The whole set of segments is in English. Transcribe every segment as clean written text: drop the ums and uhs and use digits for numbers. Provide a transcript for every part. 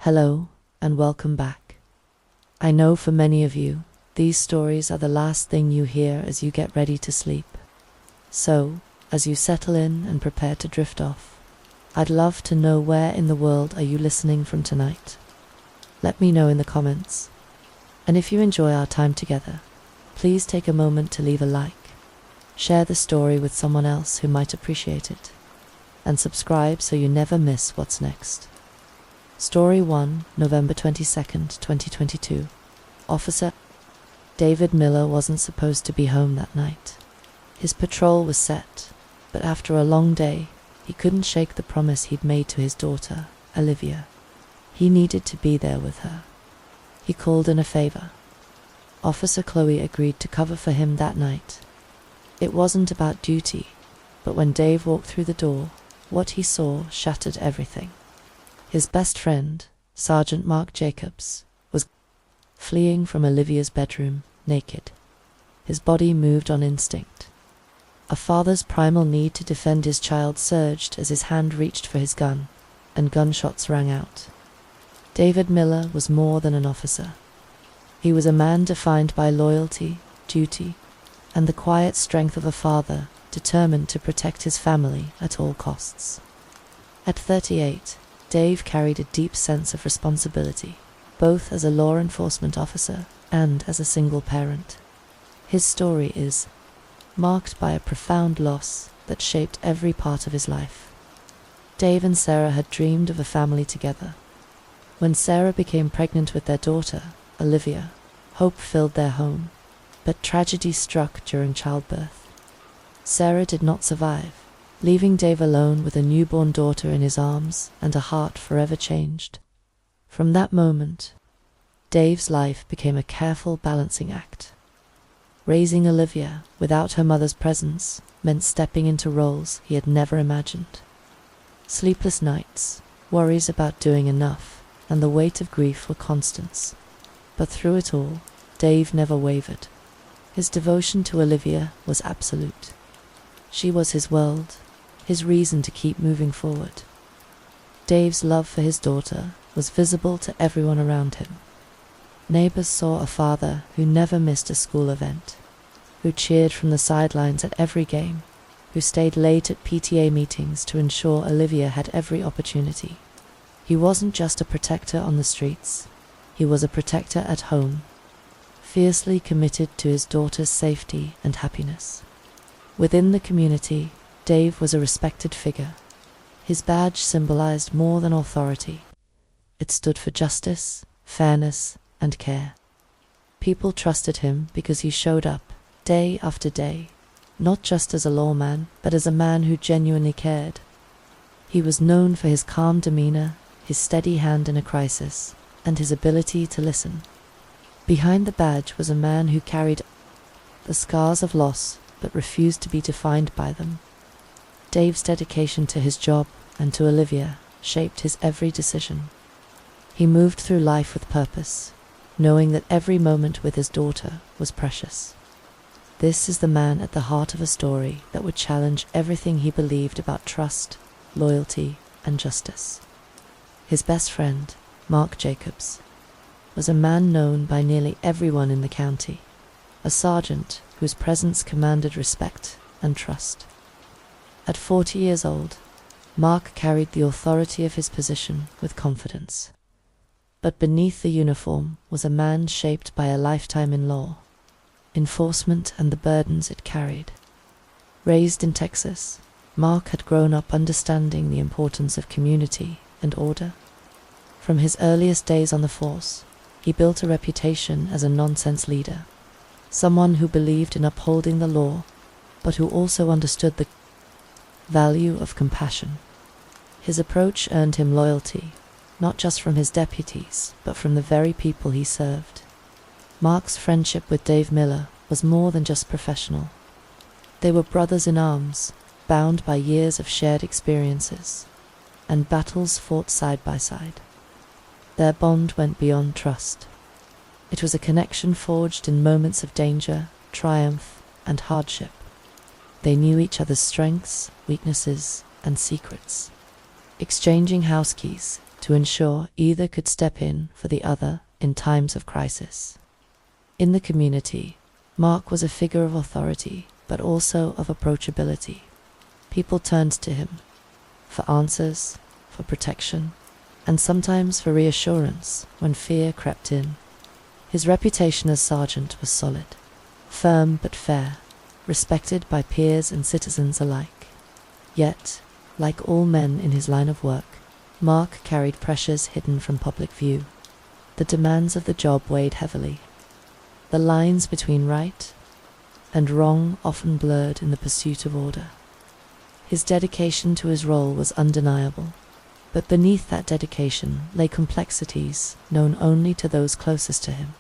Hello, and welcome back. I know for many of you, these stories are the last thing you hear as you get ready to sleep. So, as you settle in and prepare to drift off, I'd love to know where in the world are you listening from tonight. Let me know in the comments. And if you enjoy our time together, please take a moment to leave a like, share the story with someone else who might appreciate it, and subscribe so you never miss what's next. Story 1, November 22nd, 2022. Officer David Miller wasn't supposed to be home that night. His patrol was set, but after a long day, he couldn't shake the promise he'd made to his daughter, Olivia. He needed to be there with her. He called in a favor. Officer Chloe agreed to cover for him that night. It wasn't about duty, but when Dave walked through the door, what he saw shattered everything. His best friend, Sergeant Mark Jacobs, was fleeing from Olivia's bedroom, naked. His body moved on instinct. A father's primal need to defend his child surged as his hand reached for his gun, and gunshots rang out. David Miller was more than an officer. He was a man defined by loyalty, duty, and the quiet strength of a father determined to protect his family at all costs. At 38, Dave carried a deep sense of responsibility, both as a law enforcement officer and as a single parent. His story is marked by a profound loss that shaped every part of his life. Dave and Sarah had dreamed of a family together. When Sarah became pregnant with their daughter, Olivia, hope filled their home, but tragedy struck during childbirth. Sarah did not survive, leaving Dave alone with a newborn daughter in his arms and a heart forever changed. From that moment, Dave's life became a careful balancing act. Raising Olivia without her mother's presence meant stepping into roles he had never imagined. Sleepless nights, worries about doing enough, and the weight of grief were constants. But through it all, Dave never wavered. His devotion to Olivia was absolute. She was his world, his reason to keep moving forward. Dave's love for his daughter was visible to everyone around him. Neighbors saw a father who never missed a school event, who cheered from the sidelines at every game, who stayed late at PTA meetings to ensure Olivia had every opportunity. He wasn't just a protector on the streets, he was a protector at home, fiercely committed to his daughter's safety and happiness. Within the community, Dave was a respected figure. His badge symbolized more than authority. It stood for justice, fairness, and care. People trusted him because he showed up, day after day, not just as a lawman, but as a man who genuinely cared. He was known for his calm demeanor, his steady hand in a crisis, and his ability to listen. Behind the badge was a man who carried the scars of loss, but refused to be defined by them. Dave's dedication to his job and to Olivia shaped his every decision. He moved through life with purpose, knowing that every moment with his daughter was precious. This is the man at the heart of a story that would challenge everything he believed about trust, loyalty, and justice. His best friend, Mark Jacobs, was a man known by nearly everyone in the county, a sergeant whose presence commanded respect and trust. At 40 years old, Mark carried the authority of his position with confidence. But beneath the uniform was a man shaped by a lifetime in law, enforcement, and the burdens it carried. Raised in Texas, Mark had grown up understanding the importance of community and order. From his earliest days on the force, he built a reputation as a nonsense leader, someone who believed in upholding the law, but who also understood the value of compassion. His approach earned him loyalty, not just from his deputies, but from the very people he served. Mark's friendship with Dave Miller was more than just professional. They were brothers in arms, bound by years of shared experiences, and battles fought side by side. Their bond went beyond trust. It was a connection forged in moments of danger, triumph, and hardship. They knew each other's strengths, weaknesses, and secrets, exchanging house keys to ensure either could step in for the other in times of crisis. In the community, Mark was a figure of authority, but also of approachability. People turned to him for answers, for protection, and sometimes for reassurance when fear crept in. His reputation as sergeant was solid, firm but fair, respected by peers and citizens alike. Yet, like all men in his line of work, Mark carried pressures hidden from public view. The demands of the job weighed heavily. The lines between right and wrong often blurred in the pursuit of order. His dedication to his role was undeniable, but beneath that dedication lay complexities known only to those closest to him.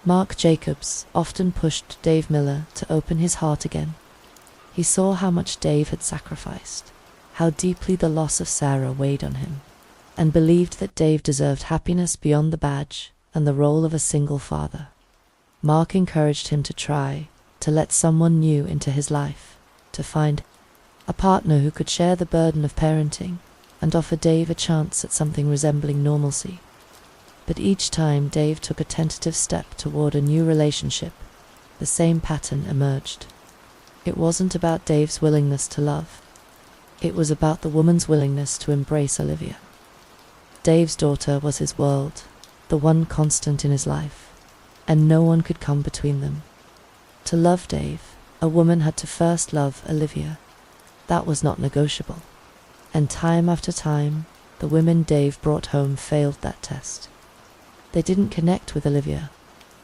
Mark Jacobs often pushed Dave Miller to open his heart again. He saw how much Dave had sacrificed, how deeply the loss of Sarah weighed on him, and believed that Dave deserved happiness beyond the badge and the role of a single father. Mark encouraged him to try to let someone new into his life, to find a partner who could share the burden of parenting and offer Dave a chance at something resembling normalcy. But each time Dave took a tentative step toward a new relationship, the same pattern emerged. It wasn't about Dave's willingness to love. It was about the woman's willingness to embrace Olivia. Dave's daughter was his world, the one constant in his life, and no one could come between them. To love Dave, a woman had to first love Olivia. That was not negotiable. And time after time, the women Dave brought home failed that test. They didn't connect with Olivia.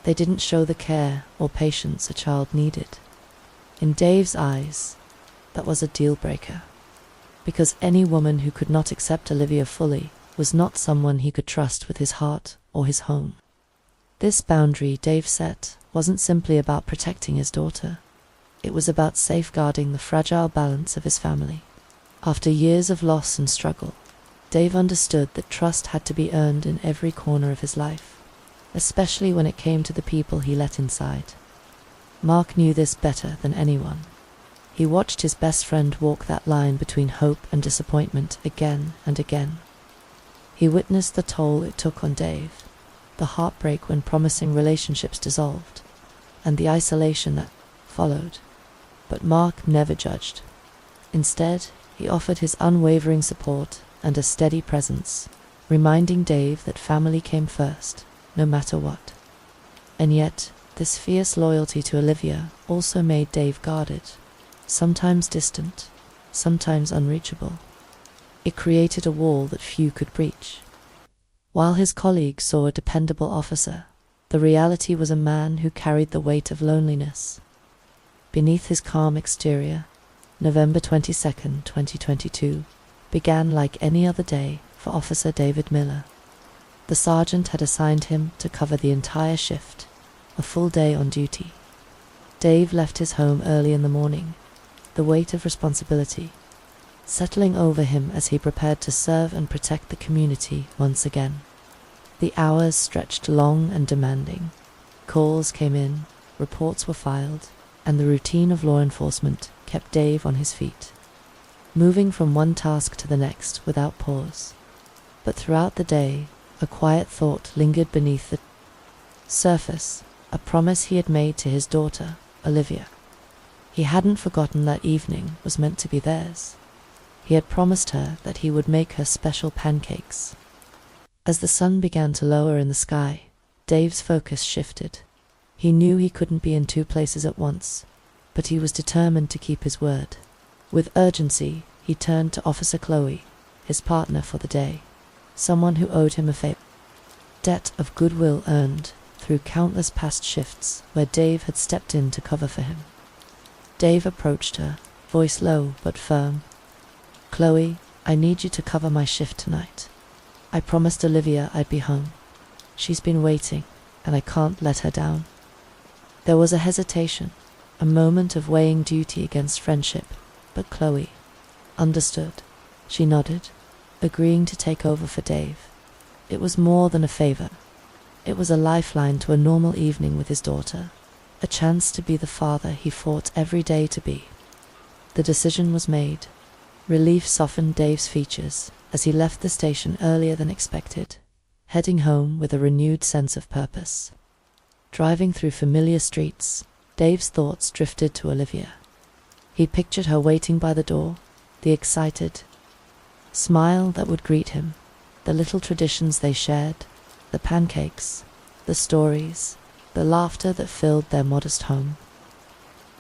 They didn't show the care or patience a child needed. In Dave's eyes, that was a deal breaker. Because any woman who could not accept Olivia fully was not someone he could trust with his heart or his home. This boundary Dave set wasn't simply about protecting his daughter. It was about safeguarding the fragile balance of his family. After years of loss and struggle, Dave understood that trust had to be earned in every corner of his life, especially when it came to the people he let inside. Mark knew this better than anyone. He watched his best friend walk that line between hope and disappointment again and again. He witnessed the toll it took on Dave, the heartbreak when promising relationships dissolved, and the isolation that followed. But Mark never judged. Instead, he offered his unwavering support and a steady presence, reminding Dave that family came first, no matter what. And yet, this fierce loyalty to Olivia also made Dave guarded, sometimes distant, sometimes unreachable. It created a wall that few could breach. While his colleagues saw a dependable officer, the reality was a man who carried the weight of loneliness. Beneath his calm exterior, November 22nd, 2022, began like any other day for Officer David Miller. The sergeant had assigned him to cover the entire shift, a full day on duty. Dave left his home early in the morning, the weight of responsibility settling over him as he prepared to serve and protect the community once again. The hours stretched long and demanding. Calls came in, reports were filed, and the routine of law enforcement kept Dave on his feet, moving from one task to the next without pause. But throughout the day, a quiet thought lingered beneath the surface, a promise he had made to his daughter, Olivia. He hadn't forgotten that evening was meant to be theirs. He had promised her that he would make her special pancakes. As the sun began to lower in the sky, Dave's focus shifted. He knew he couldn't be in two places at once, but he was determined to keep his word. With urgency, he turned to Officer Chloe, his partner for the day, someone who owed him a favor. Debt of goodwill earned through countless past shifts where Dave had stepped in to cover for him. Dave approached her, voice low but firm. "Chloe, I need you to cover my shift tonight. I promised Olivia I'd be home. She's been waiting, and I can't let her down." There was a hesitation, a moment of weighing duty against friendship, but Chloe understood. She nodded, agreeing to take over for Dave. It was more than a favor. It was a lifeline to a normal evening with his daughter, a chance to be the father he fought every day to be. The decision was made. Relief softened Dave's features as he left the station earlier than expected, heading home with a renewed sense of purpose. Driving through familiar streets, Dave's thoughts drifted to Olivia. He pictured her waiting by the door, the excited smile that would greet him, the little traditions they shared, the pancakes, the stories, the laughter that filled their modest home.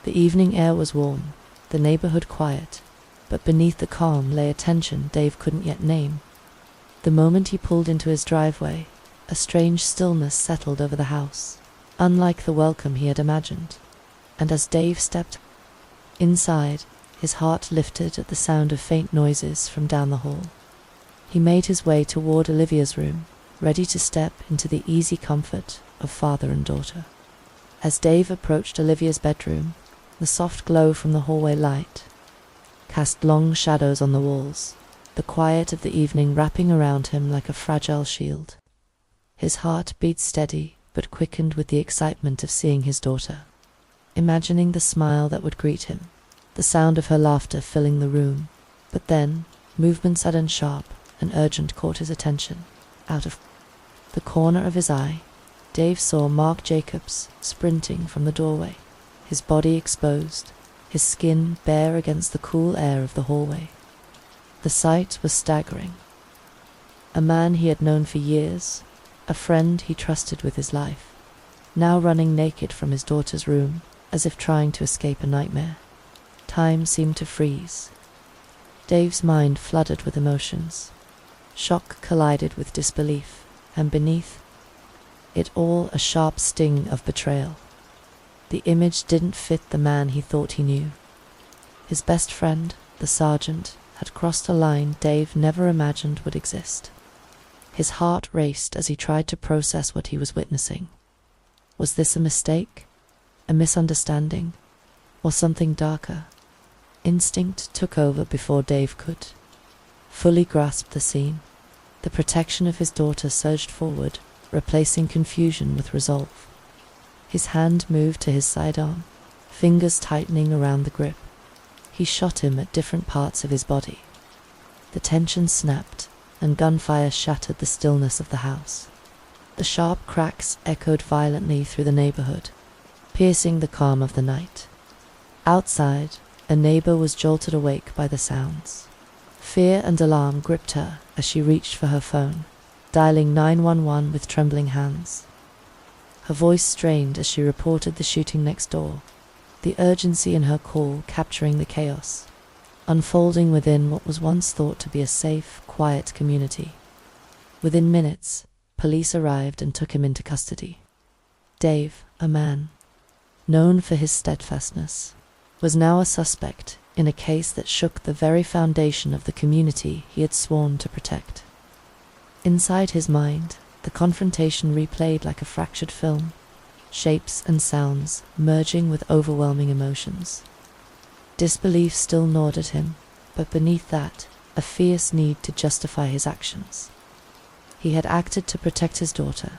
The evening air was warm, the neighborhood quiet, but beneath the calm lay a tension Dave couldn't yet name. The moment he pulled into his driveway, a strange stillness settled over the house, unlike the welcome he had imagined. And as Dave stepped inside, his heart lifted at the sound of faint noises from down the hall. He made his way toward Olivia's room, ready to step into the easy comfort of father and daughter. As Dave approached Olivia's bedroom, the soft glow from the hallway light cast long shadows on the walls, the quiet of the evening wrapping around him like a fragile shield. His heart beat steady, but quickened with the excitement of seeing his daughter, imagining the smile that would greet him, the sound of her laughter filling the room. But then, movement sudden, sharp, and urgent caught his attention. Out of the corner of his eye, Dave saw Mark Jacobs sprinting from the doorway, his body exposed, his skin bare against the cool air of the hallway. The sight was staggering. A man he had known for years, a friend he trusted with his life, now running naked from his daughter's room, as if trying to escape a nightmare. Time seemed to freeze. Dave's mind flooded with emotions. Shock collided with disbelief, and beneath it all a sharp sting of betrayal. The image didn't fit the man he thought he knew. His best friend, the sergeant, had crossed a line Dave never imagined would exist. His heart raced as he tried to process what he was witnessing. Was this a mistake? A misunderstanding? Or something darker? Instinct took over before Dave could fully grasp the scene. The protection of his daughter surged forward, replacing confusion with resolve. His hand moved to his sidearm, fingers tightening around the grip. He shot him at different parts of his body. The tension snapped, and gunfire shattered the stillness of the house. The sharp cracks echoed violently through the neighborhood, piercing the calm of the night. Outside, a neighbor was jolted awake by the sounds. Fear and alarm gripped her as she reached for her phone, dialing 911 with trembling hands. Her voice strained as she reported the shooting next door, the urgency in her call capturing the chaos, unfolding within what was once thought to be a safe, quiet community. Within minutes, police arrived and took him into custody. Dave, a man known for his steadfastness, was now a suspect in a case that shook the very foundation of the community he had sworn to protect. Inside his mind, the confrontation replayed like a fractured film, shapes and sounds merging with overwhelming emotions. Disbelief still gnawed at him, but beneath that, a fierce need to justify his actions. He had acted to protect his daughter,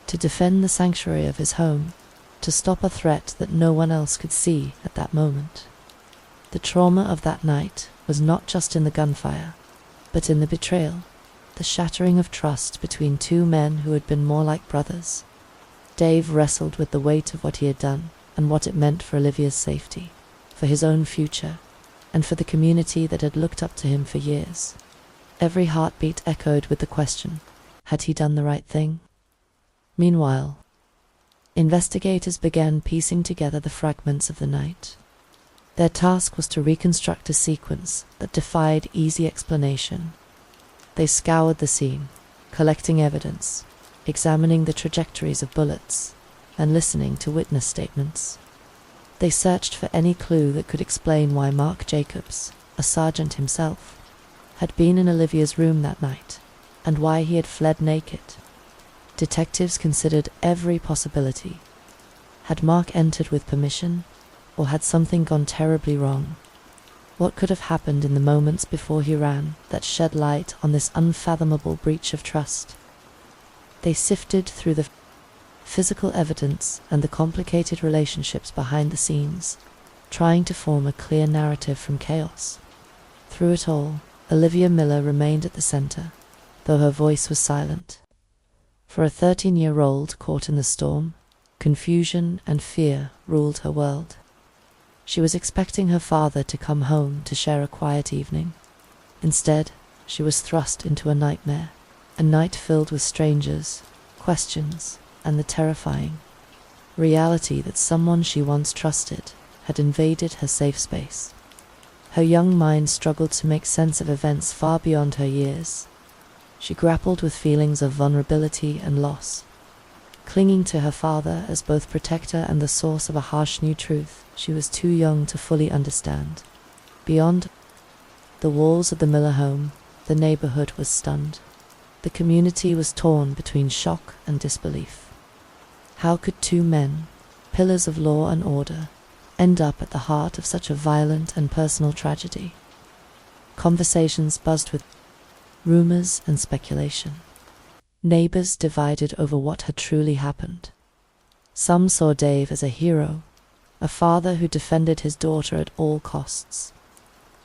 to defend the sanctuary of his home, to stop a threat that no one else could see at that moment. The trauma of that night was not just in the gunfire, but in the betrayal, the shattering of trust between two men who had been more like brothers. Dave wrestled with the weight of what he had done and what it meant for Olivia's safety, for his own future, and for the community that had looked up to him for years. Every heartbeat echoed with the question, had he done the right thing? Meanwhile, investigators began piecing together the fragments of the night. Their task was to reconstruct a sequence that defied easy explanation. They scoured the scene, collecting evidence, examining the trajectories of bullets, and listening to witness statements. They searched for any clue that could explain why Mark Jacobs, a sergeant himself, had been in Olivia's room that night, and why he had fled naked. Detectives considered every possibility. Had Mark entered with permission, or had something gone terribly wrong? What could have happened in the moments before he ran that shed light on this unfathomable breach of trust? They sifted through the physical evidence and the complicated relationships behind the scenes, trying to form a clear narrative from chaos. Through it all, Olivia Miller remained at the center, though her voice was silent. For a 13-year-old caught in the storm, confusion and fear ruled her world. She was expecting her father to come home to share a quiet evening. Instead, she was thrust into a nightmare, a night filled with strangers, questions, and the terrifying reality that someone she once trusted had invaded her safe space. Her young mind struggled to make sense of events far beyond her years. She grappled with feelings of vulnerability and loss. Clinging to her father as both protector and the source of a harsh new truth she was too young to fully understand. Beyond the walls of the Miller home, the neighborhood was stunned. The community was torn between shock and disbelief. How could two men, pillars of law and order, end up at the heart of such a violent and personal tragedy? Conversations buzzed with rumors and speculation. Neighbors divided over what had truly happened. Some saw Dave as a hero, a father who defended his daughter at all costs.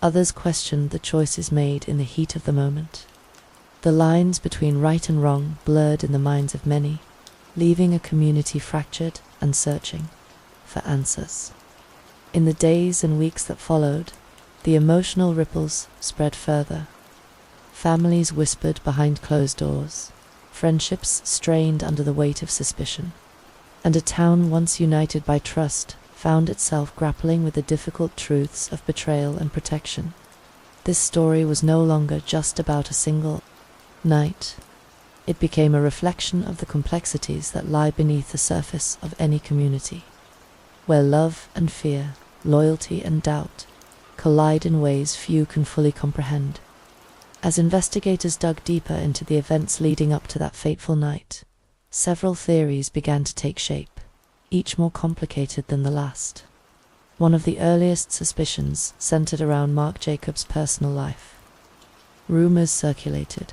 Others questioned the choices made in the heat of the moment. The lines between right and wrong blurred in the minds of many, leaving a community fractured and searching for answers. In the days and weeks that followed, the emotional ripples spread further. Families whispered behind closed doors, friendships strained under the weight of suspicion, and a town once united by trust found itself grappling with the difficult truths of betrayal and protection. This story was no longer just about a single night. It became a reflection of the complexities that lie beneath the surface of any community, where love and fear, loyalty and doubt collide in ways few can fully comprehend. As investigators dug deeper into the events leading up to that fateful night, several theories began to take shape, each more complicated than the last. One of the earliest suspicions centered around Mark Jacobs' personal life. Rumors circulated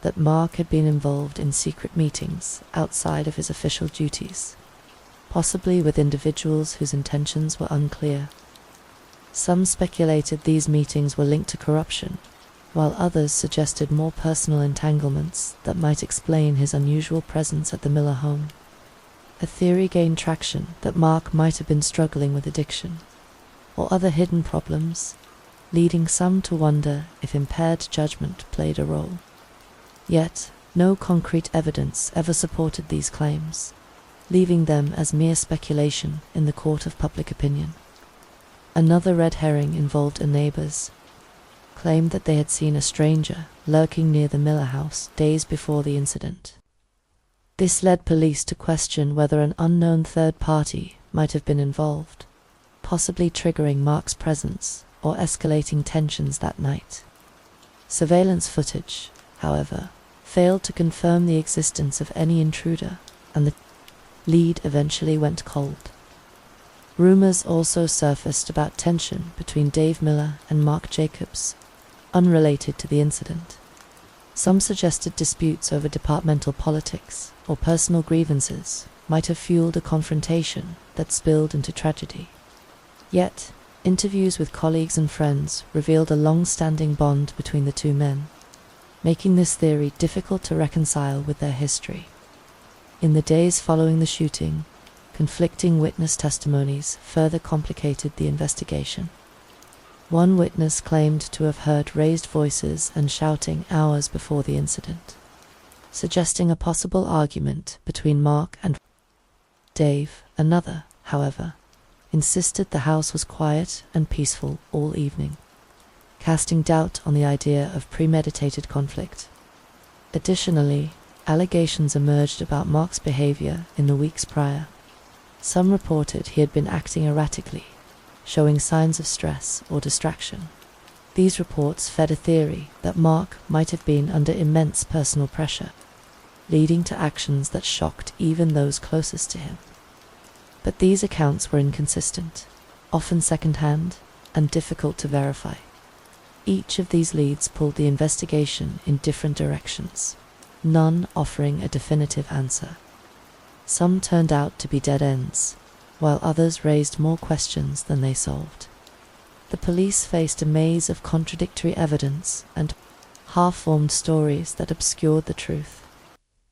that Mark had been involved in secret meetings outside of his official duties, possibly with individuals whose intentions were unclear. Some speculated these meetings were linked to corruption, while others suggested more personal entanglements that might explain his unusual presence at the Miller home. A theory gained traction that Mark might have been struggling with addiction or other hidden problems, leading some to wonder if impaired judgment played a role. Yet, no concrete evidence ever supported these claims, leaving them as mere speculation in the court of public opinion. Another red herring involved neighbors claimed that they had seen a stranger lurking near the Miller house days before the incident. This led police to question whether an unknown third party might have been involved, possibly triggering Mark's presence or escalating tensions that night. Surveillance footage, however, failed to confirm the existence of any intruder, and the lead eventually went cold. Rumors also surfaced about tension between Dave Miller and Mark Jacobs, unrelated to the incident. Some suggested disputes over departmental politics or personal grievances might have fueled a confrontation that spilled into tragedy. Yet, interviews with colleagues and friends revealed a long-standing bond between the two men, making this theory difficult to reconcile with their history. In the days following the shooting, conflicting witness testimonies further complicated the investigation. One witness claimed to have heard raised voices and shouting hours before the incident, suggesting a possible argument between Mark and Dave. Another, however, insisted the house was quiet and peaceful all evening, casting doubt on the idea of premeditated conflict. Additionally, allegations emerged about Mark's behavior in the weeks prior. Some reported he had been acting erratically, showing signs of stress or distraction. These reports fed a theory that Mark might have been under immense personal pressure, leading to actions that shocked even those closest to him. But these accounts were inconsistent, often second-hand, and difficult to verify. Each of these leads pulled the investigation in different directions, none offering a definitive answer. Some turned out to be dead ends, while others raised more questions than they solved. The police faced a maze of contradictory evidence and half-formed stories that obscured the truth.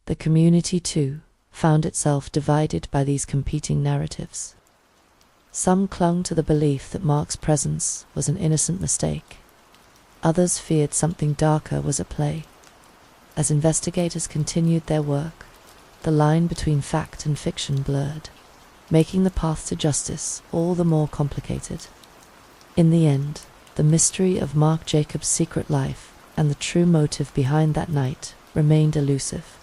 The community, too, found itself divided by these competing narratives. Some clung to the belief that Mark's presence was an innocent mistake. Others feared something darker was at play. As investigators continued their work, the line between fact and fiction blurred, making the path to justice all the more complicated. In the end, the mystery of Mark Jacobs' secret life and the true motive behind that night remained elusive,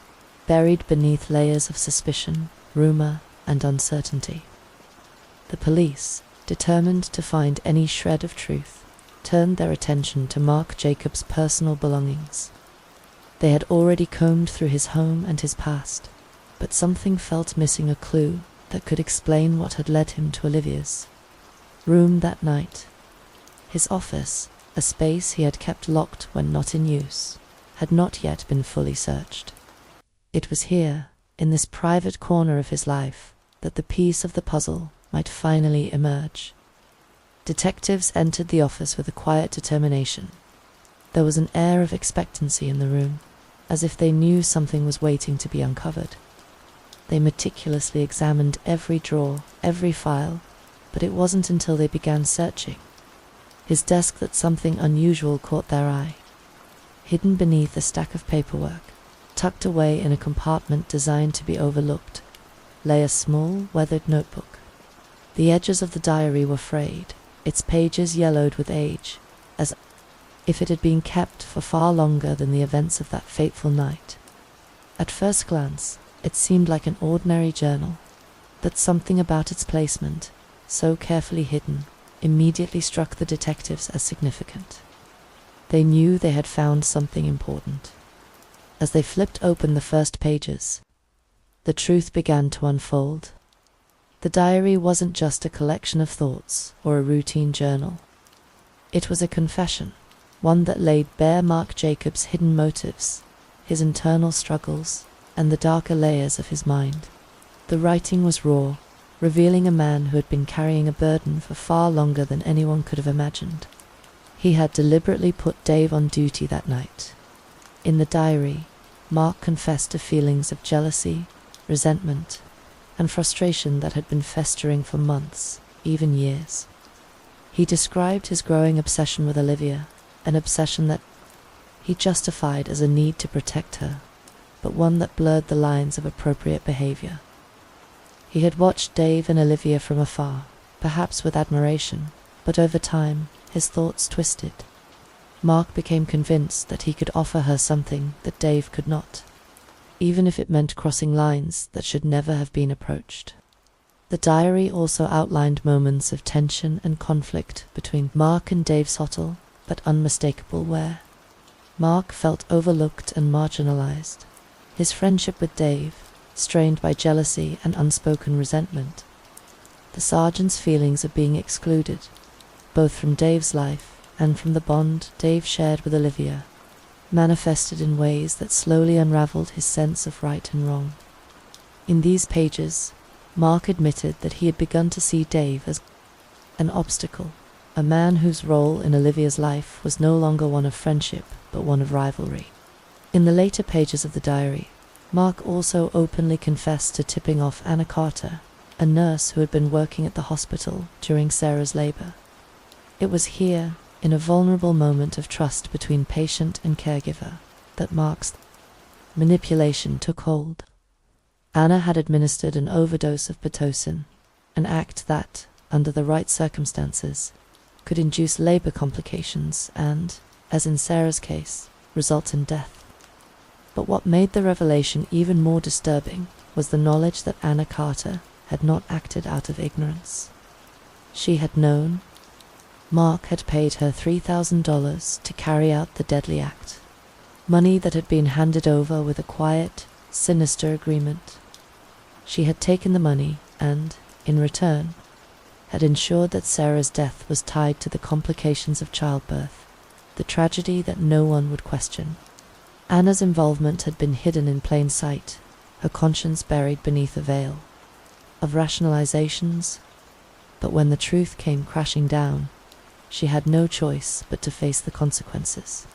buried beneath layers of suspicion, rumor, and uncertainty. The police, determined to find any shred of truth, turned their attention to Mark Jacobs' personal belongings. They had already combed through his home and his past, but something felt missing, a clue that could explain what had led him to Olivia's room that night. His office, a space he had kept locked when not in use, had not yet been fully searched. It was here, in this private corner of his life, that the piece of the puzzle might finally emerge. Detectives entered the office with a quiet determination. There was an air of expectancy in the room, as if they knew something was waiting to be uncovered. They meticulously examined every drawer, every file, but it wasn't until they began searching his desk that something unusual caught their eye. Hidden beneath a stack of paperwork, tucked away in a compartment designed to be overlooked, lay a small, weathered notebook. The edges of the diary were frayed, its pages yellowed with age, as if it had been kept for far longer than the events of that fateful night. At first glance, it seemed like an ordinary journal, but something about its placement, so carefully hidden, immediately struck the detectives as significant. They knew they had found something important. As they flipped open the first pages, the truth began to unfold. The diary wasn't just a collection of thoughts or a routine journal. It was a confession, one that laid bare Mark Jacobs' hidden motives, his internal struggles, and the darker layers of his mind. The writing was raw, revealing a man who had been carrying a burden for far longer than anyone could have imagined. He had deliberately put Dave on duty that night. In the diary, Mark confessed to feelings of jealousy, resentment, and frustration that had been festering for months, even years. He described his growing obsession with Olivia, an obsession that he justified as a need to protect her, but one that blurred the lines of appropriate behavior. He had watched Dave and Olivia from afar, perhaps with admiration, but over time, his thoughts twisted. Mark became convinced that he could offer her something that Dave could not, even if it meant crossing lines that should never have been approached. The diary also outlined moments of tension and conflict between Mark and Dave's subtle but unmistakable wear. Mark felt overlooked and marginalized. His friendship with Dave, strained by jealousy and unspoken resentment. The sergeant's feelings of being excluded, both from Dave's life and from the bond Dave shared with Olivia, manifested in ways that slowly unraveled his sense of right and wrong. In these pages, Mark admitted that he had begun to see Dave as an obstacle, a man whose role in Olivia's life was no longer one of friendship, but one of rivalry. In the later pages of the diary, Mark also openly confessed to tipping off Anna Carter, a nurse who had been working at the hospital during Sarah's labor. It was here, in a vulnerable moment of trust between patient and caregiver, that Mark's manipulation took hold. Anna had administered an overdose of Pitocin, an act that, under the right circumstances, could induce labor complications and, as in Sarah's case, result in death. But what made the revelation even more disturbing was the knowledge that Anna Carter had not acted out of ignorance. She had known. Mark had paid her $3,000 to carry out the deadly act, money that had been handed over with a quiet, sinister agreement. She had taken the money and, in return, had ensured that Sarah's death was tied to the complications of childbirth, the tragedy that no one would question. Anna's involvement had been hidden in plain sight, her conscience buried beneath a veil of rationalizations, but when the truth came crashing down, she had no choice but to face the consequences.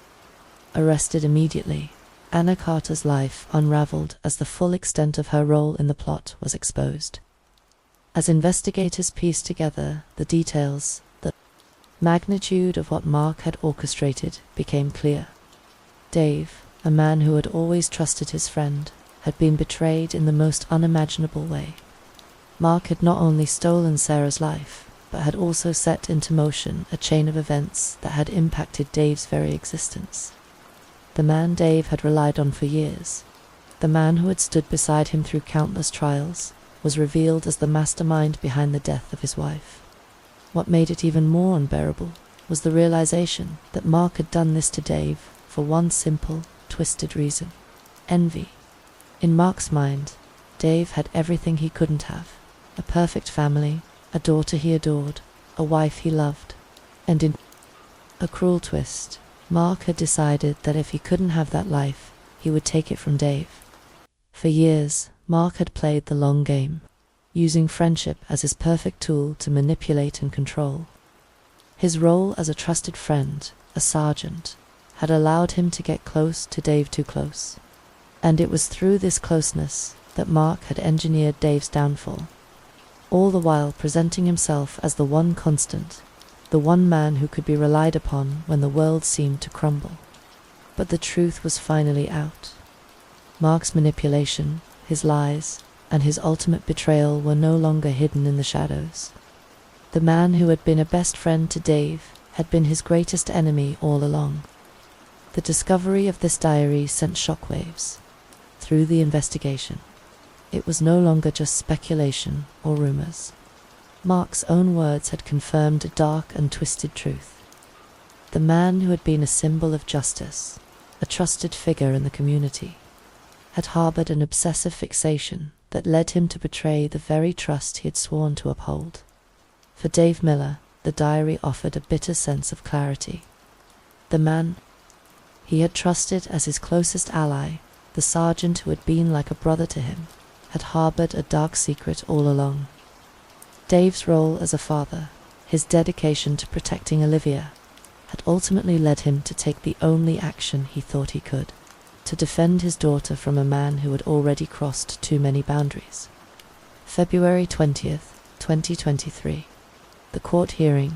Arrested immediately, Anna Carter's life unraveled as the full extent of her role in the plot was exposed. As investigators pieced together the details, the magnitude of what Mark had orchestrated became clear. Dave, a man who had always trusted his friend, had been betrayed in the most unimaginable way. Mark had not only stolen Sarah's life, but had also set into motion a chain of events that had impacted Dave's very existence. The man Dave had relied on for years, the man who had stood beside him through countless trials, was revealed as the mastermind behind the death of his wife. What made it even more unbearable was the realization that Mark had done this to Dave for one simple, twisted reason: envy. In Mark's mind, Dave had everything he couldn't have: a perfect family, a daughter he adored, a wife he loved. And in a cruel twist, Mark had decided that if he couldn't have that life, he would take it from Dave. For years, Mark had played the long game, using friendship as his perfect tool to manipulate and control. His role as a trusted friend, a sergeant, had allowed him to get close to Dave too close. And it was through this closeness that Mark had engineered Dave's downfall, all the while presenting himself as the one constant, the one man who could be relied upon when the world seemed to crumble. But the truth was finally out. Mark's manipulation, his lies, and his ultimate betrayal were no longer hidden in the shadows. The man who had been a best friend to Dave had been his greatest enemy all along. The discovery of this diary sent shockwaves through the investigation. It was no longer just speculation or rumors. Mark's own words had confirmed a dark and twisted truth. The man who had been a symbol of justice, a trusted figure in the community, had harbored an obsessive fixation that led him to betray the very trust he had sworn to uphold. For Dave Miller, the diary offered a bitter sense of clarity. The man he had trusted as his closest ally, the sergeant who had been like a brother to him, had harbored a dark secret all along. Dave's role as a father, his dedication to protecting Olivia, had ultimately led him to take the only action he thought he could: to defend his daughter from a man who had already crossed too many boundaries. February 20th, 2023. The court hearing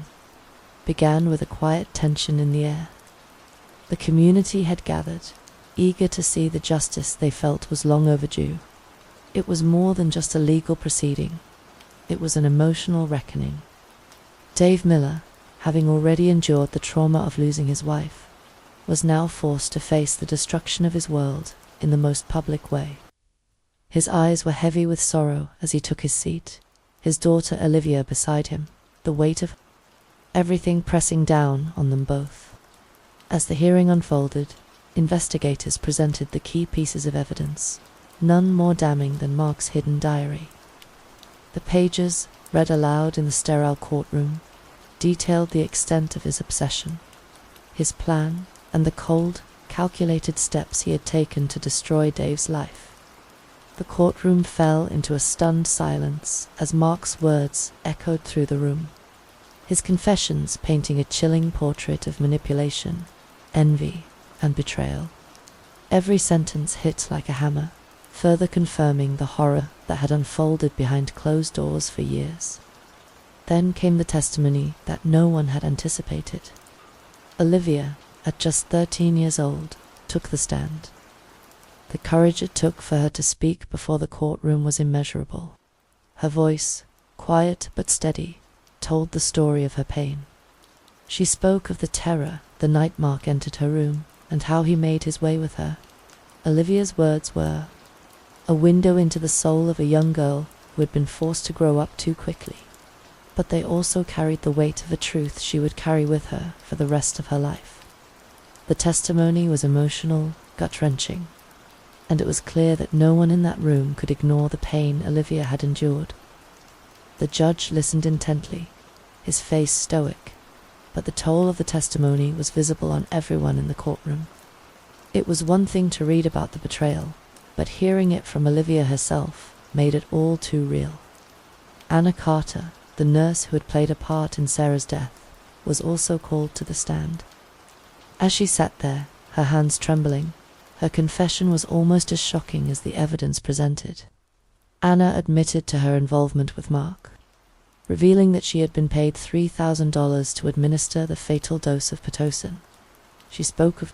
began with a quiet tension in the air. The community had gathered, eager to see the justice they felt was long overdue. It was more than just a legal proceeding. It was an emotional reckoning. Dave Miller, having already endured the trauma of losing his wife, was now forced to face the destruction of his world in the most public way. His eyes were heavy with sorrow as he took his seat, his daughter Olivia beside him, the weight of everything pressing down on them both. As the hearing unfolded, investigators presented the key pieces of evidence, none more damning than Mark's hidden diary. The pages, read aloud in the sterile courtroom, detailed the extent of his obsession, his plan, and the cold, calculated steps he had taken to destroy Dave's life. The courtroom fell into a stunned silence as Mark's words echoed through the room, his confessions painting a chilling portrait of manipulation, envy, and betrayal. Every sentence hit like a hammer, further confirming the horror that had unfolded behind closed doors for years. Then came the testimony that no one had anticipated. Olivia, at just 13 years old, took the stand. The courage it took for her to speak before the courtroom was immeasurable. Her voice, quiet but steady, told the story of her pain. She spoke of the terror the night Mark entered her room and how he made his way with her. Olivia's words were a window into the soul of a young girl who had been forced to grow up too quickly. But they also carried the weight of a truth she would carry with her for the rest of her life. The testimony was emotional, gut-wrenching, and it was clear that no one in that room could ignore the pain Olivia had endured. The judge listened intently, his face stoic, but the toll of the testimony was visible on everyone in the courtroom. It was one thing to read about the betrayal, but hearing it from Olivia herself made it all too real. Anna Carter, the nurse who had played a part in Sarah's death, was also called to the stand. As she sat there, her hands trembling, her confession was almost as shocking as the evidence presented. Anna admitted to her involvement with Mark, revealing that she had been paid $3,000 to administer the fatal dose of Pitocin. She spoke of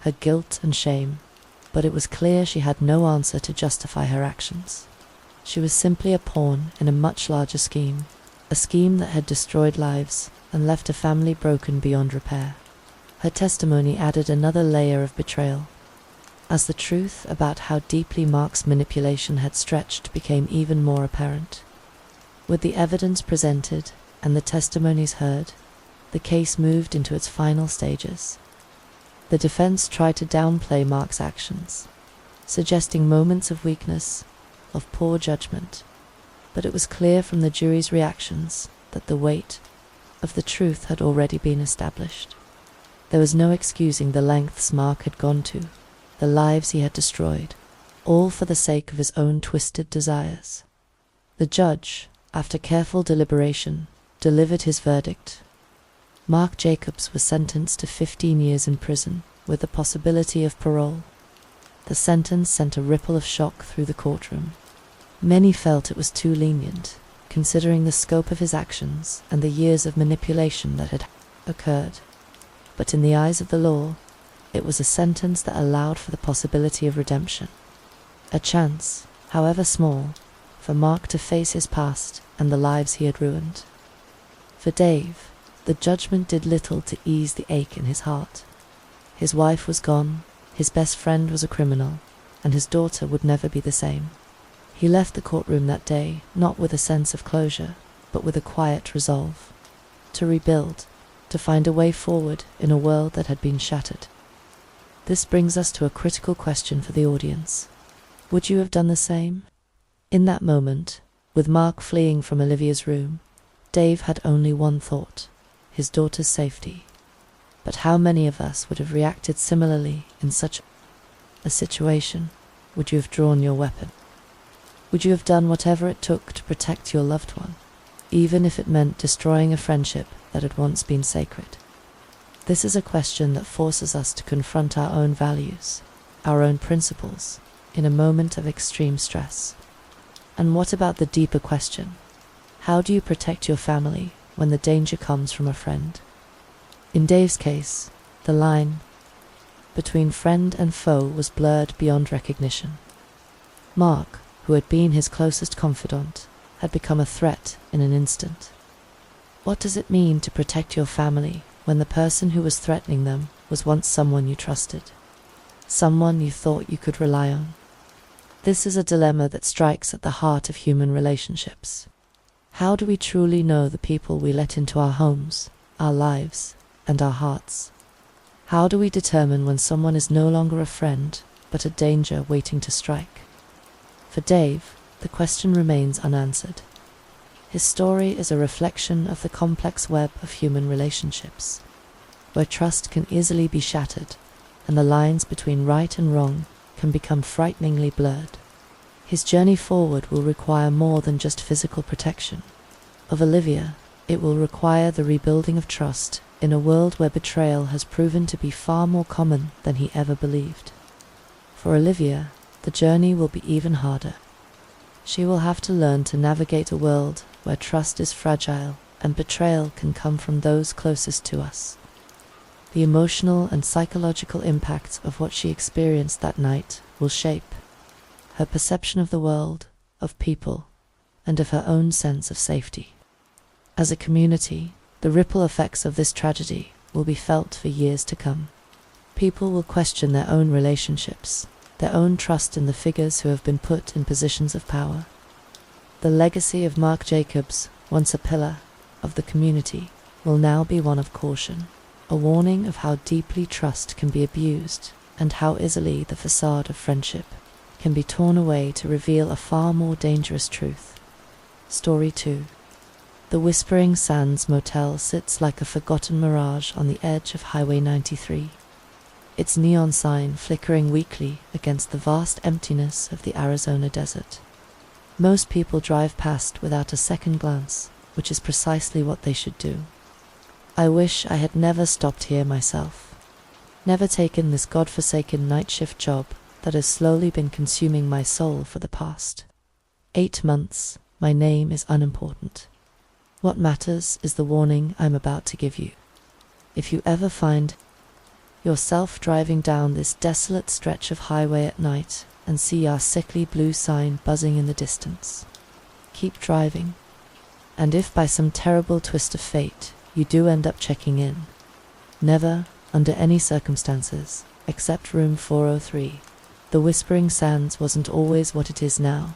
her guilt and shame, but it was clear she had no answer to justify her actions. She was simply a pawn in a much larger scheme, a scheme that had destroyed lives and left a family broken beyond repair. Her testimony added another layer of betrayal, as the truth about how deeply Mark's manipulation had stretched became even more apparent. With the evidence presented and the testimonies heard, the case moved into its final stages. The defense tried to downplay Mark's actions, suggesting moments of weakness, of poor judgment, but it was clear from the jury's reactions that the weight of the truth had already been established. There was no excusing the lengths Mark had gone to, the lives he had destroyed, all for the sake of his own twisted desires. The judge, after careful deliberation, delivered his verdict. Mark Jacobs was sentenced to 15 years in prison, with the possibility of parole. The sentence sent a ripple of shock through the courtroom. Many felt it was too lenient, considering the scope of his actions and the years of manipulation that had occurred. But in the eyes of the law, it was a sentence that allowed for the possibility of redemption. A chance, however small, for Mark to face his past and the lives he had ruined. For Dave, the judgment did little to ease the ache in his heart. His wife was gone, his best friend was a criminal, and his daughter would never be the same. He left the courtroom that day not with a sense of closure, but with a quiet resolve to rebuild, to find a way forward in a world that had been shattered. This brings us to a critical question for the audience. Would you have done the same? In that moment, with Mark fleeing from Olivia's room, Dave had only one thought: his daughter's safety. But how many of us would have reacted similarly in such a situation? Would you have drawn your weapon? Would you have done whatever it took to protect your loved one, even if it meant destroying a friendship that had once been sacred? This is a question that forces us to confront our own values, our own principles, in a moment of extreme stress. And what about the deeper question? How do you protect your family when the danger comes from a friend? In Dave's case, the line between friend and foe was blurred beyond recognition. Mark, who had been his closest confidant, had become a threat in an instant. What does it mean to protect your family when the person who was threatening them was once someone you trusted, someone you thought you could rely on? This is a dilemma that strikes at the heart of human relationships. How do we truly know the people we let into our homes, our lives, and our hearts? How do we determine when someone is no longer a friend, but a danger waiting to strike? For Dave, the question remains unanswered. His story is a reflection of the complex web of human relationships, where trust can easily be shattered, and the lines between right and wrong can become frighteningly blurred. His journey forward will require more than just physical protection. Of Olivia, it will require the rebuilding of trust in a world where betrayal has proven to be far more common than he ever believed. For Olivia, the journey will be even harder. She will have to learn to navigate a world where trust is fragile and betrayal can come from those closest to us. The emotional and psychological impact of what she experienced that night will shape her perception of the world, of people, and of her own sense of safety. As a community, the ripple effects of this tragedy will be felt for years to come. People will question their own relationships, their own trust in the figures who have been put in positions of power. The legacy of Mark Jacobs, once a pillar of the community, will now be one of caution, a warning of how deeply trust can be abused and how easily the facade of friendship can be torn away to reveal a far more dangerous truth. Story 2. The Whispering Sands Motel sits like a forgotten mirage on the edge of Highway 93, its neon sign flickering weakly against the vast emptiness of the Arizona desert. Most people drive past without a second glance, which is precisely what they should do. I wish I had never stopped here myself. Never taken this godforsaken night shift job that has slowly been consuming my soul for the past 8 months. My name is unimportant. What matters is the warning I'm about to give you. If you ever find yourself driving down this desolate stretch of highway at night and see our sickly blue sign buzzing in the distance, keep driving. And if by some terrible twist of fate you do end up checking in, never, under any circumstances, except room 403. The Whispering Sands wasn't always what it is now.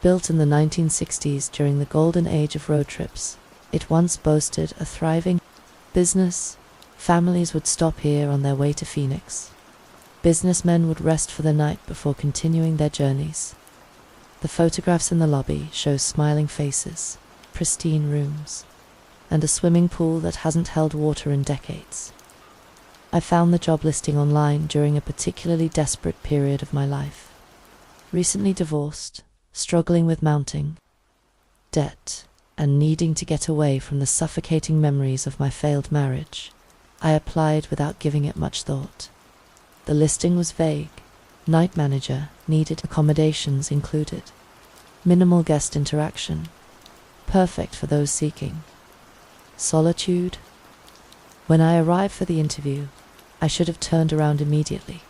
Built in the 1960s during the golden age of road trips, it once boasted a thriving business. Families would stop here on their way to Phoenix. Businessmen would rest for the night before continuing their journeys. The photographs in the lobby show smiling faces, pristine rooms, and a swimming pool that hasn't held water in decades. I found the job listing online during a particularly desperate period of my life. Recently divorced, struggling with mounting debt, and needing to get away from the suffocating memories of my failed marriage, I applied without giving it much thought. The listing was vague. Night manager, needed accommodations included. Minimal guest interaction. Perfect for those seeking solitude. When I arrived for the interview, I should have turned around immediately.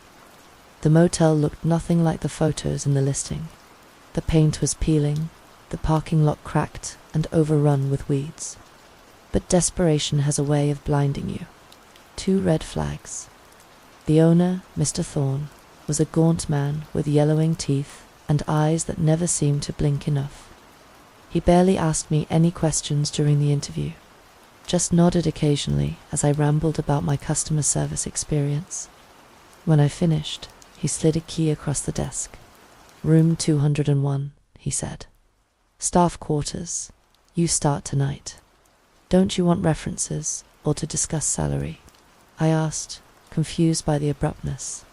The motel looked nothing like the photos in the listing. The paint was peeling, the parking lot cracked and overrun with weeds. But desperation has a way of blinding you. 2 red flags. The owner, Mr. Thorne, was a gaunt man with yellowing teeth and eyes that never seemed to blink enough. He barely asked me any questions during the interview, just nodded occasionally as I rambled about my customer service experience. When I finished, he slid a key across the desk. Room 201, he said. Staff quarters. You start tonight. Don't you want references or to discuss salary? I asked, confused by the abruptness.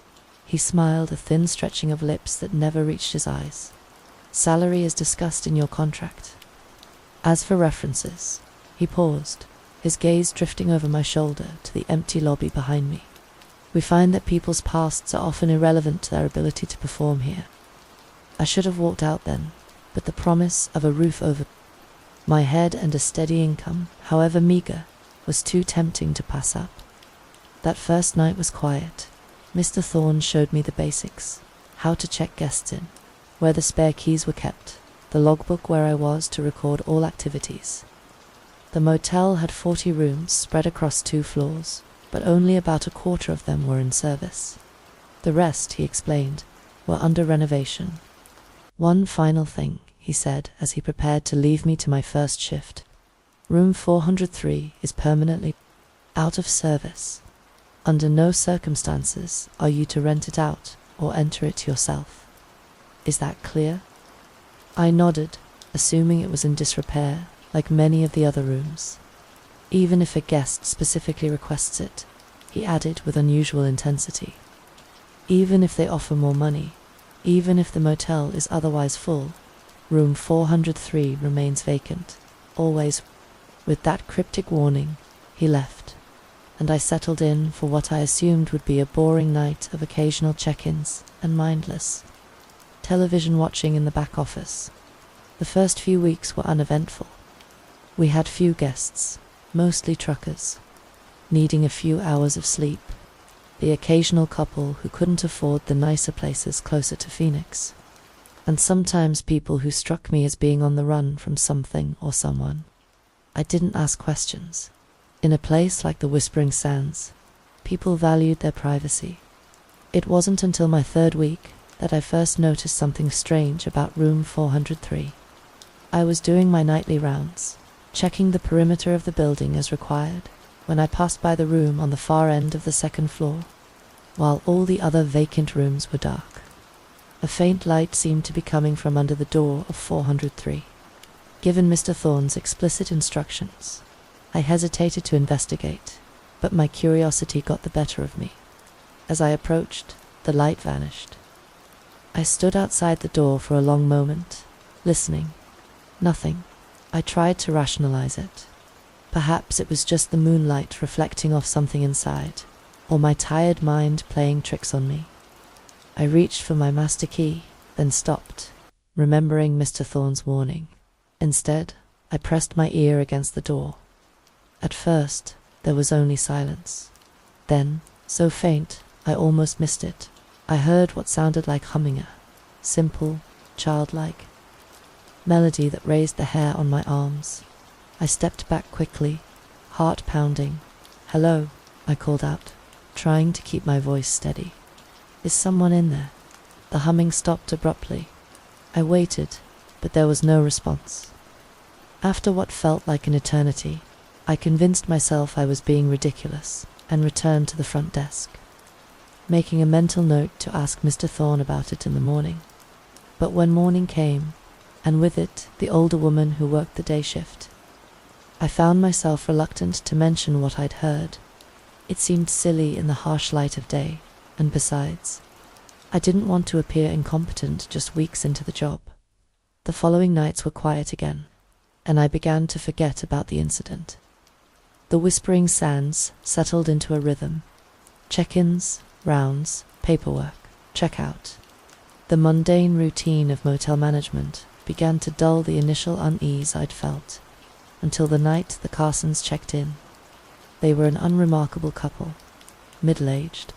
He smiled, a thin stretching of lips that never reached his eyes. Salary is discussed in your contract. As for references, he paused, his gaze drifting over my shoulder to the empty lobby behind me. We find that people's pasts are often irrelevant to their ability to perform here. I should have walked out then, but the promise of a roof over my head and a steady income, however meager, was too tempting to pass up. That first night was quiet. Mr. Thorne showed me the basics: how to check guests in, where the spare keys were kept, the logbook where I was to record all activities. The motel had 40 rooms spread across 2 floors, but only about a quarter of them were in service. The rest, he explained, were under renovation. One final thing, he said as he prepared to leave me to my first shift. Room 403 is permanently out of service. Under no circumstances are you to rent it out or enter it yourself. Is that clear? I nodded, assuming it was in disrepair, like many of the other rooms. Even if a guest specifically requests it, he added with unusual intensity. Even if they offer more money, even if the motel is otherwise full, room 403 remains vacant, always. With that cryptic warning, he left, and I settled in for what I assumed would be a boring night of occasional check-ins and mindless television watching in the back office. The first few weeks were uneventful. We had few guests, mostly truckers, needing a few hours of sleep, the occasional couple who couldn't afford the nicer places closer to Phoenix, and sometimes people who struck me as being on the run from something or someone. I didn't ask questions. In a place like the Whispering Sands, people valued their privacy. It wasn't until my 3rd week that I first noticed something strange about room 403. I was doing my nightly rounds, checking the perimeter of the building as required, when I passed by the room on the far end of the 2nd floor, while all the other vacant rooms were dark. A faint light seemed to be coming from under the door of 403. Given Mr. Thorne's explicit instructions, I hesitated to investigate, but my curiosity got the better of me. As I approached, the light vanished. I stood outside the door for a long moment, listening. Nothing. I tried to rationalize it. Perhaps it was just the moonlight reflecting off something inside, or my tired mind playing tricks on me. I reached for my master key, then stopped, remembering Mr. Thorne's warning. Instead, I pressed my ear against the door. At first, there was only silence. Then, so faint, I almost missed it. I heard what sounded like humming, a simple, childlike melody that raised the hair on my arms. I stepped back quickly, heart pounding. "Hello," I called out, trying to keep my voice steady. "Is someone in there?" The humming stopped abruptly. I waited, but there was no response. After what felt like an eternity, I convinced myself I was being ridiculous and returned to the front desk, making a mental note to ask Mr. Thorne about it in the morning. But when morning came, and with it the older woman who worked the day shift, I found myself reluctant to mention what I'd heard. It seemed silly in the harsh light of day, and besides, I didn't want to appear incompetent just weeks into the job. The following nights were quiet again, and I began to forget about the incident. The whispering sands settled into a rhythm. Check-ins, rounds, paperwork, check-out. The mundane routine of motel management began to dull the initial unease I'd felt, until the night the Carsons checked in. They were an unremarkable couple, middle-aged,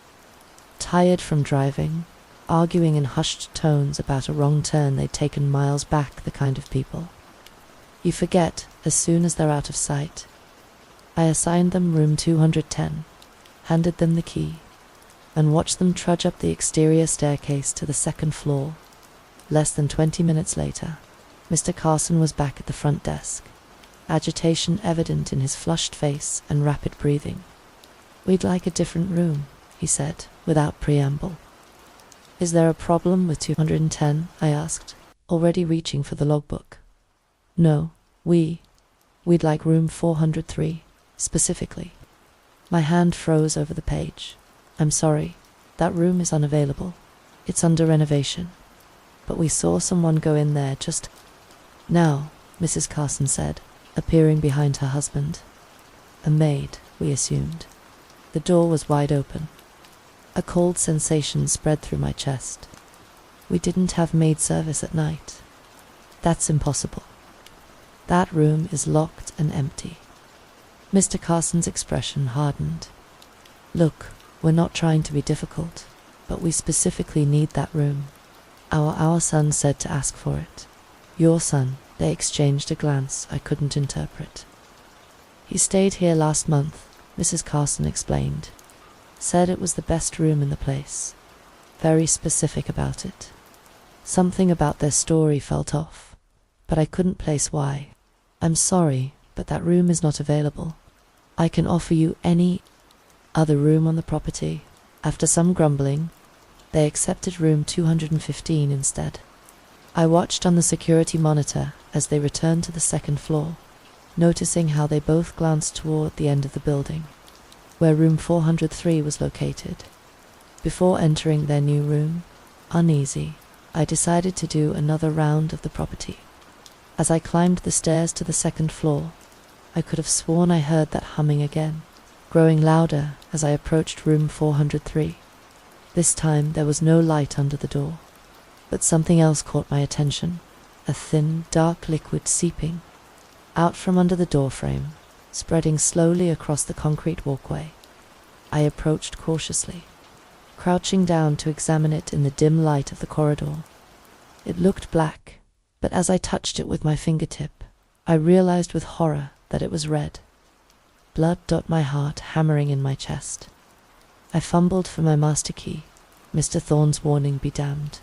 tired from driving, arguing in hushed tones about a wrong turn they'd taken miles back, the kind of people you forget as soon as they're out of sight. I assigned them room 210, handed them the key, and watched them trudge up the exterior staircase to the second floor. Less than 20 minutes later, Mr. Carson was back at the front desk, agitation evident in his flushed face and rapid breathing. "We'd like a different room," he said, without preamble. "Is there a problem with 210? I asked, already reaching for the logbook. "No, we'd like room 403, specifically." My hand froze over the page. "I'm sorry, that room is unavailable. It's under renovation. But we saw someone go in there just now," Mrs. Carson said, appearing behind her husband. A maid, we assumed. The door was wide open. A cold sensation spread through my chest. "We didn't have maid service at night." "That's impossible. That room is locked and empty." Mr. Carson's expression hardened. "Look, we're not trying to be difficult, but we specifically need that room. Our son said to ask for it." "Your son?" They exchanged a glance I couldn't interpret. "He stayed here last month," Mrs. Carson explained. "Said it was the best room in the place. Very specific about it. Something about their story felt off, but I couldn't place why. I'm sorry, but that room is not available. I can offer you any other room on the property." After some grumbling, they accepted room 215 instead. I watched on the security monitor as they returned to the second floor, noticing how they both glanced toward the end of the building, where room 403 was located. Before entering their new room, uneasy, I decided to do another round of the property. As I climbed the stairs to the second floor, I could have sworn I heard that humming again, growing louder as I approached room 403. This time there was no light under the door, but something else caught my attention, a thin, dark liquid seeping out from under the doorframe, spreading slowly across the concrete walkway. I approached cautiously, crouching down to examine it in the dim light of the corridor. It looked black, but as I touched it with my fingertip, I realized with horror that it was red. Blood got my heart hammering in my chest. I fumbled for my master key. Mr. Thorne's warning be damned.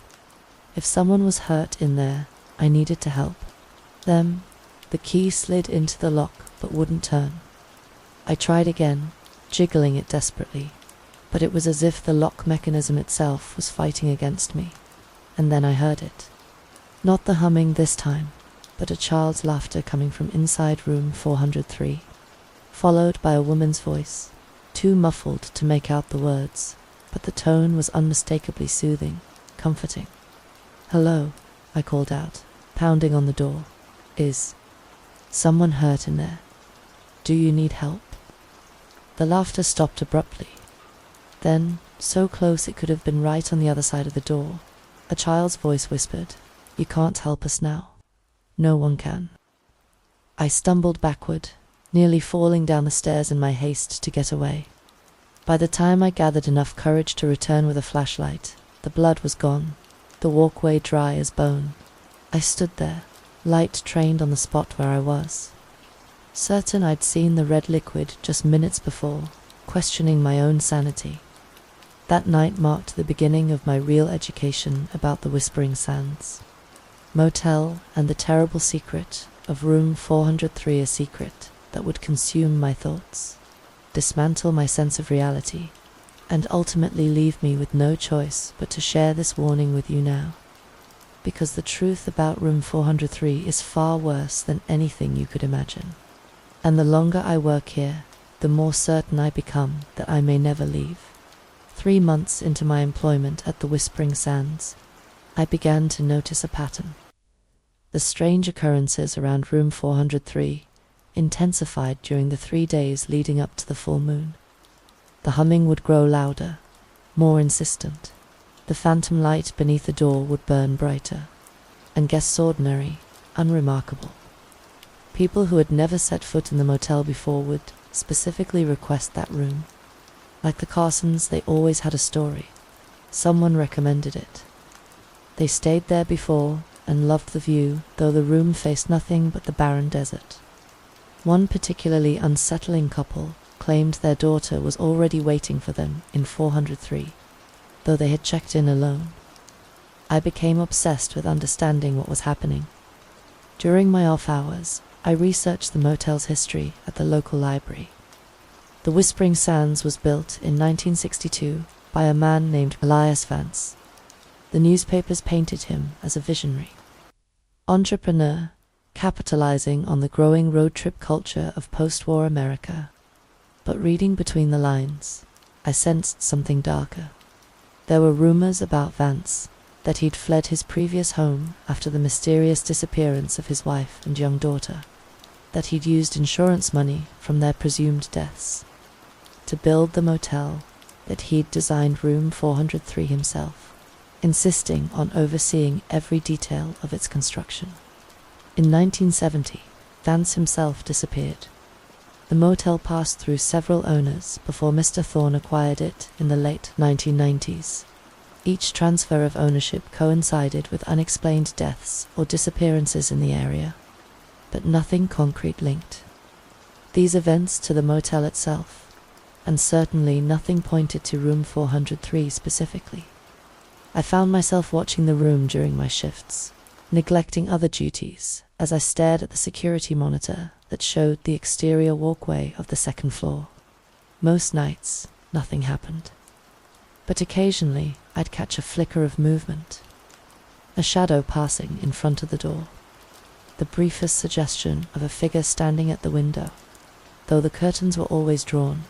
If someone was hurt in there, I needed to help them. The key slid into the lock but wouldn't turn. I tried again, jiggling it desperately, but it was as if the lock mechanism itself was fighting against me. And then I heard it. Not the humming this time, but a child's laughter coming from inside room 403, followed by a woman's voice, too muffled to make out the words, but the tone was unmistakably soothing, comforting. "Hello," I called out, pounding on the door. "Is someone hurt in there?" Do you need help? The laughter stopped abruptly. Then, so close it could have been right on the other side of the door, a child's voice whispered, "You can't help us now. No one can." I stumbled backward, nearly falling down the stairs in my haste to get away. By the time I gathered enough courage to return with a flashlight, the blood was gone, the walkway dry as bone. I stood there, light trained on the spot where I was, certain I'd seen the red liquid just minutes before, questioning my own sanity. That night marked the beginning of my real education about the Whispering Sands. Motel and the terrible secret of room 403, a secret that would consume my thoughts, dismantle my sense of reality, and ultimately leave me with no choice but to share this warning with you now. Because the truth about room 403 is far worse than anything you could imagine. And the longer I work here, the more certain I become that I may never leave. 3 months into my employment at the Whispering Sands, I began to notice a pattern. The strange occurrences around room 403 intensified during the 3 days leading up to the full moon. The humming would grow louder, more insistent. The phantom light beneath the door would burn brighter, and guests ordinary, unremarkable. People who had never set foot in the motel before would specifically request that room. Like the Carsons, they always had a story. Someone recommended it. They stayed there before and loved the view, though the room faced nothing but the barren desert. One particularly unsettling couple claimed their daughter was already waiting for them in 403, though they had checked in alone. I became obsessed with understanding what was happening. During my off hours, I researched the motel's history at the local library. The Whispering Sands was built in 1962 by a man named Elias Vance. The newspapers painted him as a visionary entrepreneur, capitalizing on the growing road trip culture of post-war America. But reading between the lines, I sensed something darker. There were rumors about Vance, that he'd fled his previous home after the mysterious disappearance of his wife and young daughter, that he'd used insurance money from their presumed deaths to build the motel, that he'd designed room 403 himself, insisting on overseeing every detail of its construction. In 1970, Vance himself disappeared. The motel passed through several owners before Mr. Thorne acquired it in the late 1990s. Each transfer of ownership coincided with unexplained deaths or disappearances in the area, but nothing concrete linked these events to the motel itself, and certainly nothing pointed to room 403 specifically. I found myself watching the room during my shifts, neglecting other duties as I stared at the security monitor that showed the exterior walkway of the second floor. Most nights, nothing happened. But occasionally, I'd catch a flicker of movement, a shadow passing in front of the door, the briefest suggestion of a figure standing at the window, though the curtains were always drawn.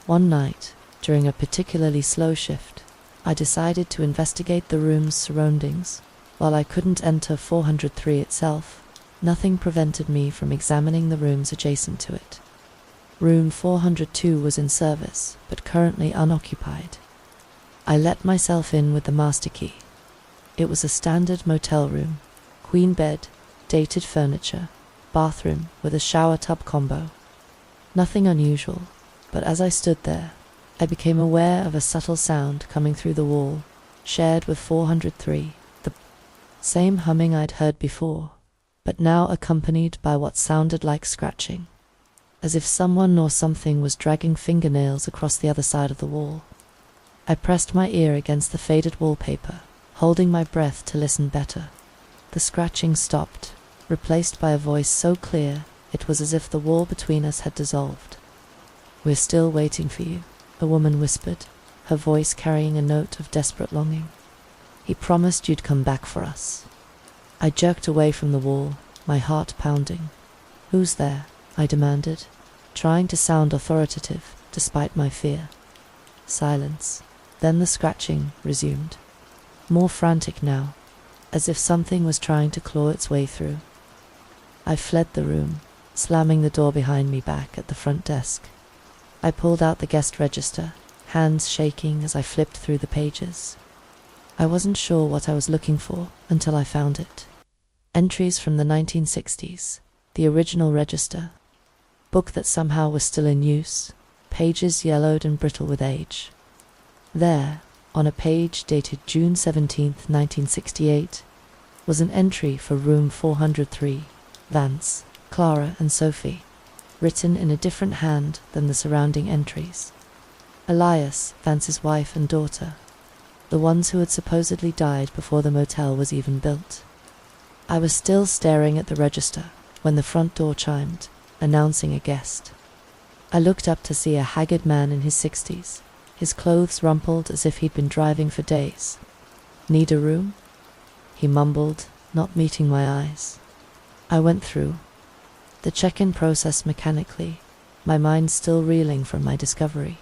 One night, during a particularly slow shift, I decided to investigate the room's surroundings. While I couldn't enter 403 itself, nothing prevented me from examining the rooms adjacent to it. Room 402 was in service, but currently unoccupied. I let myself in with the master key. It was a standard motel room, queen bed, dated furniture, bathroom with a shower tub combo. Nothing unusual, but as I stood there, I became aware of a subtle sound coming through the wall, shared with 403, the same humming I'd heard before, but now accompanied by what sounded like scratching, as if someone or something was dragging fingernails across the other side of the wall. I pressed my ear against the faded wallpaper, holding my breath to listen better. The scratching stopped, replaced by a voice so clear it was as if the wall between us had dissolved. "We're still waiting for you," a woman whispered, her voice carrying a note of desperate longing. "He promised you'd come back for us." I jerked away from the wall, my heart pounding. "Who's there?" I demanded, trying to sound authoritative despite my fear. Silence. Then the scratching resumed, more frantic now, as if something was trying to claw its way through. I fled the room, slamming the door behind me back at the front desk. I pulled out the guest register, hands shaking as I flipped through the pages. I wasn't sure what I was looking for until I found it. Entries from the 1960s, the original register. Book that somehow was still in use, pages yellowed and brittle with age. There, on a page dated June 17th, 1968, was an entry for room 403, Vance, Clara and Sophie, written in a different hand than the surrounding entries. Elias, Vance's wife and daughter, the ones who had supposedly died before the motel was even built. I was still staring at the register when the front door chimed, announcing a guest. I looked up to see a haggard man in his 60s, his clothes rumpled as if he'd been driving for days. "Need a room?" he mumbled, not meeting my eyes. I went through the check-in process mechanically, my mind still reeling from my discovery.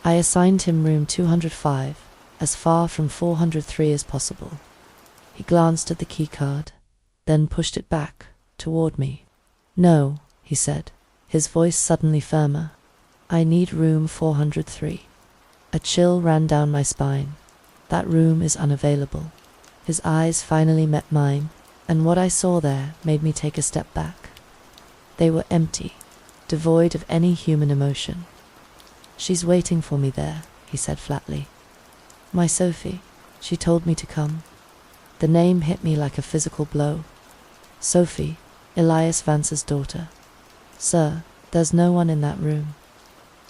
I assigned him room 205, as far from 403 as possible. He glanced at the keycard, then pushed it back, toward me. "No," he said, his voice suddenly firmer. "I need room 403. A chill ran down my spine. That room is unavailable. His eyes finally met mine, and what I saw there made me take a step back. They were empty, devoid of any human emotion. "She's waiting for me there," he said flatly. "My Sophie. She told me to come." The name hit me like a physical blow. Sophie, Elias Vance's daughter. "Sir, there's no one in that room.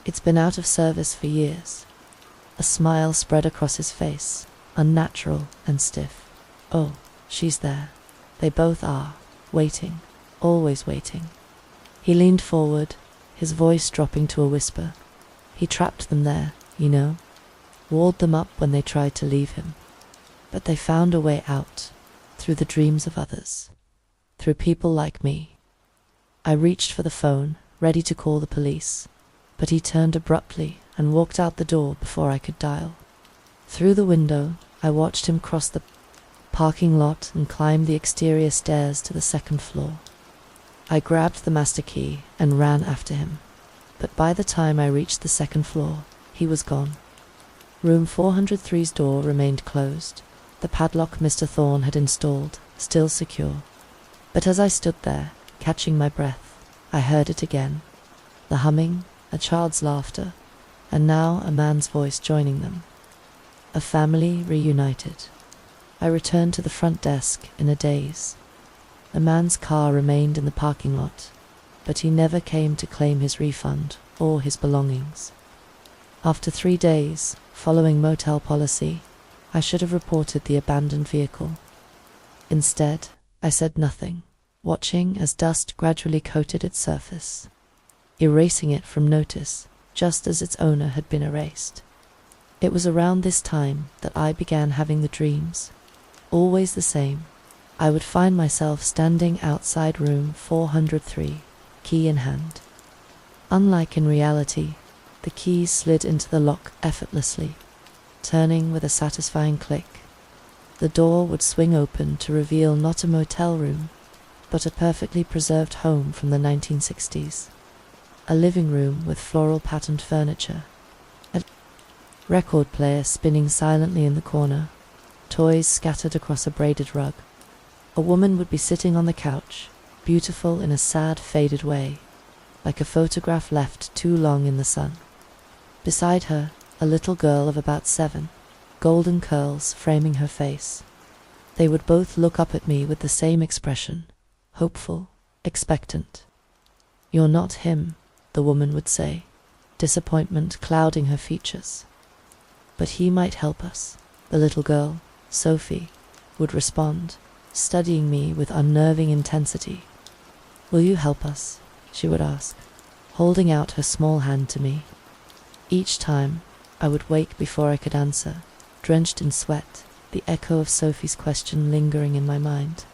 It's been out of service for years." A smile spread across his face, unnatural and stiff. "Oh, she's there. They both are, waiting, always waiting." He leaned forward, his voice dropping to a whisper. "He trapped them there, you know, walled them up when they tried to leave him. But they found a way out, through the dreams of others, through people like me." I reached for the phone, ready to call the police, but he turned abruptly and walked out the door before I could dial. Through the window, I watched him cross the parking lot and climb the exterior stairs to the second floor. I grabbed the master key and ran after him, but by the time I reached the second floor, he was gone. Room 403's door remained closed, the padlock Mr. Thorne had installed still secure. But as I stood there, catching my breath, I heard it again. The humming, a child's laughter, and now a man's voice joining them. A family reunited. I returned to the front desk in a daze. The man's car remained in the parking lot, but he never came to claim his refund or his belongings. After 3 days, following motel policy, I should have reported the abandoned vehicle. Instead, I said nothing, watching as dust gradually coated its surface, erasing it from notice just as its owner had been erased. It was around this time that I began having the dreams, always the same. I would find myself standing outside room 403, key in hand. Unlike in reality, the key slid into the lock effortlessly, turning with a satisfying click. The door would swing open to reveal not a motel room, but a perfectly preserved home from the 1960s. A living room with floral patterned furniture, a record player spinning silently in the corner, toys scattered across a braided rug. A woman would be sitting on the couch, beautiful in a sad, faded way, like a photograph left too long in the sun. Beside her, a little girl of about 7, golden curls framing her face. They would both look up at me with the same expression, hopeful, expectant. "You're not him," the woman would say, disappointment clouding her features. "But he might help us," the little girl, Sophie, would respond, studying me with unnerving intensity. "Will you help us?" she would ask, holding out her small hand to me. Each time, I would wake before I could answer, drenched in sweat, the echo of Sophie's question lingering in my mind.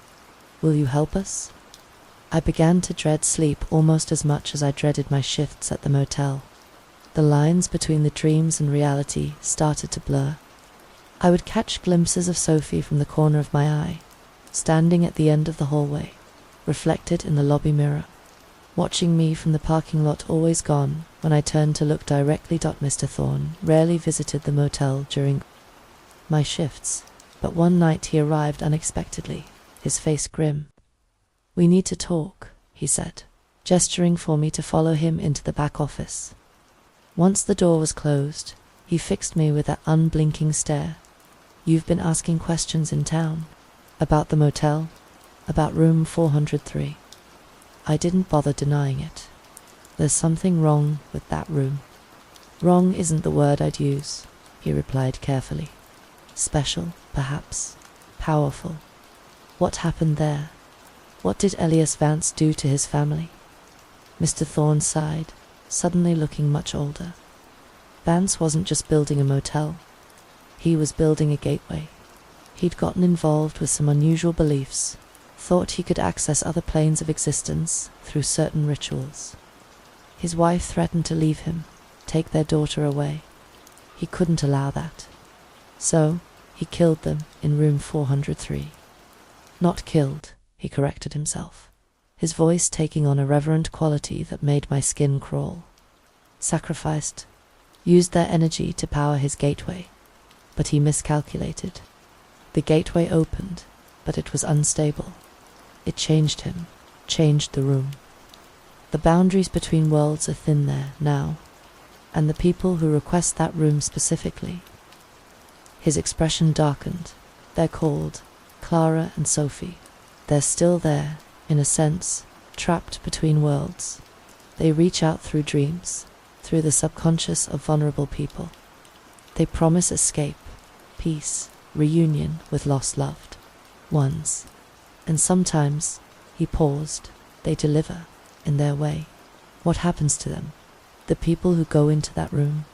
"Will you help us?" I began to dread sleep almost as much as I dreaded my shifts at the motel. The lines between the dreams and reality started to blur. I would catch glimpses of Sophie from the corner of my eye, standing at the end of the hallway, reflected in the lobby mirror. watching me from the parking lot, always gone when I turned to look directly. Mr. Thorne rarely visited the motel during my shifts, but one night he arrived unexpectedly, his face grim. "We need to talk," he said, gesturing for me to follow him into the back office. Once the door was closed, he fixed me with that unblinking stare. "You've been asking questions in town. About the motel? About room 403. I didn't bother denying it. "There's something wrong with that room." "Wrong isn't the word I'd use," he replied carefully. "Special, perhaps. Powerful. What happened there? What did Elias Vance do to his family?" Mr. Thorne sighed, suddenly looking much older. Vance wasn't just building a motel. He was building a gateway. He'd gotten involved with some unusual beliefs, thought he could access other planes of existence through certain rituals. His wife threatened to leave him, take their daughter away. He couldn't allow that. So, he killed them in room 403. Not killed, he corrected himself, his voice taking on a reverent quality that made my skin crawl. Sacrificed, used their energy to power his gateway, but he miscalculated. The gateway opened, but it was unstable. It changed him, changed the room. The boundaries between worlds are thin there now, and the people who request that room specifically. His expression darkened. They're called Clara and Sophie. They're still there, in a sense, trapped between worlds. They reach out through dreams, through the subconscious of vulnerable people. They promise escape, peace, reunion with lost loved ones. And sometimes, he paused, they deliver, in their way. What happens to them? The people who go into that room?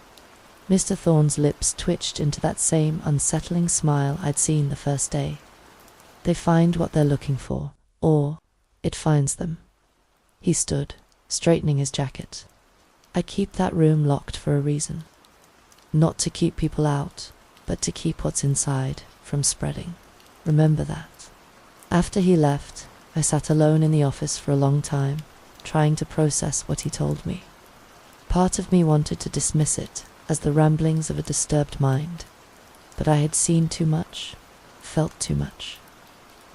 Mr. Thorne's lips twitched into that same unsettling smile I'd seen the first day. They find what they're looking for, or it finds them. He stood, straightening his jacket. I keep that room locked for a reason. Not to keep people out, but to keep what's inside from spreading. Remember that. After he left, I sat alone in the office for a long time, trying to process what he told me. Part of me wanted to dismiss it as the ramblings of a disturbed mind, but I had seen too much, felt too much,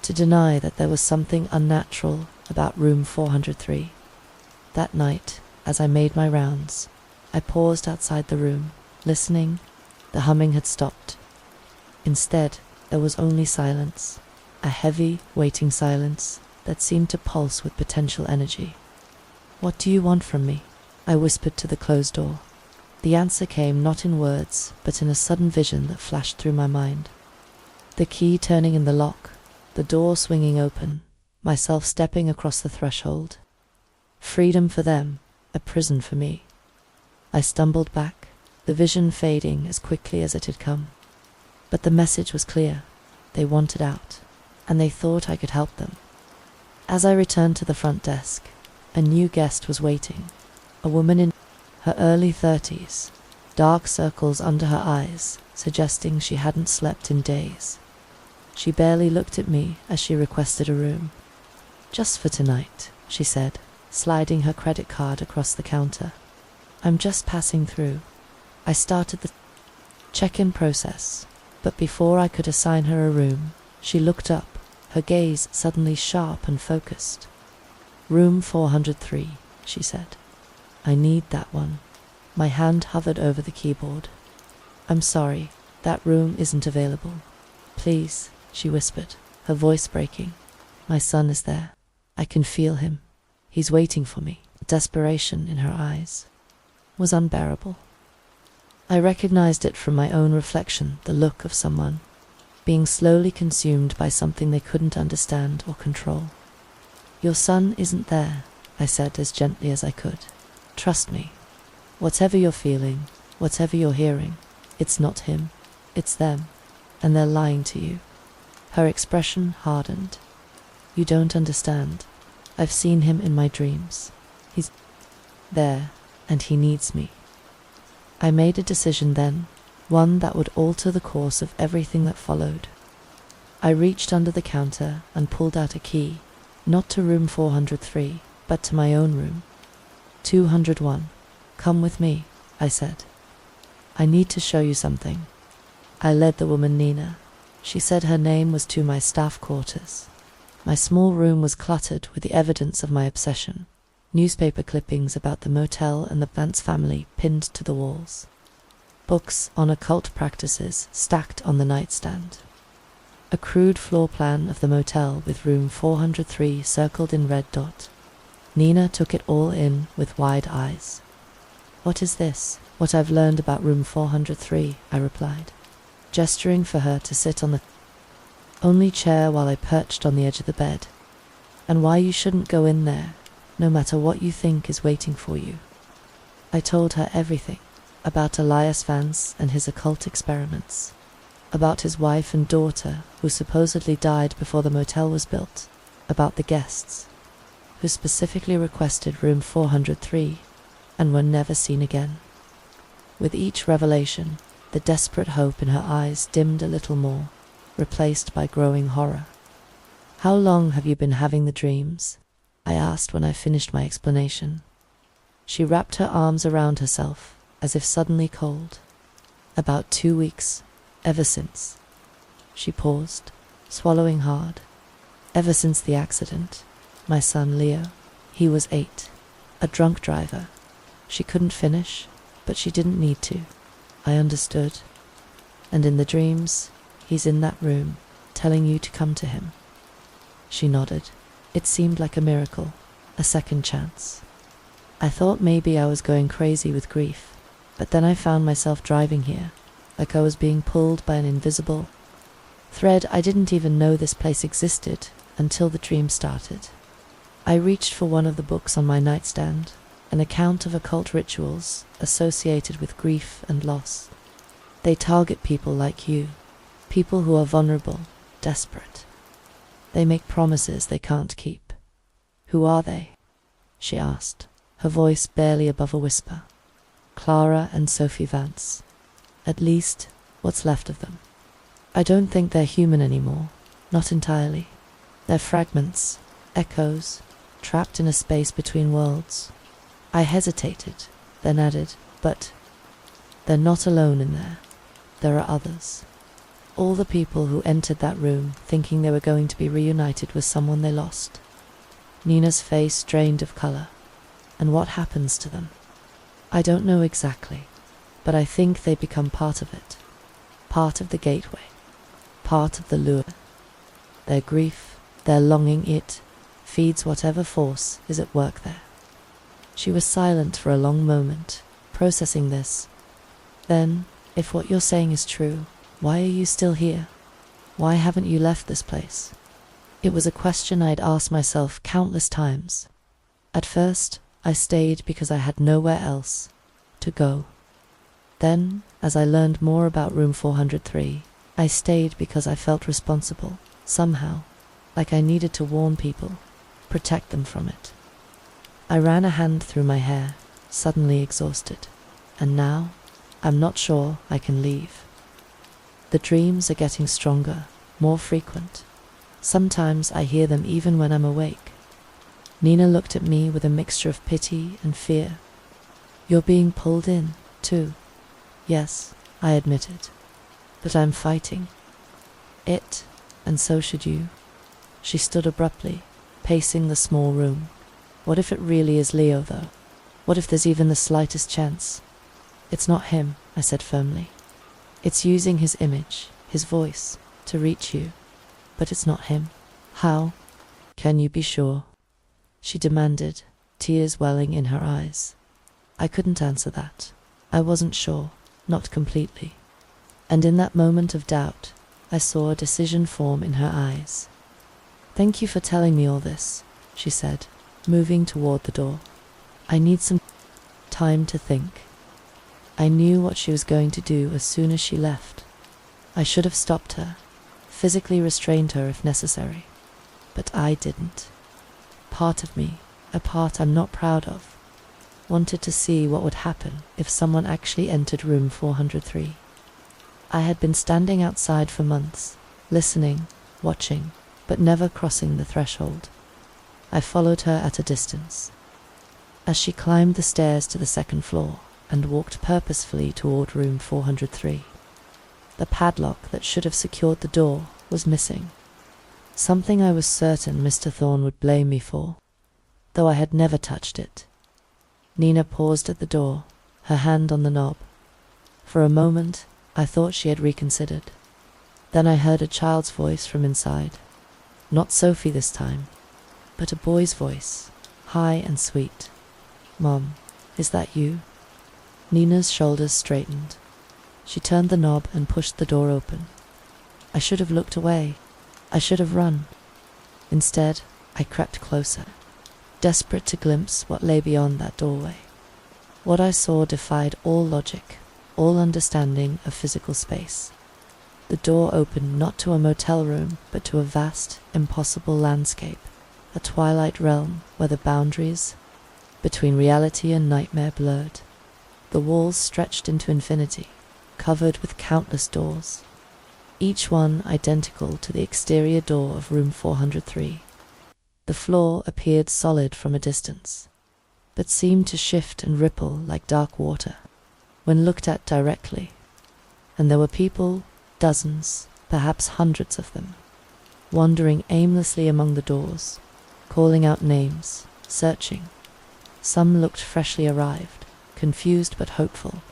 to deny that there was something unnatural about room 403. That night, as I made my rounds, I paused outside the room, listening. The humming had stopped. Instead, there was only silence, a heavy, waiting silence that seemed to pulse with potential energy. "What do you want from me?" I whispered to the closed door. The answer came not in words, but in a sudden vision that flashed through my mind. The key turning in the lock, the door swinging open, myself stepping across the threshold. Freedom for them, a prison for me. I stumbled back, the vision fading as quickly as it had come. But the message was clear. They wanted out, and they thought I could help them. As I returned to the front desk, a new guest was waiting, a woman in her early 30s, dark circles under her eyes, suggesting she hadn't slept in days. She barely looked at me as she requested a room. "Just for tonight," she said, sliding her credit card across the counter. "I'm just passing through." I started the check-in process, but before I could assign her a room, she looked up, her gaze suddenly sharp and focused. "Room 403, she said. "I need that one." My hand hovered over the keyboard. "I'm sorry, that room isn't available." "Please," she whispered, her voice breaking. "My son is there. I can feel him. He's waiting for me." Desperation in her eyes was unbearable. I recognized it from my own reflection, the look of someone being slowly consumed by something they couldn't understand or control. "Your son isn't there," I said as gently as I could. "Trust me. Whatever you're feeling, whatever you're hearing, it's not him, it's them, and they're lying to you." Her expression hardened. "You don't understand. I've seen him in my dreams. He's there, and he needs me." I made a decision then, one that would alter the course of everything that followed. I reached under the counter and pulled out a key, not to room 403, but to my own room. 201. Come with me, I said. I need to show you something. I led the woman Nina. She said her name was to my staff quarters. My small room was cluttered with the evidence of my obsession. Newspaper clippings about the motel and the Vance family pinned to the walls. Books on occult practices stacked on the nightstand. A crude floor plan of the motel with room 403 circled in red dot. Nina took it all in with wide eyes. What is this? What I've learned about room 403, I replied, gesturing for her to sit on the only chair while I perched on the edge of the bed. And why you shouldn't go in there, no matter what you think is waiting for you. I told her everything about Elias Vance and his occult experiments, about his wife and daughter who supposedly died before the motel was built, about the guests who specifically requested room 403 and were never seen again. With each revelation, the desperate hope in her eyes dimmed a little more, replaced by growing horror. How long have you been having the dreams? I asked when I finished my explanation. She wrapped her arms around herself, as if suddenly cold. About 2 weeks, ever since. She paused, swallowing hard. Ever since the accident. My son Leo, he was 8, a drunk driver. She couldn't finish, but she didn't need to. I understood. And in the dreams, he's in that room, telling you to come to him. She nodded. It seemed like a miracle, a second chance. I thought maybe I was going crazy with grief, but then I found myself driving here, like I was being pulled by an invisible thread. I didn't even know this place existed until the dream started. I reached for one of the books on my nightstand, an account of occult rituals associated with grief and loss. They target people like you, people who are vulnerable, desperate. They make promises they can't keep. Who are they? She asked, her voice barely above a whisper. Clara and Sophie Vance. At least, what's left of them. I don't think they're human anymore, not entirely. They're fragments, echoes, trapped in a space between worlds. I hesitated, then added, but they're not alone in there. There are others. All the people who entered that room thinking they were going to be reunited with someone they lost. Nina's face drained of color. And what happens to them? I don't know exactly, but I think they become part of it. Part of the gateway. Part of the lure. Their grief, their longing, it feeds whatever force is at work there. She was silent for a long moment, processing this. Then, if what you're saying is true, why are you still here? Why haven't you left this place? It was a question I'd asked myself countless times. At first, I stayed because I had nowhere else to go. Then, as I learned more about room 403, I stayed because I felt responsible, somehow, like I needed to warn people, protect them from it. I ran a hand through my hair, suddenly exhausted, and now I'm not sure I can leave. The dreams are getting stronger, more frequent. Sometimes I hear them even when I'm awake. Nina looked at me with a mixture of pity and fear. You're being pulled in, too. Yes, I admitted. But I'm fighting it, and so should you. She stood abruptly, pacing the small room. What if it really is Leo, though? What if there's even the slightest chance? It's not him, I said firmly. It's using his image, his voice, to reach you. But it's not him. How can you be sure? She demanded, tears welling in her eyes. I couldn't answer that. I wasn't sure, not completely. And in that moment of doubt, I saw a decision form in her eyes. Thank you for telling me all this, she said, moving toward the door. I need some time to think. I knew what she was going to do as soon as she left. I should have stopped her, physically restrained her if necessary. But I didn't. Part of me, a part I'm not proud of, wanted to see what would happen if someone actually entered room 403. I had been standing outside for months, listening, watching, but never crossing the threshold. I followed her at a distance. As she climbed the stairs to the second floor and walked purposefully toward room 403, the padlock that should have secured the door was missing. Something I was certain Mr. Thorne would blame me for, though I had never touched it. Nina paused at the door, her hand on the knob. For a moment, I thought she had reconsidered. Then I heard a child's voice from inside. Not Sophie this time, but a boy's voice, high and sweet. "Mom, is that you?" Nina's shoulders straightened. She turned the knob and pushed the door open. I should have looked away. I should have run. Instead, I crept closer, desperate to glimpse what lay beyond that doorway. What I saw defied all logic, all understanding of physical space. The door opened not to a motel room, but to a vast, impossible landscape, a twilight realm where the boundaries between reality and nightmare blurred. The walls stretched into infinity, covered with countless doors, each one identical to the exterior door of room 403. The floor appeared solid from a distance, but seemed to shift and ripple like dark water when looked at directly. And there were people, dozens, perhaps hundreds of them, wandering aimlessly among the doors, calling out names, searching. Some looked freshly arrived, confused but hopeful.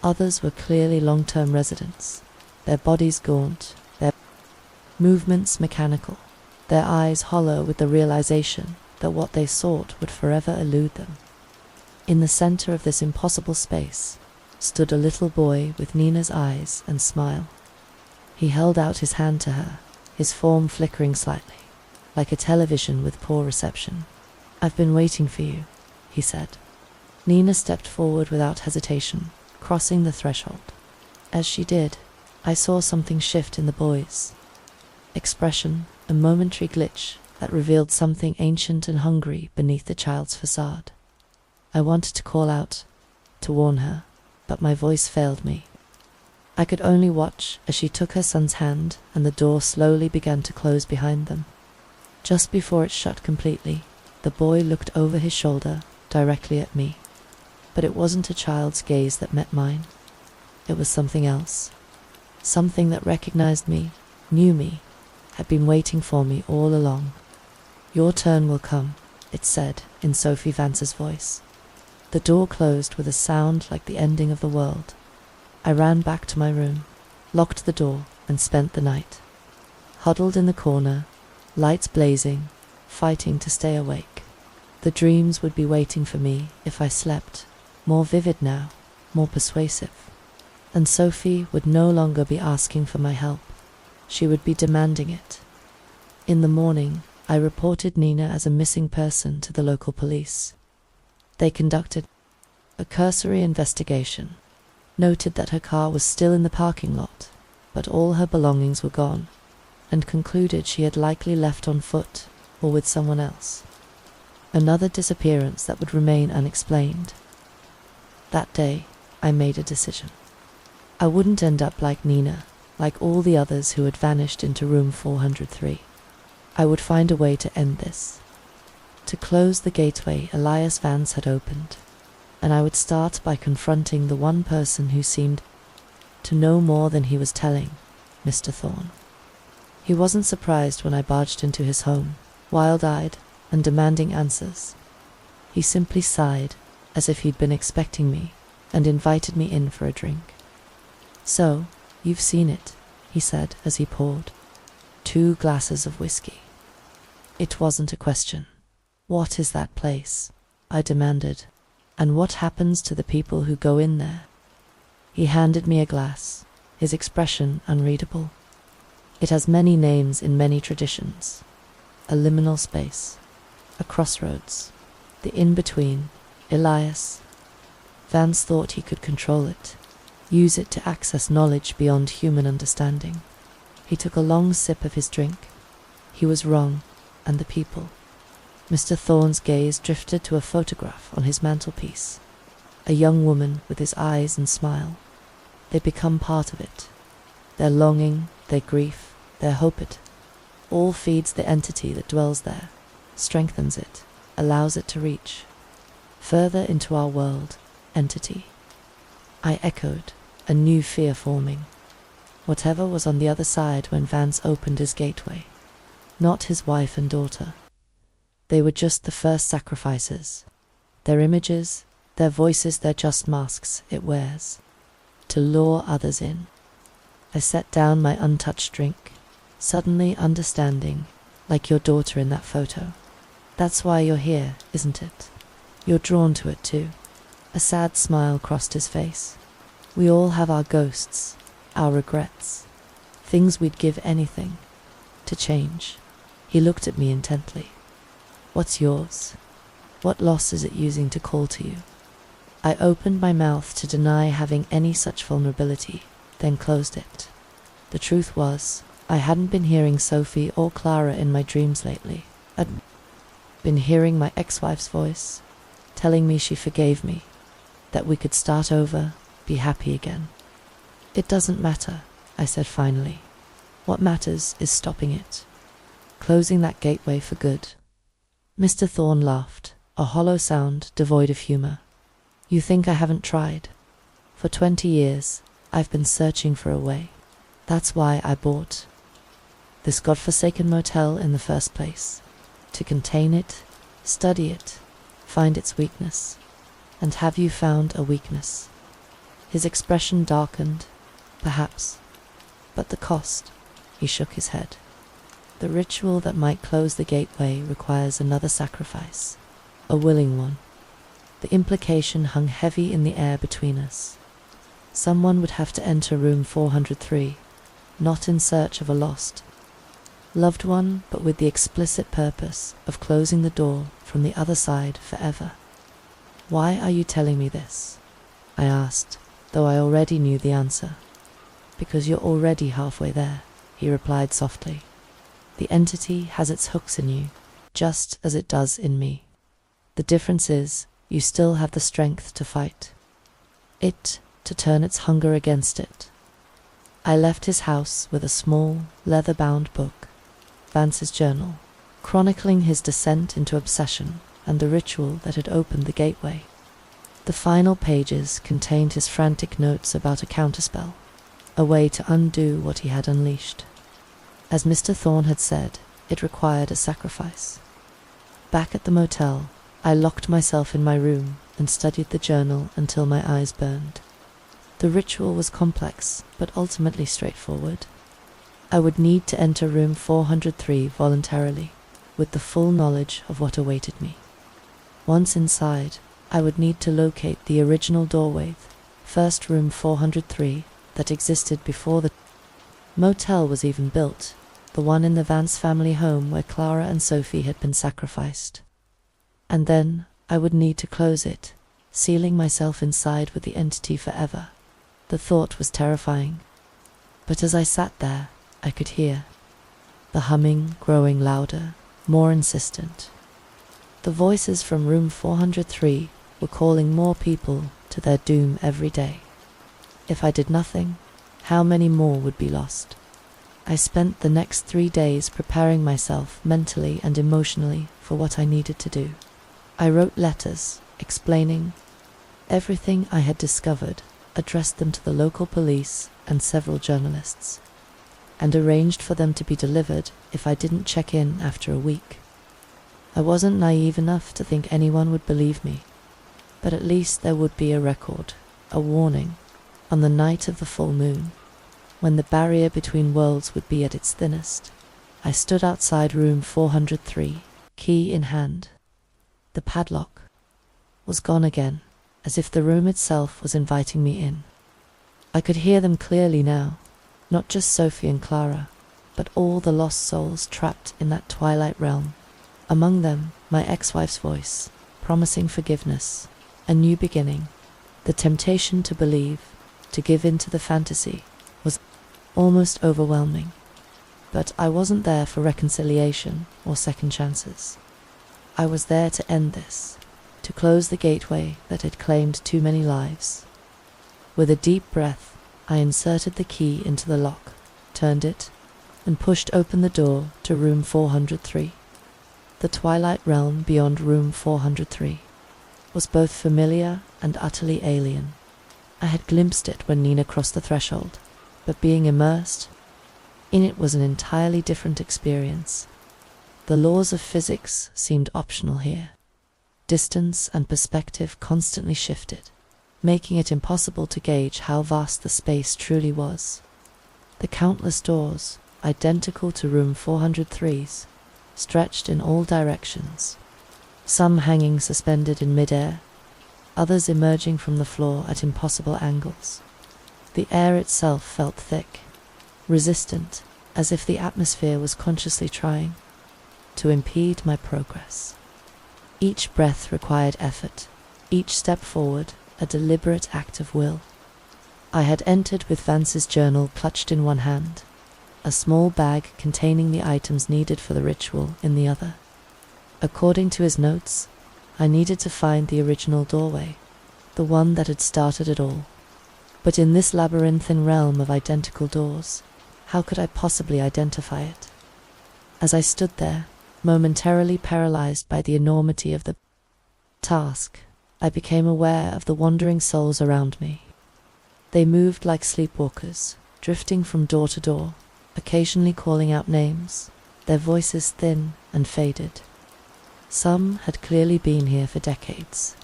Others were clearly long-term residents, their bodies gaunt, their movements mechanical, their eyes hollow with the realization that what they sought would forever elude them. In the center of this impossible space stood a little boy with Nina's eyes and smile. He held out his hand to her, his form flickering slightly, like a television with poor reception. "I've been waiting for you," he said. Nina stepped forward without hesitation, crossing the threshold. As she did, I saw something shift in the boy's expression, a momentary glitch that revealed something ancient and hungry beneath the child's facade. I wanted to call out, to warn her, but my voice failed me. I could only watch as she took her son's hand and the door slowly began to close behind them. Just before it shut completely, the boy looked over his shoulder directly at me. But it wasn't a child's gaze that met mine. It was something else. Something that recognized me, knew me, had been waiting for me all along. "Your turn will come," it said in Sophie Vance's voice. The door closed with a sound like the ending of the world. I ran back to my room, locked the door, and spent the night huddled in the corner, lights blazing, fighting to stay awake. The dreams would be waiting for me if I slept, more vivid now, more persuasive. And Sophie would no longer be asking for my help. She would be demanding it. In the morning, I reported Nina as a missing person to the local police. They conducted a cursory investigation, noted that her car was still in the parking lot, but all her belongings were gone, and concluded she had likely left on foot or with someone else. Another disappearance that would remain unexplained. That day, I made a decision. I wouldn't end up like Nina, like all the others who had vanished into room 403. I would find a way to end this, to close the gateway Elias Vance had opened, and I would start by confronting the one person who seemed to know more than he was telling, Mr. Thorne. He wasn't surprised when I barged into his home, wild-eyed and demanding answers. He simply sighed, as if he'd been expecting me, and invited me in for a drink. "So, you've seen it," he said as he poured 2 glasses of whiskey. It wasn't a question. "What is that place?" I demanded. "And what happens to the people who go in there?" He handed me a glass, his expression unreadable. "It has many names in many traditions. A liminal space, a crossroads, the in-between, Elias." Vance thought he could control it, use it to access knowledge beyond human understanding. He took a long sip of his drink. He was wrong, and the people. Mr. Thorne's gaze drifted to a photograph on his mantelpiece, a young woman with his eyes and smile. They become part of it. Their longing, their grief, their hope, it all feeds the entity that dwells there. strengthens it, allows it to reach further into our world, entity. I echoed, a new fear forming. Whatever was on the other side when Vance opened his gateway. Not his wife and daughter. They were just the first sacrifices. Their images, their voices, they're just masks it wears to lure others in. I set down my untouched drink, suddenly understanding, like your daughter in that photo. That's why you're here, isn't it? You're drawn to it too. A sad smile crossed his face. We all have our ghosts, our regrets, things we'd give anything to change. He looked at me intently. What's yours? What loss is it using to call to you? I opened my mouth to deny having any such vulnerability, then closed it. The truth was, I hadn't been hearing Sophie or Clara in my dreams lately. I'd been hearing my ex-wife's voice, telling me she forgave me, that we could start over, be happy again. It doesn't matter, I said finally. What matters is stopping it, closing that gateway for good. Mr. Thorne laughed, a hollow sound devoid of humor. You think I haven't tried? For 20 years, I've been searching for a way. That's why I bought this godforsaken motel in the first place. To contain it, study it, find its weakness. And have you found a weakness? His expression darkened, perhaps. But the cost? He shook his head. The ritual that might close the gateway requires another sacrifice, a willing one. The implication hung heavy in the air between us. Someone would have to enter room 403, not in search of a lost loved one, but with the explicit purpose of closing the door from the other side forever. Why are you telling me this? I asked, though I already knew the answer. Because you're already halfway there, he replied softly. The entity has its hooks in you, just as it does in me. The difference is, you still have the strength to fight. It to turn its hunger against it. I left his house with a small, leather-bound book, Vance's journal, chronicling his descent into obsession and the ritual that had opened the gateway. The final pages contained his frantic notes about a counterspell, a way to undo what he had unleashed. As Mr. Thorne had said, it required a sacrifice. Back at the motel, I locked myself in my room and studied the journal until my eyes burned. The ritual was complex, but ultimately straightforward. I would need to enter room 403 voluntarily, with the full knowledge of what awaited me. Once inside, I would need to locate the original doorway, first room 403, that existed before the motel was even built, the one in the Vance family home where Clara and Sophie had been sacrificed. And then I would need to close it, sealing myself inside with the entity forever. The thought was terrifying. But as I sat there, I could hear the humming growing louder, more insistent. The voices from room 403 were calling more people to their doom every day. If I did nothing, how many more would be lost? I spent the next 3 days preparing myself mentally and emotionally for what I needed to do. I wrote letters, explaining everything I had discovered, addressed them to the local police and several journalists, and arranged for them to be delivered if I didn't check in after a week. I wasn't naive enough to think anyone would believe me, but at least there would be a record, a warning, on the night of the full moon, when the barrier between worlds would be at its thinnest. I stood outside room 403, key in hand. The padlock was gone again, as if the room itself was inviting me in. I could hear them clearly now, not just Sophie and Clara, but all the lost souls trapped in that twilight realm. Among them, my ex-wife's voice, promising forgiveness, a new beginning. The temptation to believe, to give in to the fantasy, was almost overwhelming. But I wasn't there for reconciliation or second chances. I was there to end this, to close the gateway that had claimed too many lives. With a deep breath, I inserted the key into the lock, turned it, and pushed open the door to room 403. The twilight realm beyond room 403 was both familiar and utterly alien. I had glimpsed it when Nina crossed the threshold, but being immersed in it was an entirely different experience. The laws of physics seemed optional here. Distance and perspective constantly shifted, making it impossible to gauge how vast the space truly was. The countless doors, identical to room 403's, stretched in all directions, some hanging suspended in mid-air, others emerging from the floor at impossible angles. The air itself felt thick, resistant, as if the atmosphere was consciously trying to impede my progress. Each breath required effort, each step forward a deliberate act of will. I had entered with Vance's journal clutched in one hand, a small bag containing the items needed for the ritual in the other. According to his notes, I needed to find the original doorway, the one that had started it all. But in this labyrinthine realm of identical doors, how could I possibly identify it? As I stood there, momentarily paralyzed by the enormity of the task, I became aware of the wandering souls around me. They moved like sleepwalkers, drifting from door to door, occasionally calling out names, their voices thin and faded. Some had clearly been here for decades,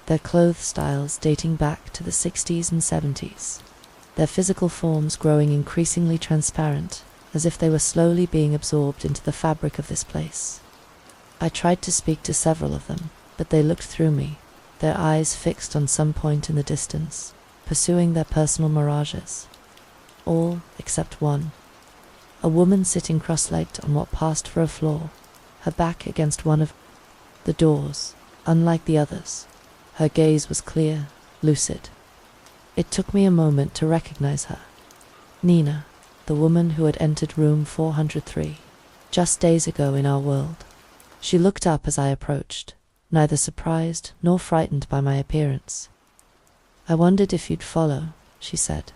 their clothes styles dating back to the 60s and 70s, their physical forms growing increasingly transparent, as if they were slowly being absorbed into the fabric of this place. I tried to speak to several of them, but they looked through me, their eyes fixed on some point in the distance, pursuing their personal mirages. All except one. A woman sitting cross-legged on what passed for a floor, her back against one of the doors. Unlike the others, her gaze was clear, lucid. It took me a moment to recognize her. Nina, the woman who had entered room 403, just days ago in our world. She looked up as I approached, neither surprised nor frightened by my appearance. "I wondered if you'd follow," she said,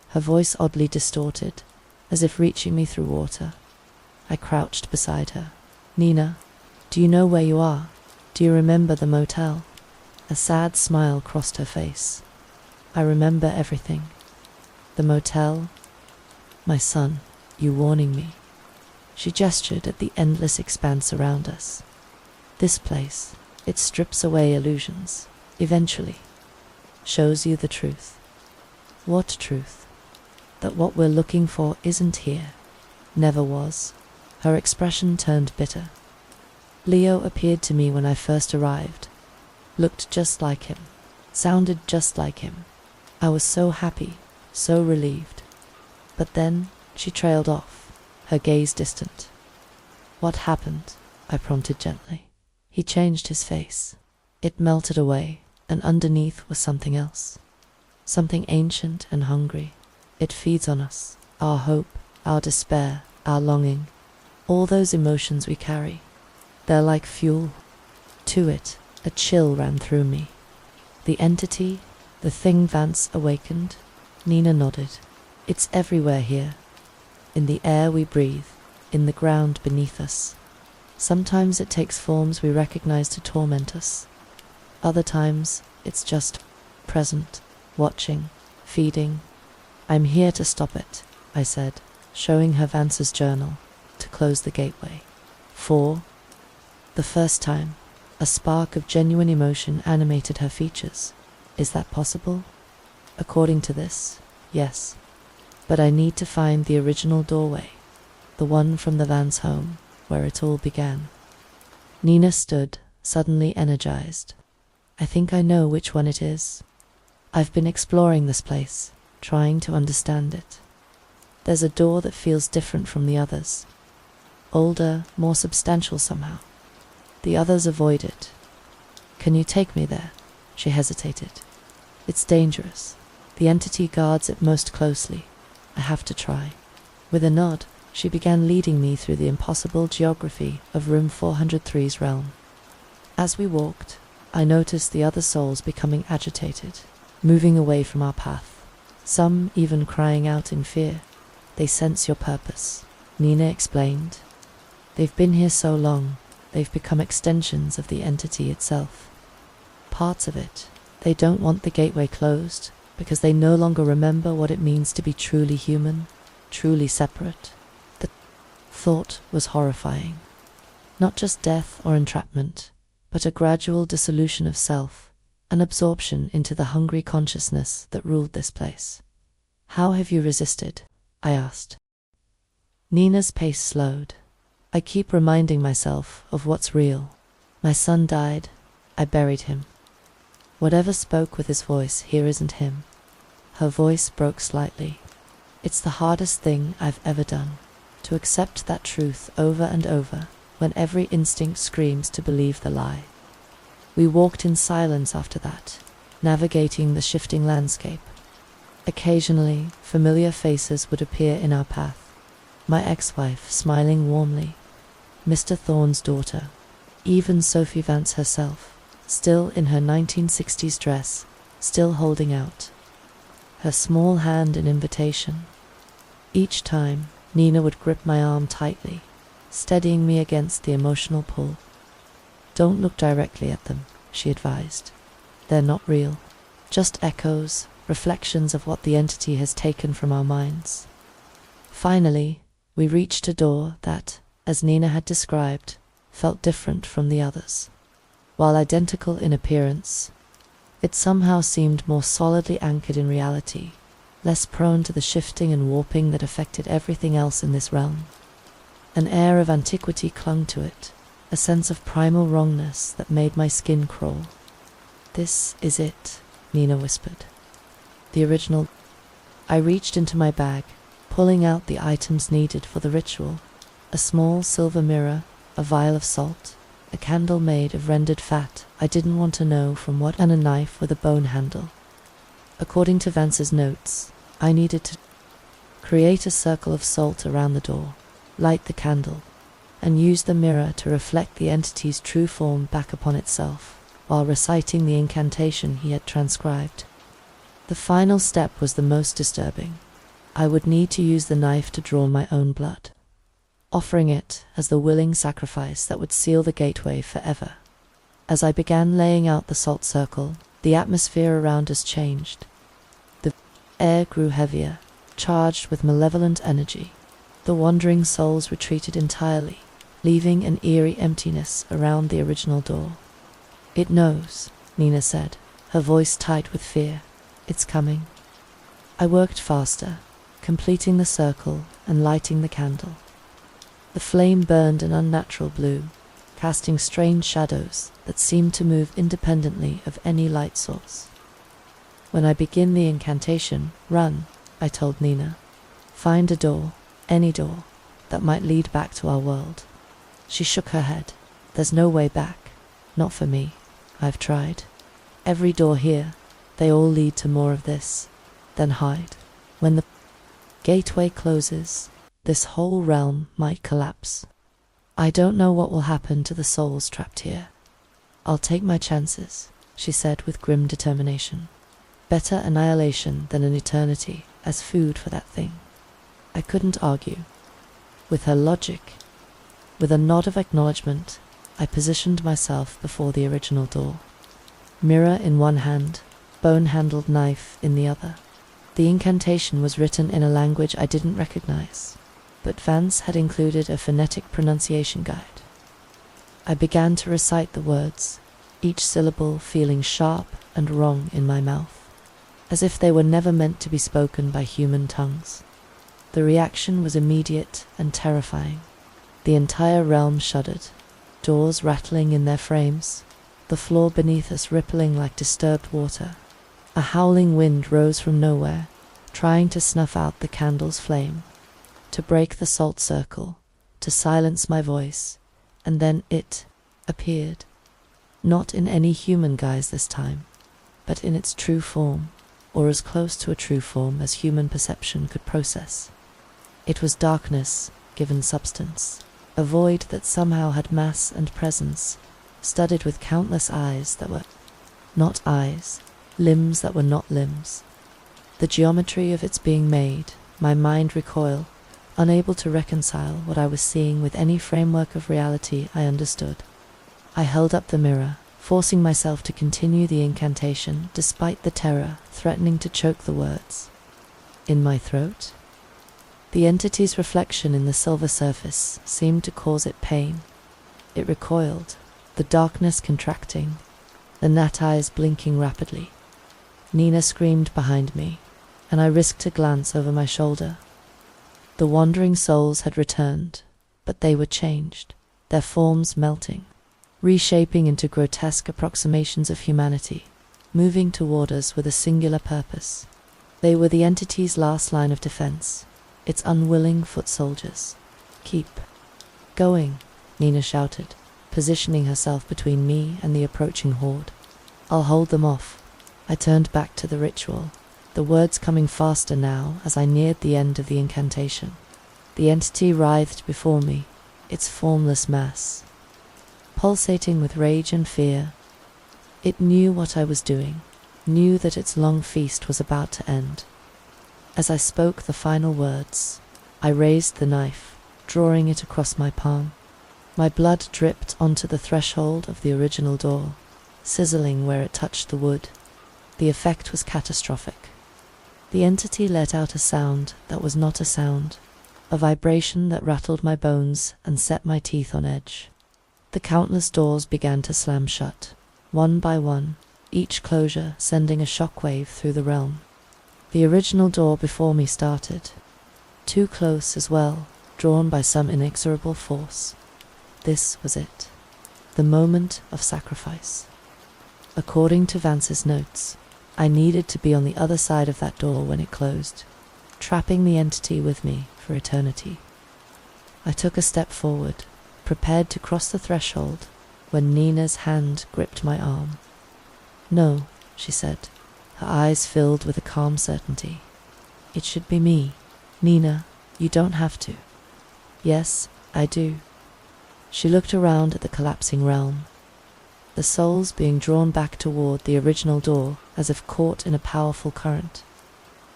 her voice oddly distorted, as if reaching me through water. I crouched beside her. "Nina, do you know where you are? Do you remember the motel?" A sad smile crossed her face. "I remember everything. The motel, my son, you warning me." She gestured at the endless expanse around us. "This place, it strips away illusions, eventually. Shows you the truth." "What truth?" "That what we're looking for isn't here. Never was." Her expression turned bitter. "Leo appeared to me when I first arrived. Looked just like him. Sounded just like him. I was so happy, so relieved. But then she trailed off, her gaze distant." "What happened?" I prompted gently. He changed his face. It melted away, and underneath was something else. Something ancient and hungry. It feeds on us, our hope, our despair, our longing, all those emotions we carry. They're like fuel. To it, a chill ran through me. "The entity, the thing Vance awakened?" Nina nodded. "It's everywhere here. In the air we breathe, in the ground beneath us. Sometimes it takes forms we recognize to torment us. Other times, it's just present, watching, feeding. I'm here to stop it," I said, showing her Vance's journal, to close the gateway. For the first time, a spark of genuine emotion animated her features. "Is that possible?" "According to this, yes. But I need to find the original doorway, the one from the Vance home, where it all began." Nina stood, suddenly energized. "I think I know which one it is. I've been exploring this place, trying to understand it. There's a door that feels different from the others. Older, more substantial somehow. The others avoid it. Can you take me there?" She hesitated. "It's dangerous. The entity guards it most closely. I have to try." With a nod, she began leading me through the impossible geography of room 403's realm. As we walked, I noticed the other souls becoming agitated, moving away from our path, some even crying out in fear. "They sense your purpose," Nina explained. "They've been here so long, they've become extensions of the entity itself. Parts of it. They don't want the gateway closed because they no longer remember what it means to be truly human, truly separate. The thought was horrifying. Not just death or entrapment, but a gradual dissolution of self, an absorption into the hungry consciousness that ruled this place. "How have you resisted?" I asked. Nina's pace slowed. "I keep reminding myself of what's real. My son died. I buried him. Whatever spoke with his voice here isn't him." Her voice broke slightly. "It's the hardest thing I've ever done, to accept that truth over and over when every instinct screams to believe the lie." We walked in silence after that, navigating the shifting landscape. Occasionally, familiar faces would appear in our path. My ex-wife smiling warmly, Mr. Thorne's daughter, even Sophie Vance herself, still in her 1960s dress, still holding out her small hand in invitation. Each time, Nina would grip my arm tightly, steadying me against the emotional pull. "Don't look directly at them," she advised. "They're not real. Just echoes, reflections of what the entity has taken from our minds." Finally, we reached a door that, as Nina had described, felt different from the others. While identical in appearance, it somehow seemed more solidly anchored in reality, less prone to the shifting and warping that affected everything else in this realm. An air of antiquity clung to it, a sense of primal wrongness that made my skin crawl. "This is it," Nina whispered. "The original." I reached into my bag, pulling out the items needed for the ritual: a small silver mirror, a vial of salt, a candle made of rendered fat I didn't want to know from what, and a knife with a bone handle. According to Vance's notes, I needed to create a circle of salt around the door, light the candle, and use the mirror to reflect the entity's true form back upon itself, while reciting the incantation he had transcribed. The final step was the most disturbing. I would need to use the knife to draw my own blood, offering it as the willing sacrifice that would seal the gateway forever. As I began laying out the salt circle, the atmosphere around us changed. The air grew heavier, charged with malevolent energy. The wandering souls retreated entirely, leaving an eerie emptiness around the original door. "It knows," Nina said, her voice tight with fear. "It's coming." I worked faster, completing the circle and lighting the candle. The flame burned an unnatural blue, casting strange shadows that seemed to move independently of any light source. "When I begin the incantation, run," I told Nina. "Find a door, any door, that might lead back to our world." She shook her head. "There's no way back. Not for me. I've tried. Every door here, they all lead to more of this. Then hide. When the gateway closes, this whole realm might collapse. I don't know what will happen to the souls trapped here. I'll take my chances," she said with grim determination. "Better annihilation than an eternity as food for that thing." I couldn't argue with her logic. With a nod of acknowledgement, I positioned myself before the original door. Mirror in one hand, bone-handled knife in the other. The incantation was written in a language I didn't recognize, but Vance had included a phonetic pronunciation guide. I began to recite the words, each syllable feeling sharp and wrong in my mouth, as if they were never meant to be spoken by human tongues. The reaction was immediate and terrifying. The entire realm shuddered, doors rattling in their frames, the floor beneath us rippling like disturbed water. A howling wind rose from nowhere, trying to snuff out the candle's flame, to break the salt circle, to silence my voice, and then it appeared. Not in any human guise this time, but in its true form, or as close to a true form as human perception could process. It was darkness given substance, a void that somehow had mass and presence, studded with countless eyes that were not eyes, limbs that were not limbs. The geometry of its being made my mind recoil, unable to reconcile what I was seeing with any framework of reality I understood. I held up the mirror, forcing myself to continue the incantation despite the terror threatening to choke the words. In my throat? The entity's reflection in the silver surface seemed to cause it pain. It recoiled, the darkness contracting, the gnat eyes blinking rapidly. Nina screamed behind me, and I risked a glance over my shoulder. The wandering souls had returned, but they were changed, their forms melting, reshaping into grotesque approximations of humanity, moving toward us with a singular purpose. They were the entity's last line of defense, its unwilling foot soldiers. "Keep going," Nina shouted, positioning herself between me and the approaching horde. "I'll hold them off." I turned back to the ritual, the words coming faster now as I neared the end of the incantation. The entity writhed before me, its formless mass pulsating with rage and fear. It knew what I was doing, knew that its long feast was about to end. As I spoke the final words, I raised the knife, drawing it across my palm. My blood dripped onto the threshold of the original door, sizzling where it touched the wood. The effect was catastrophic. The entity let out a sound that was not a sound, a vibration that rattled my bones and set my teeth on edge. The countless doors began to slam shut, one by one, each closure sending a shockwave through the realm. The original door before me started, too close as well, drawn by some inexorable force. This was it, the moment of sacrifice. According to Vance's notes, I needed to be on the other side of that door when it closed, trapping the entity with me for eternity. I took a step forward, prepared to cross the threshold, when Nina's hand gripped my arm. "No," she said, her eyes filled with a calm certainty. "It should be me. Nina, you don't have to." "Yes, I do." She looked around at the collapsing realm, the souls being drawn back toward the original door as if caught in a powerful current.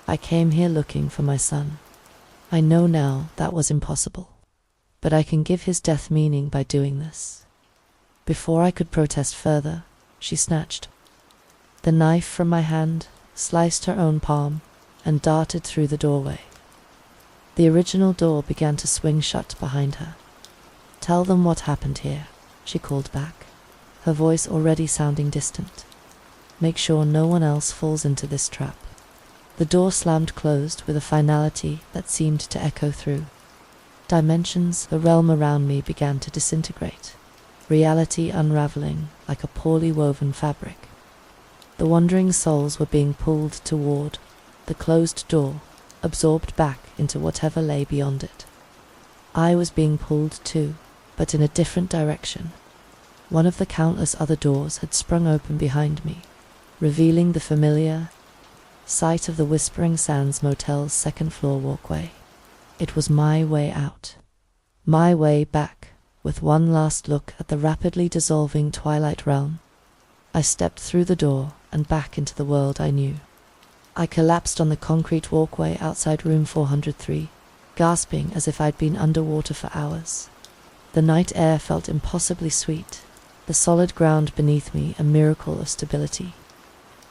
"I came here looking for my son. I know now that was impossible, but I can give his death meaning by doing this." Before I could protest further, she snatched the knife from my hand, sliced her own palm, and darted through the doorway. The original door began to swing shut behind her. "Tell them what happened here," she called back, her voice already sounding distant. "Make sure no one else falls into this trap." The door slammed closed with a finality that seemed to echo through dimensions. The realm around me began to disintegrate, reality unraveling like a poorly woven fabric. The wandering souls were being pulled toward the closed door, absorbed back into whatever lay beyond it. I was being pulled too, but in a different direction. One of the countless other doors had sprung open behind me, revealing the familiar sight of the Whispering Sands Motel's second-floor walkway. It was my way out, my way back, with one last look at the rapidly dissolving twilight realm. I stepped through the door and back into the world I knew. I collapsed on the concrete walkway outside room 403, gasping as if I'd been underwater for hours. The night air felt impossibly sweet, the solid ground beneath me a miracle of stability.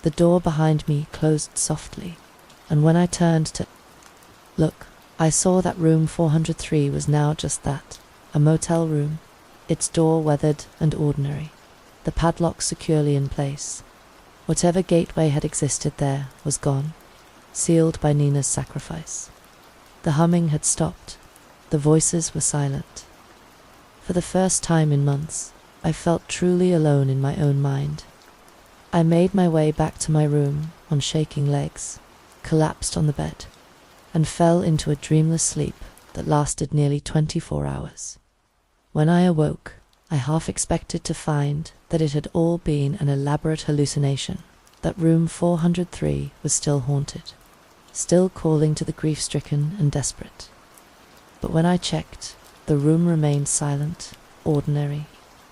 The door behind me closed softly, and when I turned to look, I saw that room 403 was now just that, a motel room, its door weathered and ordinary, the padlock securely in place. Whatever gateway had existed there was gone, sealed by Nina's sacrifice. The humming had stopped, the voices were silent. For the first time in months, I felt truly alone in my own mind. I made my way back to my room on shaking legs, collapsed on the bed, and fell into a dreamless sleep that lasted nearly 24 hours. When I awoke, I half expected to find that it had all been an elaborate hallucination, that room 403 was still haunted, still calling to the grief-stricken and desperate. But when I checked, the room remained silent, ordinary,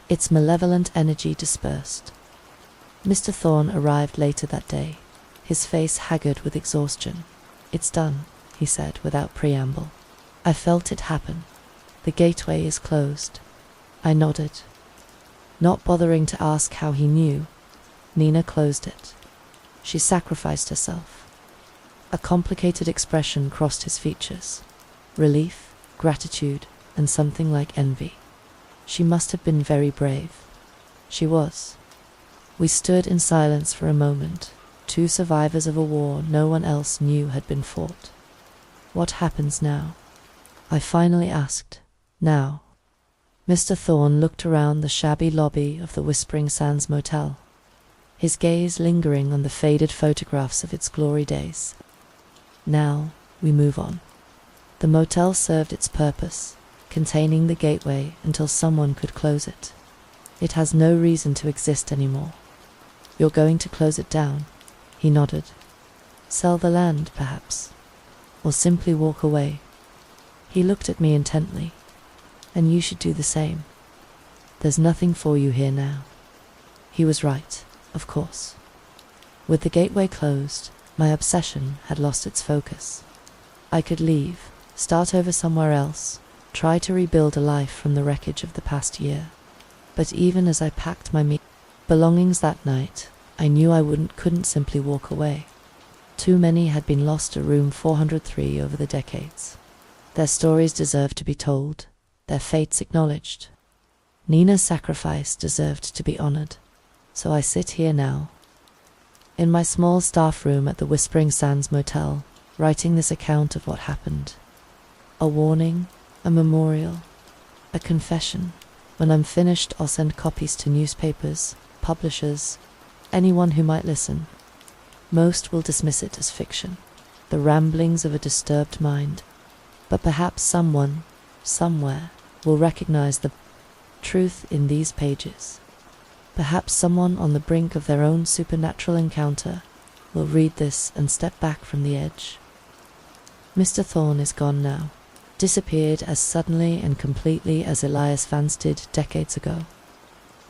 its malevolent energy dispersed. Mr. Thorne arrived later that day, his face haggard with exhaustion. "It's done," he said without preamble. I felt it happen. The gateway is closed. I nodded. Not bothering to ask how he knew, Nina closed it. She sacrificed herself. A complicated expression crossed his features. Relief, gratitude, and something like envy. She must have been very brave. She was. We stood in silence for a moment, two survivors of a war no one else knew had been fought. What happens now? I finally asked. Now. Mr. Thorne looked around the shabby lobby of the Whispering Sands Motel, his gaze lingering on the faded photographs of its glory days. Now we move on. The motel served its purpose, containing the gateway until someone could close it. It has no reason to exist anymore. You're going to close it down? He nodded. Sell the land, perhaps, or simply walk away. He looked at me intently. And you should do the same. There's nothing for you here now. He was right, of course. With the gateway closed, my obsession had lost its focus. I could leave, start over somewhere else, try to rebuild a life from the wreckage of the past year. But even as I packed my belongings that night, I knew I couldn't simply walk away. Too many had been lost to room 403 over the decades. Their stories deserved to be told, their fates acknowledged. Nina's sacrifice deserved to be honored. So I sit here now, in my small staff room at the Whispering Sands Motel, writing this account of what happened. A warning, a memorial, a confession. When I'm finished, I'll send copies to newspapers, publishers, anyone who might listen. Most will dismiss it as fiction, the ramblings of a disturbed mind. But perhaps someone, somewhere, will recognize the truth in these pages. Perhaps someone on the brink of their own supernatural encounter will read this and step back from the edge. Mr. Thorne is gone now, disappeared as suddenly and completely as Elias Vance did decades ago.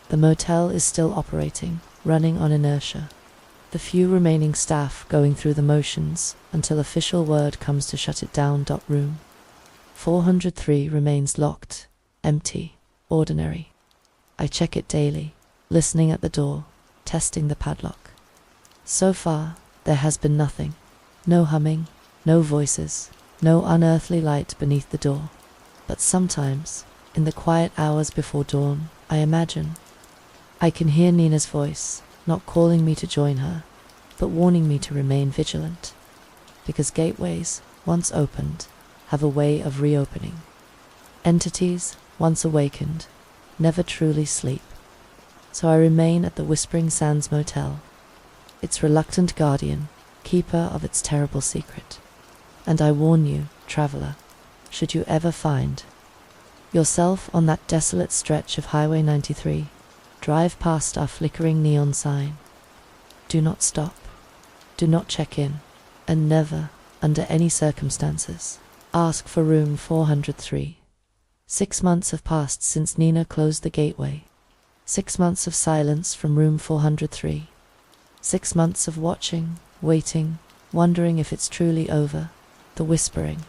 The motel is still operating, running on inertia. The few remaining staff going through the motions until official word comes to shut it down. Room 403 remains locked, empty, ordinary. I check it daily, listening at the door, testing the padlock. So far, there has been nothing. No humming, no voices, no unearthly light beneath the door. But sometimes, in the quiet hours before dawn, I imagine. I can hear Nina's voice, not calling me to join her, but warning me to remain vigilant. Because gateways, once opened, have a way of reopening. Entities, once awakened, never truly sleep. So I remain at the Whispering Sands Motel, its reluctant guardian, keeper of its terrible secret. And I warn you, traveler, should you ever find yourself on that desolate stretch of Highway 93, drive past our flickering neon sign. Do not stop, do not check in, and never, under any circumstances, ask for room 403. 6 months have passed since Nina closed the gateway. 6 months of silence from room 403. 6 months of watching, waiting, wondering if it's truly over. The Whispering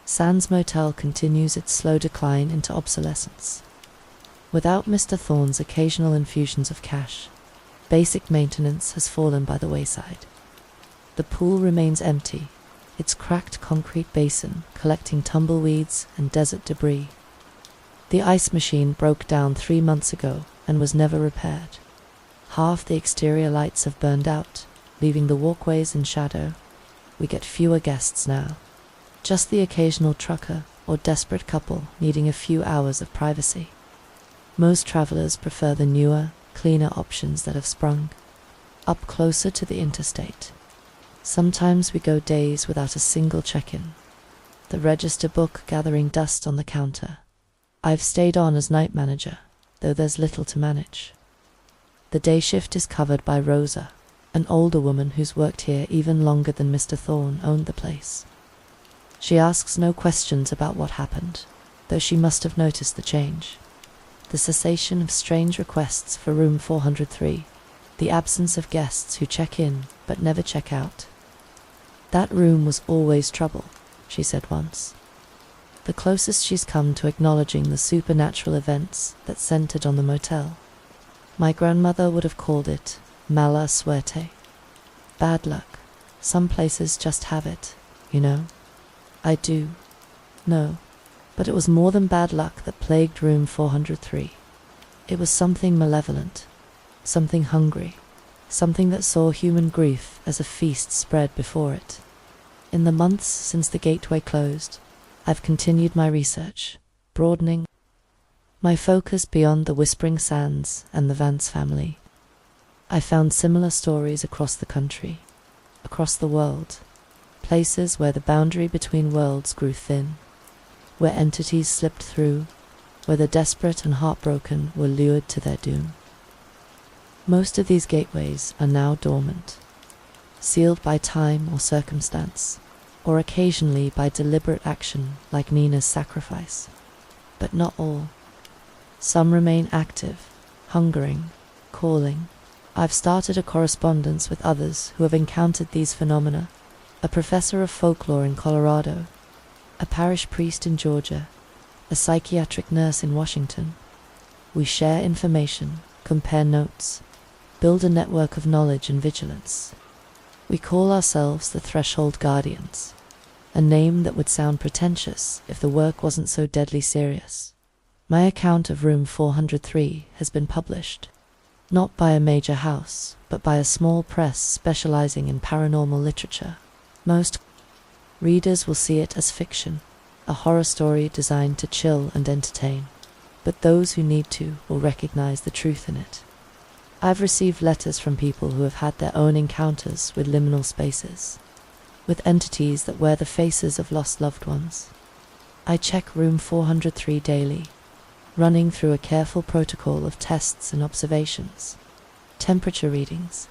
Sands Motel continues its slow decline into obsolescence. Without Mr. Thorne's occasional infusions of cash, basic maintenance has fallen by the wayside. The pool remains empty, its cracked concrete basin collecting tumbleweeds and desert debris. The ice machine broke down 3 months ago and was never repaired. Half the exterior lights have burned out, leaving the walkways in shadow. We get fewer guests now. Just the occasional trucker or desperate couple needing a few hours of privacy. Most travelers prefer the newer, cleaner options that have sprung up closer to the interstate. Sometimes we go days without a single check-in, the register book gathering dust on the counter. I've stayed on as night manager, though there's little to manage. The day shift is covered by Rosa, an older woman who's worked here even longer than Mr. Thorne owned the place. She asks no questions about what happened, though she must have noticed the change. The cessation of strange requests for room 403, the absence of guests who check in but never check out. That room was always trouble, she said once. the closest she's come to acknowledging the supernatural events that centered on the motel. My grandmother would have called it mala suerte. Bad luck. Some places just have it, you know. I do. No. But it was more than bad luck that plagued room 403. It was something malevolent, something hungry, something that saw human grief as a feast spread before it. In the months since the gateway closed, I've continued my research, broadening my focus beyond the Whispering Sands and the Vance family. I found similar stories across the country, across the world, places where the boundary between worlds grew thin, where entities slipped through, where the desperate and heartbroken were lured to their doom. Most of these gateways are now dormant, sealed by time or circumstance, or occasionally by deliberate action like Nina's sacrifice. But not all. Some remain active, hungering, calling. I've started a correspondence with others who have encountered these phenomena, a professor of folklore in Colorado, a parish priest in Georgia, a psychiatric nurse in Washington. We share information, compare notes, build a network of knowledge and vigilance. We call ourselves the Threshold Guardians, a name that would sound pretentious if the work wasn't so deadly serious. My account of room 403 has been published, not by a major house, but by a small press specializing in paranormal literature. Most readers will see it as fiction, a horror story designed to chill and entertain, but those who need to will recognize the truth in it. I've received letters from people who have had their own encounters with liminal spaces, with entities that wear the faces of lost loved ones. I check room 403 daily, running through a careful protocol of tests and observations, temperature readings,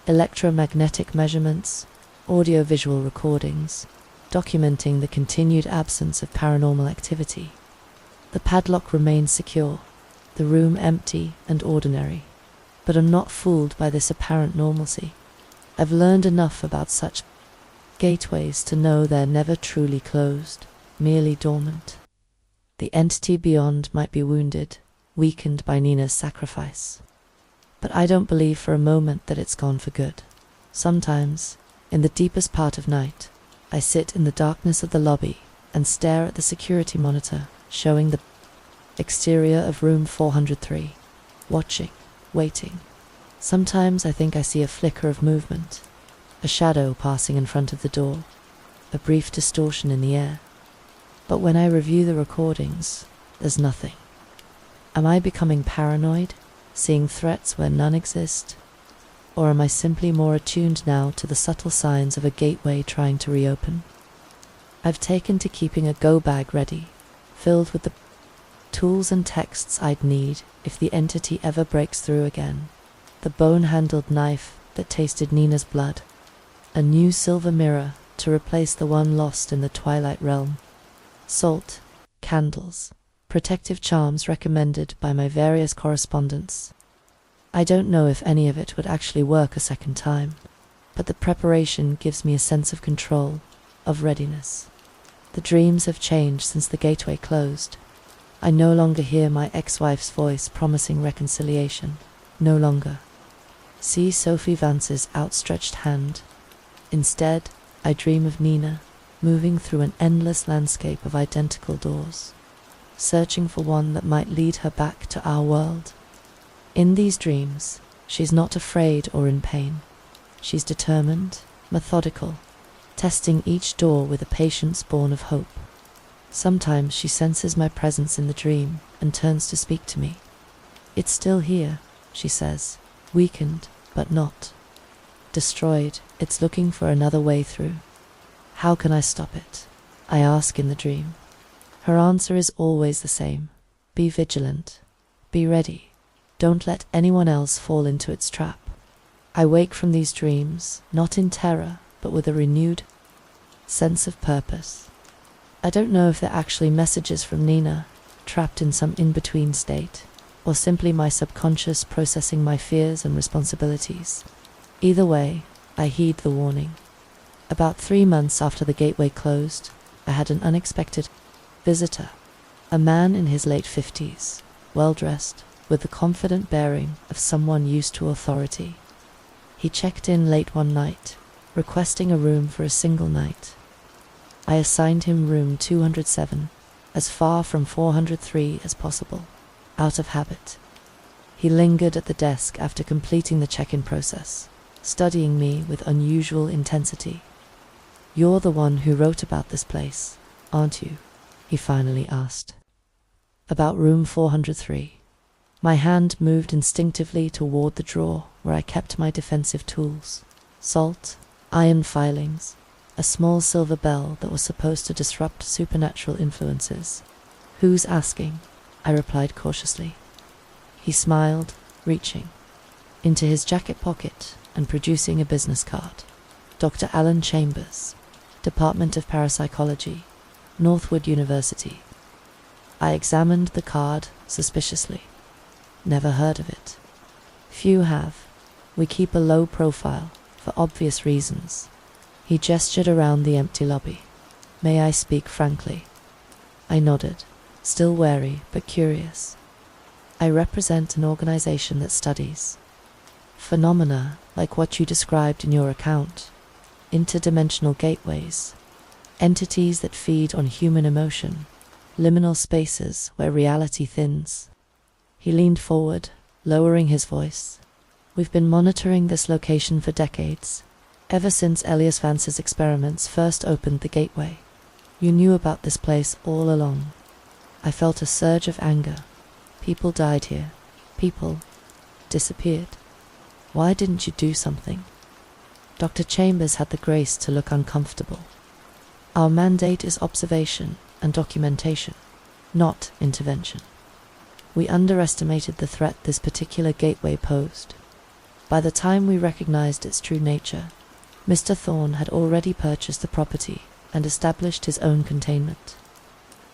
electromagnetic measurements, audio-visual recordings, documenting the continued absence of paranormal activity. The padlock remains secure, the room empty and ordinary, but I'm not fooled by this apparent normalcy. I've learned enough about such gateways to know they're never truly closed, merely dormant. The entity beyond might be wounded, weakened by Nina's sacrifice. But I don't believe for a moment that it's gone for good. Sometimes, in the deepest part of night, I sit in the darkness of the lobby and stare at the security monitor showing the exterior of room 403, watching, waiting. Sometimes I think I see a flicker of movement, a shadow passing in front of the door, a brief distortion in the air. But when I review the recordings, there's nothing. Am I becoming paranoid, seeing threats where none exist? Or am I simply more attuned now to the subtle signs of a gateway trying to reopen? I've taken to keeping a go bag ready, filled with the tools and texts I'd need if the entity ever breaks through again. The bone-handled knife that tasted Nina's blood, a new silver mirror to replace the one lost in the Twilight Realm, salt, candles, protective charms recommended by my various correspondents. I don't know if any of it would actually work a second time, but the preparation gives me a sense of control, of readiness. The dreams have changed since the gateway closed. I no longer hear my ex-wife's voice promising reconciliation. No longer see Sophie Vance's outstretched hand. Instead, I dream of Nina, moving through an endless landscape of identical doors, searching for one that might lead her back to our world. In these dreams, she's not afraid or in pain. She's determined, methodical, testing each door with a patience born of hope. Sometimes she senses my presence in the dream and turns to speak to me. "It's still here," she says, "weakened, but not destroyed. It's looking for another way through." How can I stop it? I ask in the dream. Her answer is always the same. Be vigilant. Be ready. Don't let anyone else fall into its trap. I wake from these dreams, not in terror, but with a renewed sense of purpose. I don't know if they're actually messages from Nina, trapped in some in-between state, or simply my subconscious processing my fears and responsibilities. Either way, I heed the warning. About 3 months after the gateway closed, I had an unexpected visitor, a man in his late 50s, well-dressed, with the confident bearing of someone used to authority. He checked in late one night, requesting a room for a single night. I assigned him room 207, as far from 403 as possible, out of habit. He lingered at the desk after completing the check-in process, studying me with unusual intensity. "You're the one who wrote about this place, aren't you?" he finally asked. "About room 403. My hand moved instinctively toward the drawer where I kept my defensive tools: salt, iron filings, a small silver bell that was supposed to disrupt supernatural influences. "Who's asking?" I replied cautiously. He smiled, reaching into his jacket pocket and producing a business card. "Dr. Alan Chambers, Department of Parapsychology, Northwood University." I examined the card suspiciously. Never heard of it. Few have. We keep a low profile, for obvious reasons. He gestured around the empty lobby. "May I speak frankly?" I nodded, still wary but curious. "I represent an organization that studies phenomena like what you described in your account, interdimensional gateways, entities that feed on human emotion, liminal spaces where reality thins." He leaned forward, lowering his voice. "We've been monitoring this location for decades, ever since Elias Vance's experiments first opened the gateway. You knew about this place all along." I felt a surge of anger. People died here. People disappeared. Why didn't you do something? Dr. Chambers had the grace to look uncomfortable. "Our mandate is observation and documentation, not intervention. We underestimated the threat this particular gateway posed. By the time we recognized its true nature, Mr. Thorne had already purchased the property and established his own containment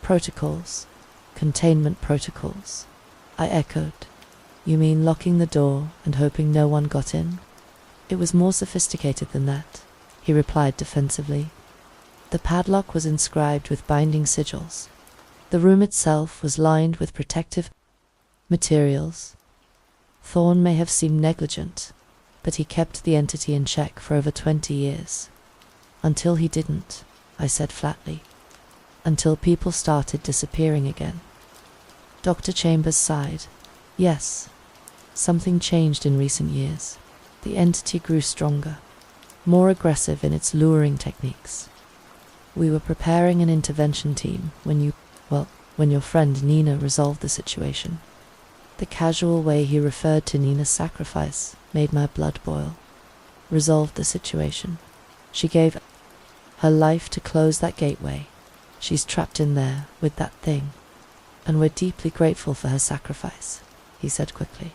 protocols." "Containment protocols," I echoed. "You mean locking the door and hoping no one got in?" "It was more sophisticated than that," he replied defensively. "The padlock was inscribed with binding sigils. The room itself was lined with protective materials. Thorne may have seemed negligent, but he kept the entity in check for over 20 years. Until he didn't," I said flatly. "Until people started disappearing again." Dr. Chambers sighed. "Yes, something changed in recent years. The entity grew stronger, more aggressive in its luring techniques. We were preparing an intervention team when your friend Nina resolved the situation." The casual way he referred to Nina's sacrifice made my blood boil. "Resolved the situation. She gave her life to close that gateway. She's trapped in there with that thing. And we're deeply grateful for her sacrifice," he said quickly.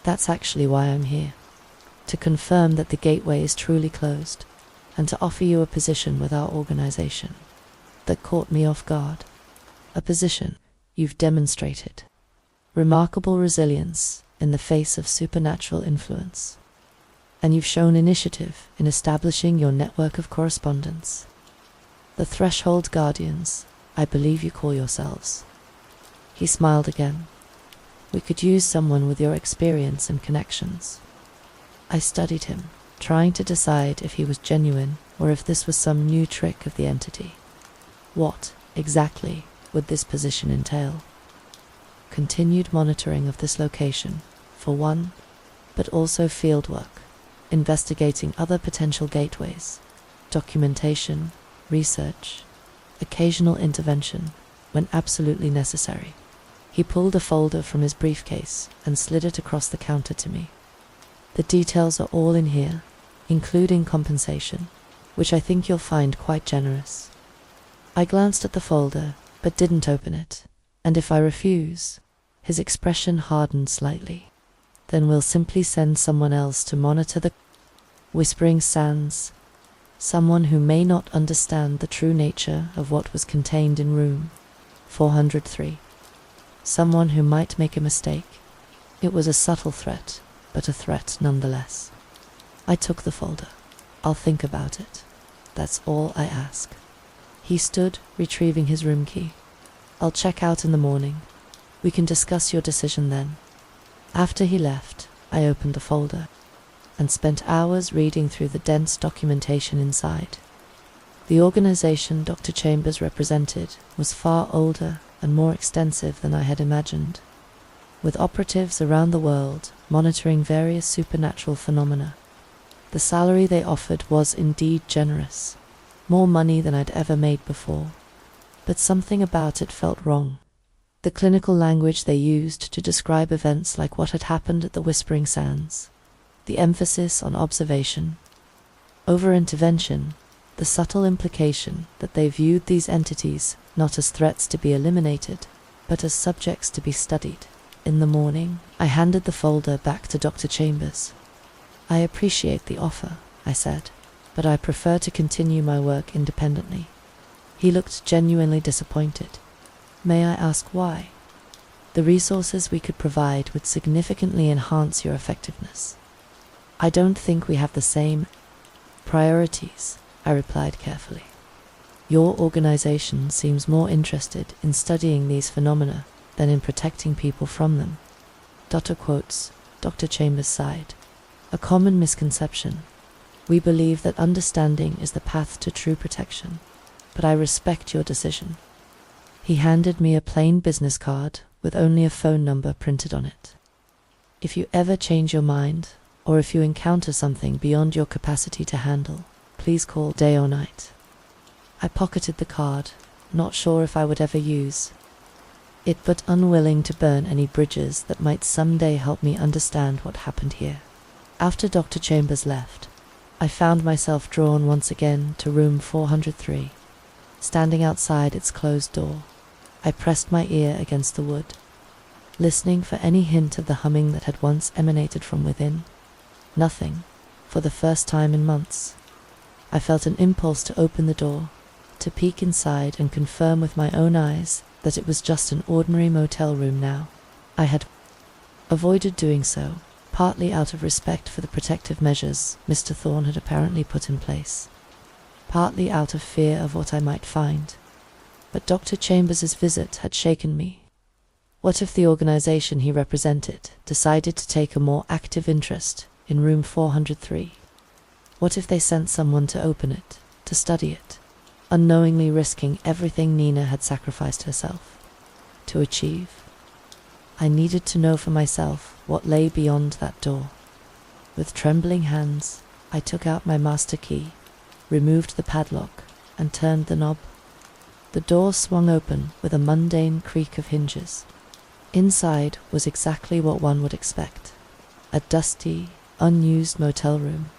"That's actually why I'm here. To confirm that the gateway is truly closed, and to offer you a position with our organization." That caught me off guard. "A position you've demonstrated remarkable resilience in the face of supernatural influence. And you've shown initiative in establishing your network of correspondence. The Threshold Guardians, I believe you call yourselves." He smiled again. "We could use someone with your experience and connections." I studied him, trying to decide if he was genuine or if this was some new trick of the entity. What, exactly, would this position entail? Continued monitoring of this location, for one, but also fieldwork, investigating other potential gateways, documentation, research, occasional intervention when absolutely necessary. He pulled a folder from his briefcase and slid it across the counter to me. "The details are all in here, including compensation, which I think you'll find quite generous." I glanced at the folder, but didn't open it. "And if I refuse?" His expression hardened slightly. "Then we'll simply send someone else to monitor the whispering sands, someone who may not understand the true nature of what was contained in room 403. Someone who might make a mistake." It was a subtle threat, but a threat nonetheless. I took the folder. "I'll think about it. That's all I ask." He stood, retrieving his room key. I'll check out in the morning. We can discuss your decision then. After he left, I opened the folder and spent hours reading through the dense documentation inside. The organization Dr. Chambers represented was far older and more extensive than I had imagined, with operatives around the world monitoring various supernatural phenomena. The salary they offered was indeed generous, more money than I'd ever made before, but something about it felt wrong. The clinical language they used to describe events like what had happened at the Whispering Sands, the emphasis on observation, over intervention, the subtle implication that they viewed these entities not as threats to be eliminated, but as subjects to be studied. In the morning, I handed the folder back to Dr. Chambers. I appreciate the offer, I said, but I prefer to continue my work independently. He looked genuinely disappointed. May I ask why? The resources we could provide would significantly enhance your effectiveness. I don't think we have the same priorities, I replied carefully. Your organization seems more interested in studying these phenomena than in protecting people from them. Dr. Chambers sighed. A common misconception. We believe that understanding is the path to true protection, but I respect your decision. He handed me a plain business card with only a phone number printed on it. If you ever change your mind, or if you encounter something beyond your capacity to handle, please call day or night. I pocketed the card, not sure if I would ever use it, but unwilling to burn any bridges that might someday help me understand what happened here. After Dr. Chambers left, I found myself drawn once again to room 403. Standing outside its closed door, I pressed my ear against the wood, listening for any hint of the humming that had once emanated from within. Nothing, for the first time in months. I felt an impulse to open the door, to peek inside and confirm with my own eyes that it was just an ordinary motel room now. I had avoided doing so, partly out of respect for the protective measures Mr. Thorne had apparently put in place, partly out of fear of what I might find. But Dr. Chambers's visit had shaken me. What if the organization he represented decided to take a more active interest in room 403? What if they sent someone to open it, to study it, unknowingly risking everything Nina had sacrificed herself to achieve? I needed to know for myself what lay beyond that door. With trembling hands, I took out my master key, removed the padlock, and turned the knob. The door swung open with a mundane creak of hinges. Inside was exactly what one would expect. A dusty, unused motel room.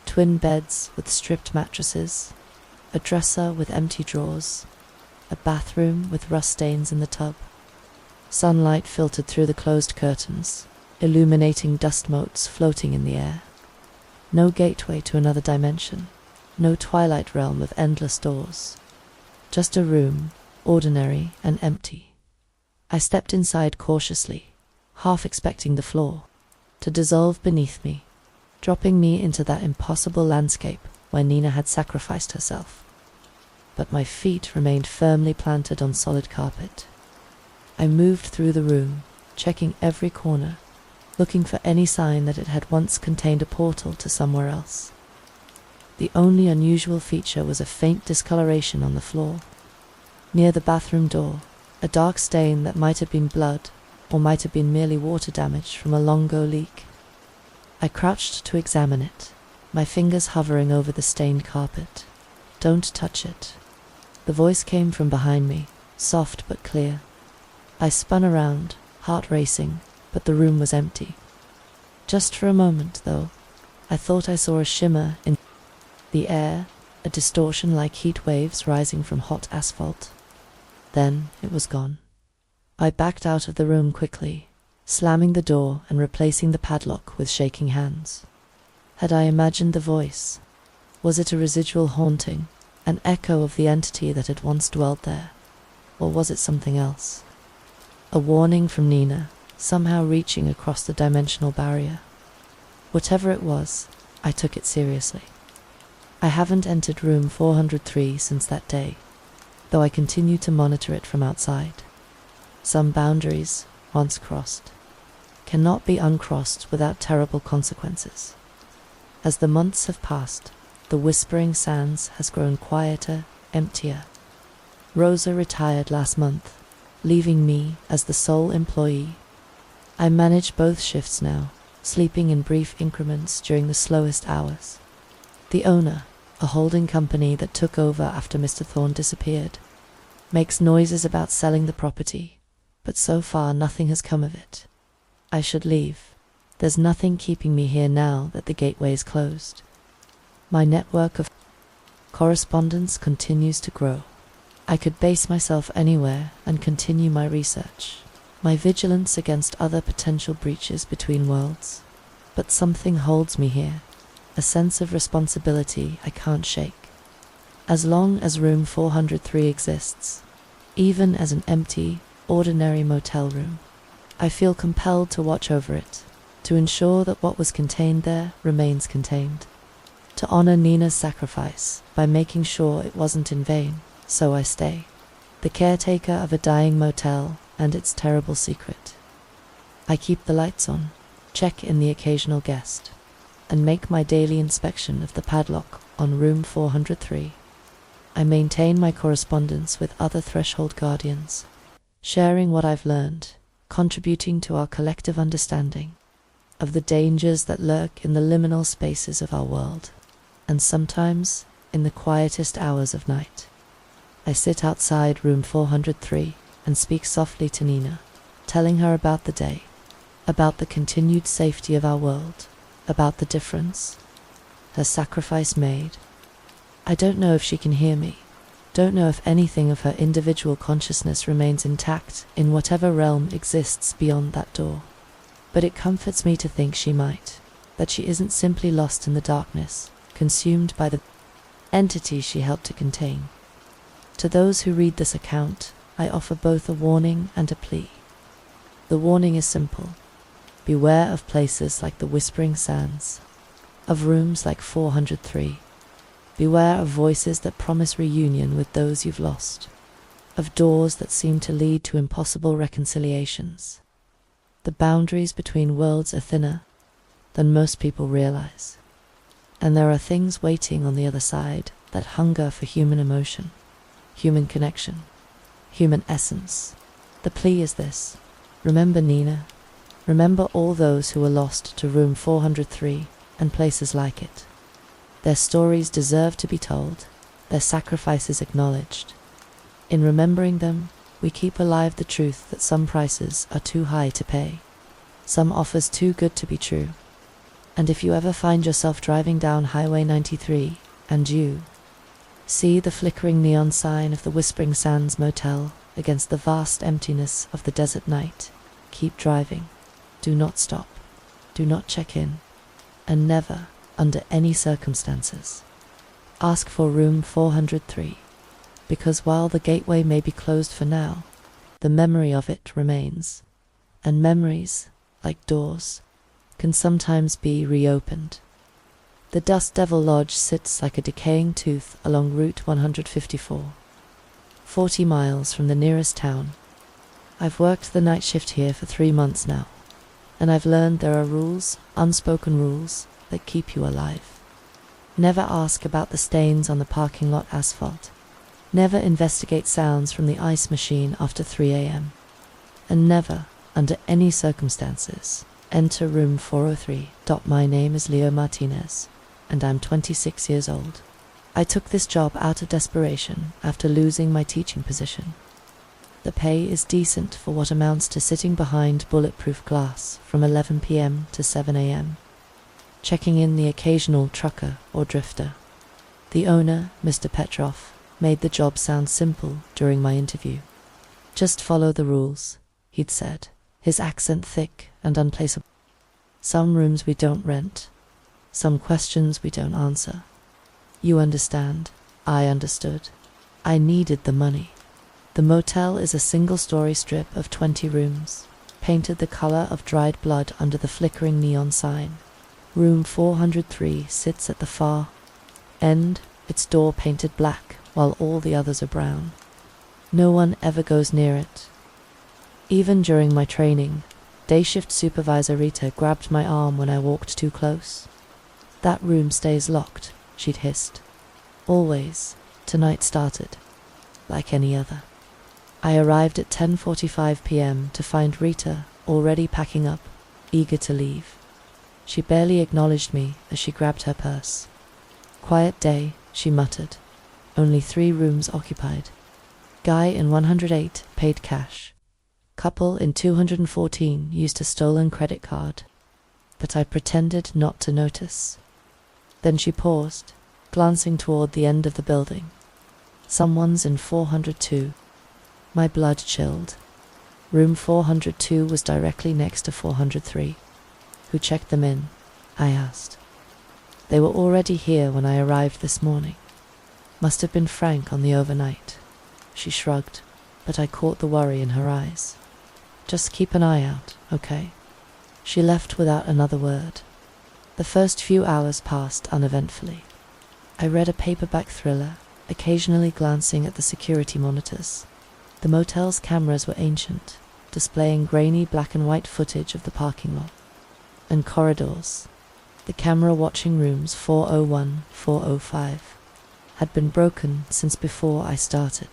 Twin beds with stripped mattresses. A dresser with empty drawers. A bathroom with rust stains in the tub. Sunlight filtered through the closed curtains, illuminating dust motes floating in the air. No gateway to another dimension. No twilight realm of endless doors. Just a room, ordinary and empty. I stepped inside cautiously, half expecting the floor to dissolve beneath me, dropping me into that impossible landscape where Nina had sacrificed herself. But my feet remained firmly planted on solid carpet. I moved through the room, checking every corner, looking for any sign that it had once contained a portal to somewhere else. The only unusual feature was a faint discoloration on the floor. Near the bathroom door, a dark stain that might have been blood, or might have been merely water damage from a long-ago leak. I crouched to examine it, my fingers hovering over the stained carpet. "Don't touch it." The voice came from behind me, soft but clear. I spun around, heart racing, but the room was empty. Just for a moment, though, I thought I saw a shimmer in the air, a distortion like heat waves rising from hot asphalt. Then it was gone. I backed out of the room quickly, slamming the door and replacing the padlock with shaking hands. Had I imagined the voice? Was it a residual haunting, an echo of the entity that had once dwelt there? Or was it something else? A warning from Nina, somehow reaching across the dimensional barrier. Whatever it was, I took it seriously. I haven't entered room 403 since that day. though I continue to monitor it from outside. Some boundaries, once crossed, cannot be uncrossed without terrible consequences. As the months have passed, the Whispering Sands has grown quieter, emptier. Rosa retired last month, leaving me as the sole employee. I manage both shifts now, sleeping in brief increments during the slowest hours. The owner, a holding company that took over after Mr. Thorne disappeared, makes noises about selling the property, but so far nothing has come of it. I should leave. There's nothing keeping me here now that the gateway is closed. My network of correspondence continues to grow. I could base myself anywhere and continue my research, my vigilance against other potential breaches between worlds. But something holds me here, a sense of responsibility I can't shake. As long as room 403 exists, even as an empty, ordinary motel room, I feel compelled to watch over it, to ensure that what was contained there remains contained, to honor Nina's sacrifice by making sure it wasn't in vain. So I stay, the caretaker of a dying motel and its terrible secret. I keep the lights on, check in the occasional guest, and make my daily inspection of the padlock on room 403. I maintain my correspondence with other threshold guardians, sharing what I've learned, contributing to our collective understanding of the dangers that lurk in the liminal spaces of our world, and sometimes in the quietest hours of night. I sit outside room 403 and speak softly to Nina, telling her about the day, about the continued safety of our world, about the difference her sacrifice made. I don't know if she can hear me, don't know if anything of her individual consciousness remains intact in whatever realm exists beyond that door. But it comforts me to think she might, that she isn't simply lost in the darkness, consumed by the entity she helped to contain. To those who read this account, I offer both a warning and a plea. The warning is simple. Beware of places like the Whispering Sands, of rooms like 403. Beware of voices that promise reunion with those you've lost, of doors that seem to lead to impossible reconciliations. The boundaries between worlds are thinner than most people realize, and there are things waiting on the other side that hunger for human emotion, human connection, human essence. The plea is this: remember Nina, remember all those who were lost to room 403 and places like it. Their stories deserve to be told, their sacrifices acknowledged. In remembering them, we keep alive the truth that some prices are too high to pay, some offers too good to be true. And if you ever find yourself driving down Highway 93 and you see the flickering neon sign of the Whispering Sands Motel against the vast emptiness of the desert night, keep driving. Do not stop. Do not check in. And never, under any circumstances, ask for room 403, because while the gateway may be closed for now, the memory of it remains, and memories, like doors, can sometimes be reopened. The Dust Devil Lodge sits like a decaying tooth along Route 154, 40 miles from the nearest town. I've worked the night shift here for 3 months now, and I've learned there are rules, unspoken rules, that keep you alive. Never ask about the stains on the parking lot asphalt. Never investigate sounds from the ice machine after 3 a.m. And never, under any circumstances, enter room 403. My name is Leo Martinez, and I'm 26 years old. I took this job out of desperation after losing my teaching position. The pay is decent for what amounts to sitting behind bulletproof glass from 11 p.m. to 7 a.m., checking in the occasional trucker or drifter. The owner, Mr. Petrov, made the job sound simple during my interview. Just follow the rules, he'd said, his accent thick and unplaceable. Some rooms we don't rent, some questions we don't answer. You understand, I understood. I needed the money. The motel is a single-story strip of 20 rooms, painted the color of dried blood under the flickering neon sign. Room 403 sits at the far end, its door painted black, while all the others are brown. No one ever goes near it. Even during my training, day shift supervisor Rita grabbed my arm when I walked too close. That room stays locked, she'd hissed. Always. Tonight started like any other. I arrived at 10:45 p.m. to find Rita already packing up, eager to leave. She barely acknowledged me as she grabbed her purse. Quiet day, she muttered. Only 3 rooms occupied. Guy in 108 paid cash. Couple in 214 used a stolen credit card. But I pretended not to notice. Then she paused, glancing toward the end of the building. Someone's in 402. My blood chilled. Room 402 was directly next to 403. Who checked them in? I asked. They were already here when I arrived this morning. Must have been Frank on the overnight. She shrugged, but I caught the worry in her eyes. Just keep an eye out, okay? She left without another word. The first few hours passed uneventfully. I read a paperback thriller, occasionally glancing at the security monitors. The motel's cameras were ancient, displaying grainy black and white footage of the parking lot and corridors. The camera watching rooms 401, 405 had been broken since before I started.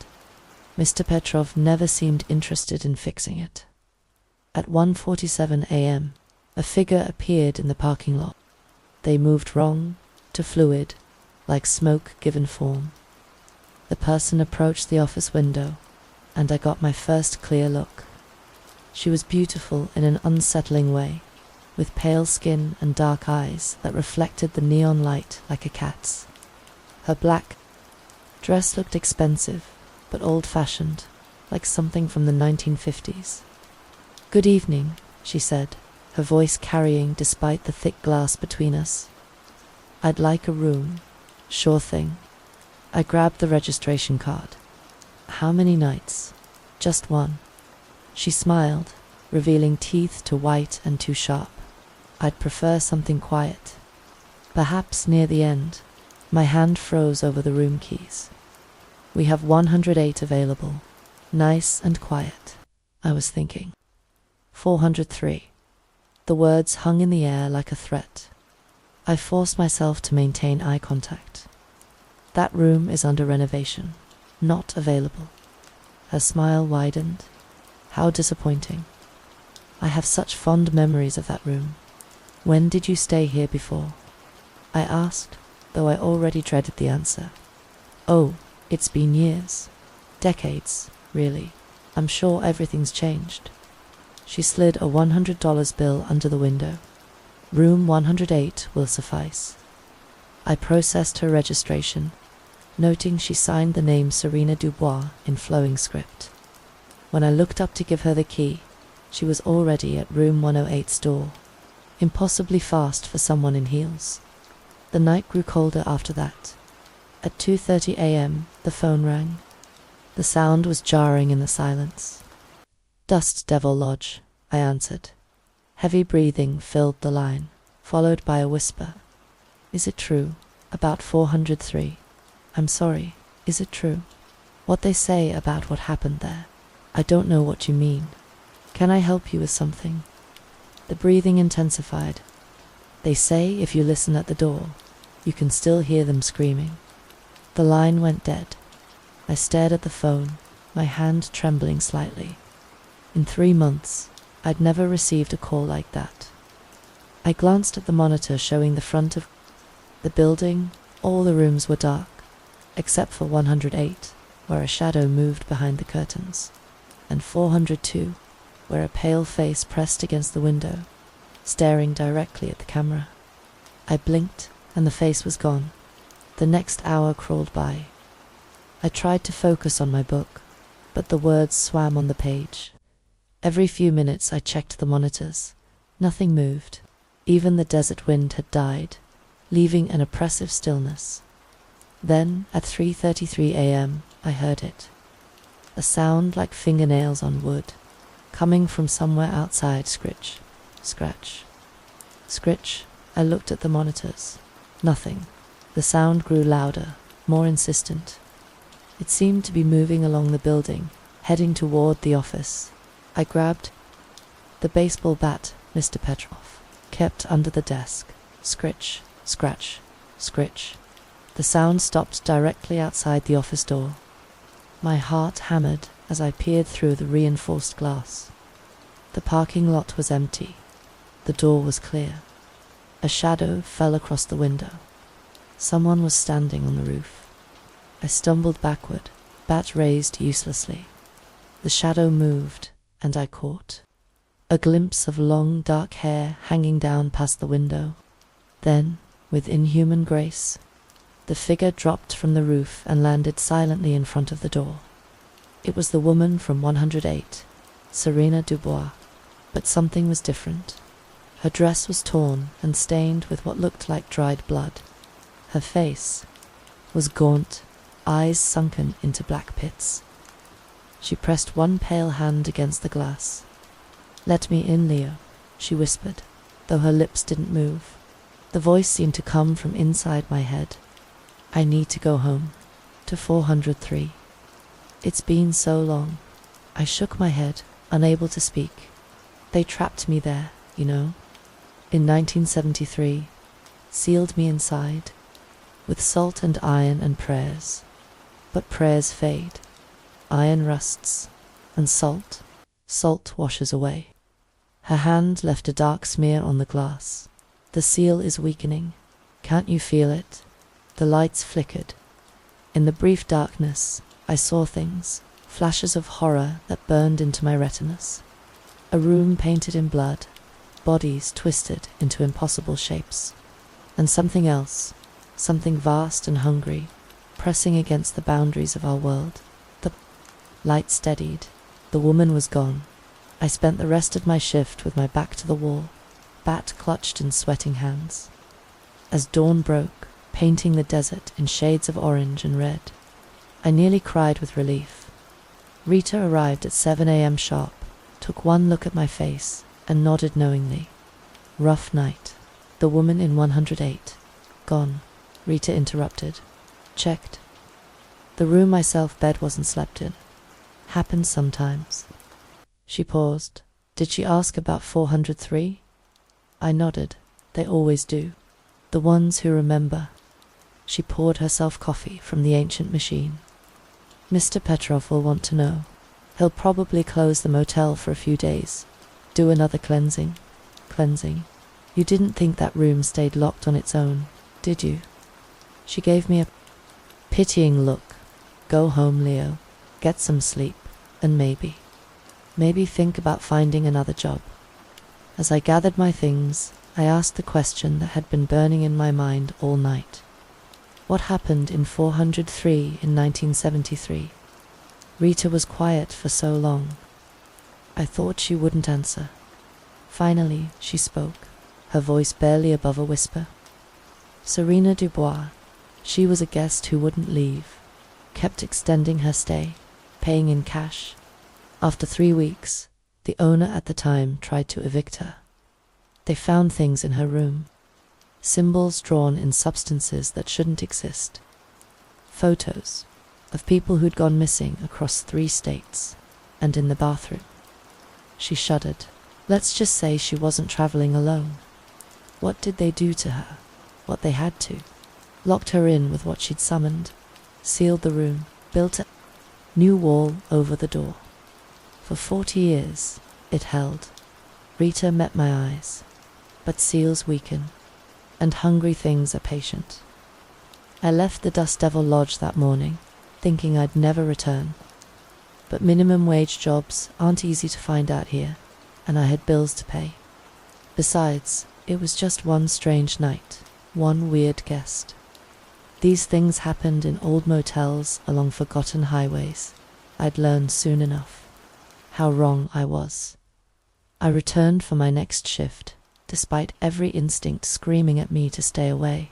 Mr. Petrov never seemed interested in fixing it. At 1:47 a.m., a figure appeared in the parking lot. They moved wrong to fluid, like smoke given form. The person approached the office window, and I got my first clear look. She was beautiful in an unsettling way, with pale skin and dark eyes that reflected the neon light like a cat's. Her black dress looked expensive, but old-fashioned, like something from the 1950s. "Good evening," she said, her voice carrying despite the thick glass between us. "I'd like a room." "Sure thing." I grabbed the registration card. "How many nights?" "Just one." She smiled, revealing teeth too white and too sharp. "I'd prefer something quiet." Perhaps near the end, my hand froze over the room keys. "We have 108 available. Nice and quiet," I was thinking. 403. The words hung in the air like a threat. I forced myself to maintain eye contact. "That room is under renovation. Not available." Her smile widened. How disappointing. I have such fond memories of that room. "When did you stay here before?" I asked, though I already dreaded the answer. "Oh, it's been years. Decades, really. I'm sure everything's changed." She slid a $100 bill under the window. "Room 108 will suffice." I processed her registration, noting she signed the name Serena Dubois in flowing script. When I looked up to give her the key, she was already at room 108's door, impossibly fast for someone in heels. The night grew colder after that. At 2:30 a.m., the phone rang. The sound was jarring in the silence. "Dust Devil Lodge," I answered. Heavy breathing filled the line, followed by a whisper. "Is it true? About 403. I'm sorry. Is it true? What they say about what happened there? I don't know what you mean. Can I help you with something?" The breathing intensified. "They say if you listen at the door, you can still hear them screaming." The line went dead. I stared at the phone, my hand trembling slightly. In 3 months, I'd never received a call like that. I glanced at the monitor showing the front of the building. All the rooms were dark, except for 108, where a shadow moved behind the curtains, and 402, where a pale face pressed against the window, staring directly at the camera. I blinked, and the face was gone. The next hour crawled by. I tried to focus on my book, but the words swam on the page. Every few minutes I checked the monitors. Nothing moved. Even the desert wind had died, leaving an oppressive stillness. Then, at 3:33 a.m., I heard it. A sound like fingernails on wood, coming from somewhere outside. Scritch, scratch, scritch. I looked at the monitors. Nothing. The sound grew louder, more insistent. It seemed to be moving along the building, heading toward the office. I grabbed the baseball bat Mr. Petrov kept under the desk. Scritch, scratch, scritch. The sound stopped directly outside the office door. My heart hammered as I peered through the reinforced glass. The parking lot was empty. The door was clear. A shadow fell across the window. Someone was standing on the roof. I stumbled backward, bat raised uselessly. The shadow moved, and I caught a glimpse of long, dark hair hanging down past the window. Then, with inhuman grace, the figure dropped from the roof and landed silently in front of the door. It was the woman from 108, Serena Dubois, but something was different. Her dress was torn and stained with what looked like dried blood. Her face was gaunt, eyes sunken into black pits. She pressed one pale hand against the glass. "Let me in, Leo," she whispered, though her lips didn't move. The voice seemed to come from inside my head. "I need to go home, to 403. It's been so long." I shook my head, unable to speak. "They trapped me there, you know, in 1973, sealed me inside, with salt and iron and prayers. But prayers fade, iron rusts, and salt washes away." Her hand left a dark smear on the glass. "The seal is weakening. Can't you feel it?" The lights flickered. In the brief darkness, I saw things, flashes of horror that burned into my retinas. A room painted in blood, bodies twisted into impossible shapes, and something else, something vast and hungry, pressing against the boundaries of our world. The light steadied. The woman was gone. I spent the rest of my shift with my back to the wall, bat clutched in sweating hands. As dawn broke, painting the desert in shades of orange and red, I nearly cried with relief. Rita arrived at 7 a.m. sharp, took one look at my face, and nodded knowingly. "Rough night." "The woman in 108. Gone," Rita interrupted. "Checked. The room my self-bed wasn't slept in. Happens sometimes." She paused. "Did she ask about 403? I nodded. "They always do. The ones who remember." She poured herself coffee from the ancient machine. "Mr. Petrov will want to know. He'll probably close the motel for a few days. Do another cleansing." "Cleansing? You didn't think that room stayed locked on its own, did you?" She gave me a pitying look. "Go home, Leo. Get some sleep, and maybe think about finding another job." As I gathered my things, I asked the question that had been burning in my mind all night. What happened in 403 in 1973? Rita was quiet for so long. I thought she wouldn't answer. Finally, she spoke, her voice barely above a whisper. "Serena Dubois. She was a guest who wouldn't leave, kept extending her stay, paying in cash. After 3 weeks, the owner at the time tried to evict her. They found things in her room, symbols drawn in substances that shouldn't exist, photos of people who'd gone missing across 3 states, and in the bathroom." She shuddered. "Let's just say she wasn't traveling alone. What did they do to her? What they had to? Locked her in with what she'd summoned, sealed the room, built a new wall over the door. For 40 years, it held." Rita met my eyes. "But seals weaken, and hungry things are patient." I left the Dust Devil Lodge that morning, thinking I'd never return. But minimum wage jobs aren't easy to find out here, and I had bills to pay. Besides, it was just one strange night, one weird guest. These things happened in old motels along forgotten highways. I'd learn soon enough how wrong I was. I returned for my next shift, despite every instinct screaming at me to stay away.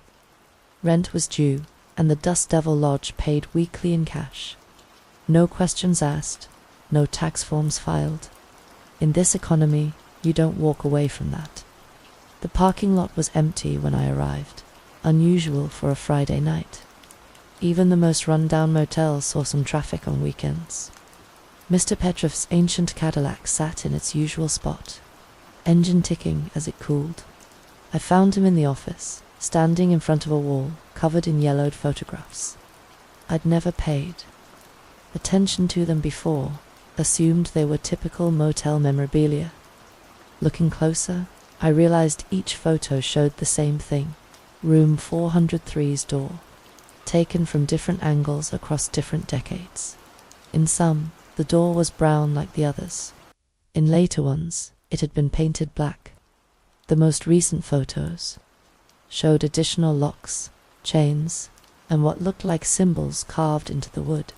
Rent was due, and the Dust Devil Lodge paid weekly in cash. No questions asked, no tax forms filed. In this economy, you don't walk away from that. The parking lot was empty when I arrived, unusual for a Friday night. Even the most run-down motels saw some traffic on weekends. Mr. Petrov's ancient Cadillac sat in its usual spot, engine ticking as it cooled. I found him in the office, standing in front of a wall covered in yellowed photographs. I'd never paid attention to them before, assumed they were typical motel memorabilia. Looking closer, I realized each photo showed the same thing: room 403's door, taken from different angles across different decades. In some, the door was brown like the others. In later ones, it had been painted black. The most recent photos showed additional locks, chains, and what looked like symbols carved into the wood.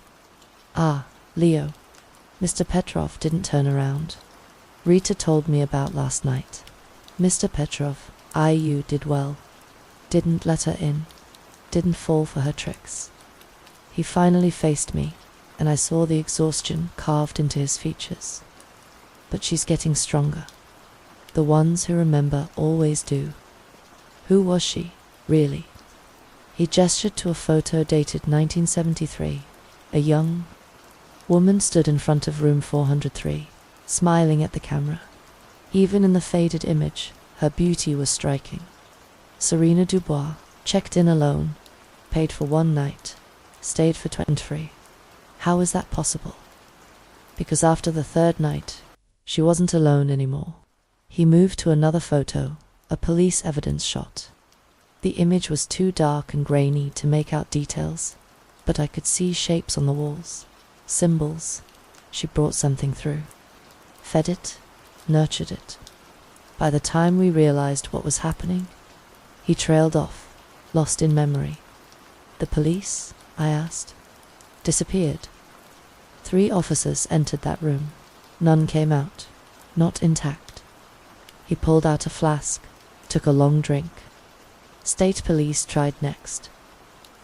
Ah, Leo. Mr. Petrov didn't turn around. Rita told me about last night. Mr. Petrov, you did well. Didn't let her in. Didn't fall for her tricks. He finally faced me, and I saw the exhaustion carved into his features. But she's getting stronger. The ones who remember always do. Who was she, really? He gestured to a photo dated 1973. A young woman stood in front of room 403, smiling at the camera. Even in the faded image, her beauty was striking. Serena Dubois, checked in alone, paid for one night, stayed for 23. How is that possible? Because after the third night, she wasn't alone anymore. He moved to another photo, a police evidence shot. The image was too dark and grainy to make out details, but I could see shapes on the walls, symbols. She brought something through. Fed it, nurtured it. By the time we realized what was happening, he trailed off, lost in memory. The police, I asked, disappeared. 3 officers entered that room. None came out, not intact. He pulled out a flask, took a long drink. State police tried next.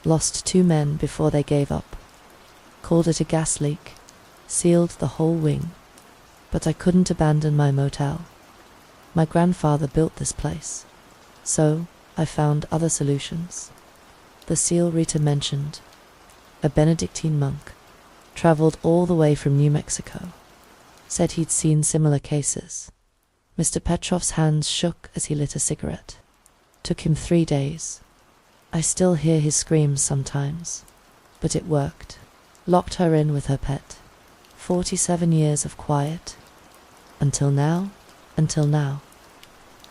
Lost 2 men before they gave up. Called it a gas leak, sealed the whole wing. But I couldn't abandon my motel. My grandfather built this place, so I found other solutions. The seal Rita mentioned, a Benedictine monk, traveled all the way from New Mexico. Said he'd seen similar cases. Mr. Petrov's hands shook as he lit a cigarette. Took him 3 days. I still hear his screams sometimes, but it worked. Locked her in with her pet. 47 years of quiet. Until now.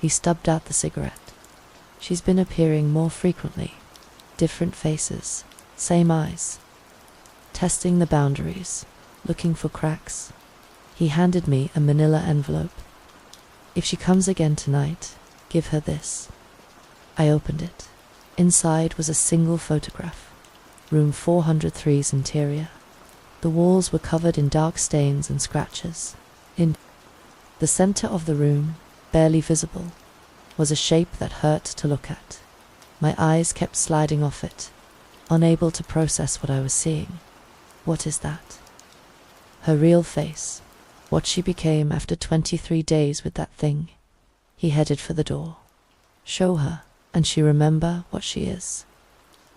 He stubbed out the cigarette. She's been appearing more frequently. Different faces, same eyes. Testing the boundaries, looking for cracks. He handed me a manila envelope. If she comes again tonight, give her this. I opened it. Inside was a single photograph. Room 403's interior. The walls were covered in dark stains and scratches. In the center of the room, barely visible, was a shape that hurt to look at. My eyes kept sliding off it, unable to process what I was seeing. What is that? Her real face. What she became after 23 days with that thing. He headed for the door. Show her, and she remember what she is.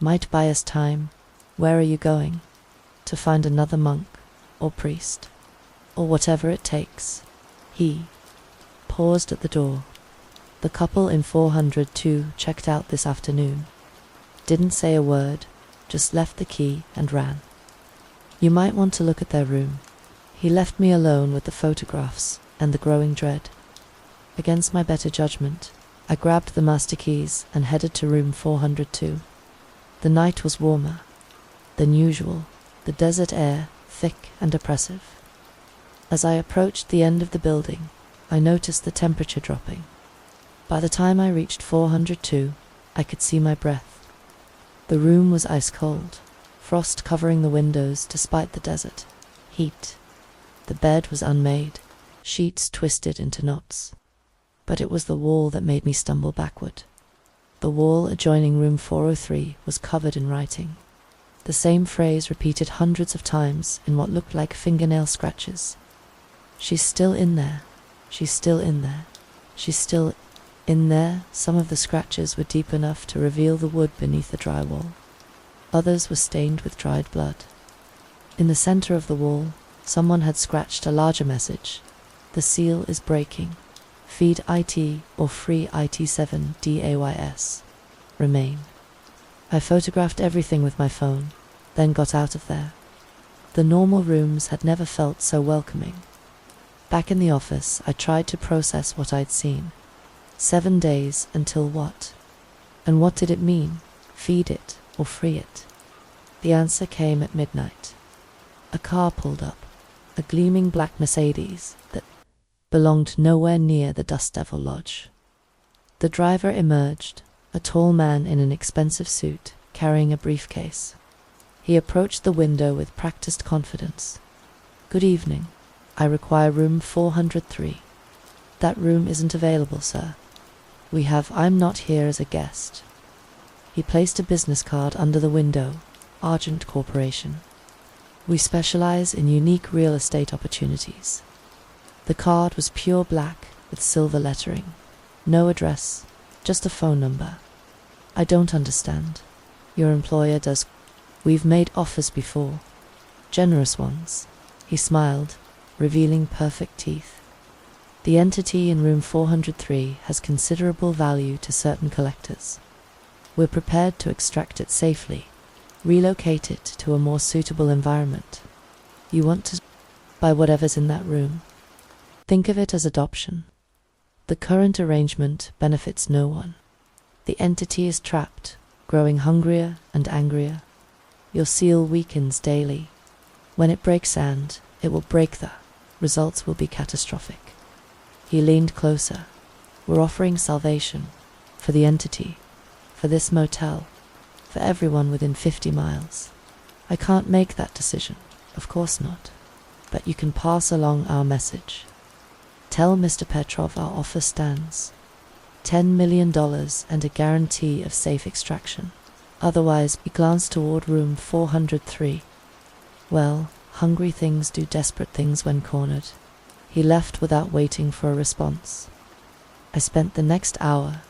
Might buy us time. Where are you going? To find another monk, or priest, or whatever it takes. He paused at the door. The couple in 402 checked out this afternoon. Didn't say a word, just left the key and ran. You might want to look at their room. He left me alone with the photographs and the growing dread. Against my better judgment, I grabbed the master keys and headed to room 402. The night was warmer than usual, the desert air thick and oppressive. As I approached the end of the building, I noticed the temperature dropping. By the time I reached 402, I could see my breath. The room was ice cold, frost covering the windows despite the desert. Heat. The bed was unmade, sheets twisted into knots. But it was the wall that made me stumble backward. The wall adjoining room 403 was covered in writing. The same phrase repeated hundreds of times in what looked like fingernail scratches. She's still in there. She's still in there. She's still in there. Some of the scratches were deep enough to reveal the wood beneath the drywall. Others were stained with dried blood. In the center of the wall, someone had scratched a larger message. The seal is breaking. Feed IT or free IT7 DAYS. Remain. I photographed everything with my phone, then got out of there. The normal rooms had never felt so welcoming. Back in the office, I tried to process what I'd seen. 7 days until what? And what did it mean? Feed it or free it? The answer came at midnight. A car pulled up, a gleaming black Mercedes that belonged nowhere near the Dust Devil Lodge. The driver emerged, a tall man in an expensive suit, carrying a briefcase. He approached the window with practiced confidence. "Good evening. I require room 403. "That room isn't available, sir. I'm not here as a guest." He placed a business card under the window. "Argent Corporation. We specialize in unique real estate opportunities." The card was pure black with silver lettering. No address, just a phone number. "I don't understand. Your employer does. We've made offers before. Generous ones." He smiled, revealing perfect teeth. "The entity in room 403 has considerable value to certain collectors. We're prepared to extract it safely, relocate it to a more suitable environment. You want to buy whatever's in that room. Think of it as adoption. The current arrangement benefits no one. The entity is trapped, growing hungrier and angrier. Your seal weakens daily. When it breaks sand, it will break the results will be catastrophic." He leaned closer. "We're offering salvation for the entity, for this motel, for everyone within 50 miles. I can't make that decision, of course not, but you can pass along our message. Tell Mr. Petrov our offer stands. $10 million and a guarantee of safe extraction. Otherwise," he glanced toward room 403. "Well, hungry things do desperate things when cornered." He left without waiting for a response. I spent the next hour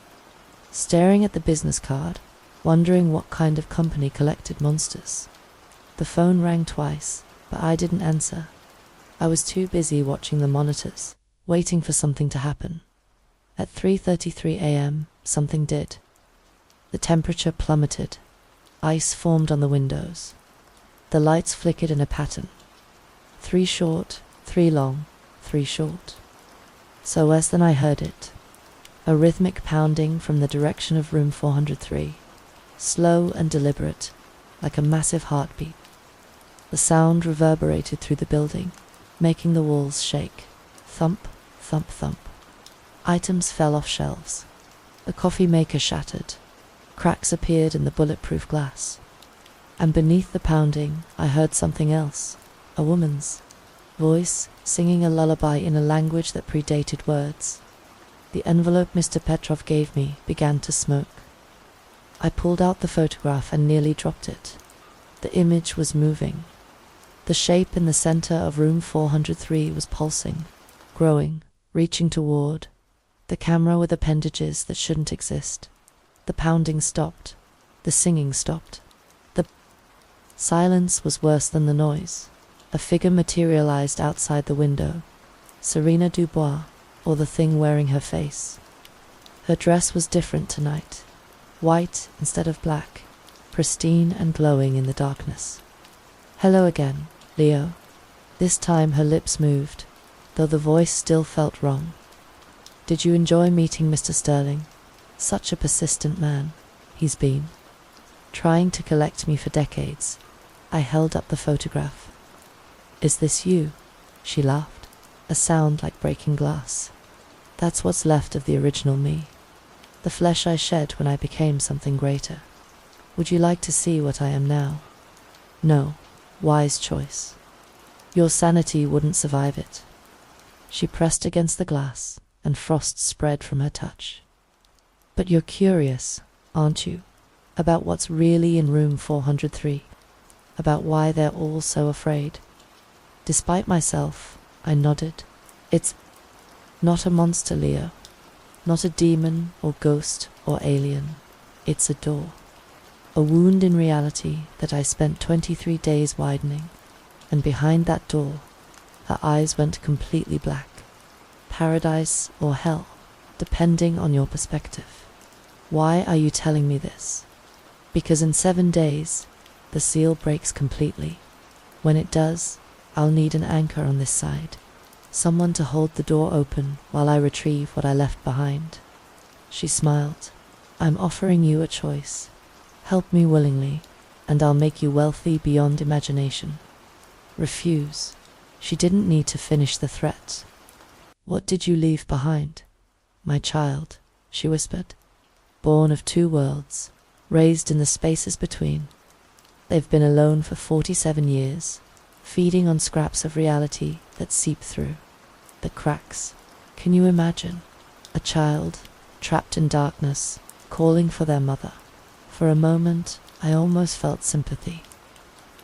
staring at the business card, wondering what kind of company collected monsters. The phone rang twice, but I didn't answer. I was too busy watching the monitors, waiting for something to happen. At 3:33 a.m., something did. The temperature plummeted. Ice formed on the windows. The lights flickered in a pattern. 3 short, 3 long, 3 short. So less than I heard it. A rhythmic pounding from the direction of room 403. Slow and deliberate, like a massive heartbeat. The sound reverberated through the building, making the walls shake. Thump, thump, thump. Items fell off shelves. The coffee maker shattered. Cracks appeared in the bulletproof glass. And beneath the pounding, I heard something else. A woman's voice singing a lullaby in a language that predated words. The envelope Mr. Petrov gave me began to smoke. I pulled out the photograph and nearly dropped it. The image was moving. The shape in the center of room 403 was pulsing, growing, reaching toward. The camera with appendages that shouldn't exist. The pounding stopped. The singing stopped. The silence was worse than the noise. A figure materialized outside the window. Serena Dubois, or the thing wearing her face. Her dress was different tonight. White instead of black, pristine and glowing in the darkness. "Hello again, Leo." This time her lips moved, though the voice still felt wrong. "Did you enjoy meeting Mr. Sterling? Such a persistent man, he's been. Trying to collect me for decades." I held up the photograph. "Is this you?" She laughed, a sound like breaking glass. "That's what's left of the original me. The flesh I shed when I became something greater. Would you like to see what I am now?" "No. Wise choice. Your sanity wouldn't survive it." She pressed against the glass, and frost spread from her touch. "But you're curious, aren't you, about what's really in room 403? About why they're all so afraid?" Despite myself, I nodded. "It's not a monster, Leo. Not a demon or ghost or alien. It's a door. a wound in reality that I spent 23 days widening, and behind that door, her eyes went completely black. Paradise or hell, depending on your perspective. Why are you telling me this? Because in 7 days, the seal breaks completely. When it does, I'll need an anchor on this side. Someone to hold the door open while I retrieve what I left behind. She smiled. I'm offering you a choice. Help me willingly, and I'll make you wealthy beyond imagination. Refuse. She didn't need to finish the threat. What did you leave behind? My child, she whispered. Born of 2 worlds, raised in the spaces between. They've been alone for 47 years, feeding on scraps of reality that seep through the cracks. Can you imagine? A child, trapped in darkness, calling for their mother. For a moment, I almost felt sympathy.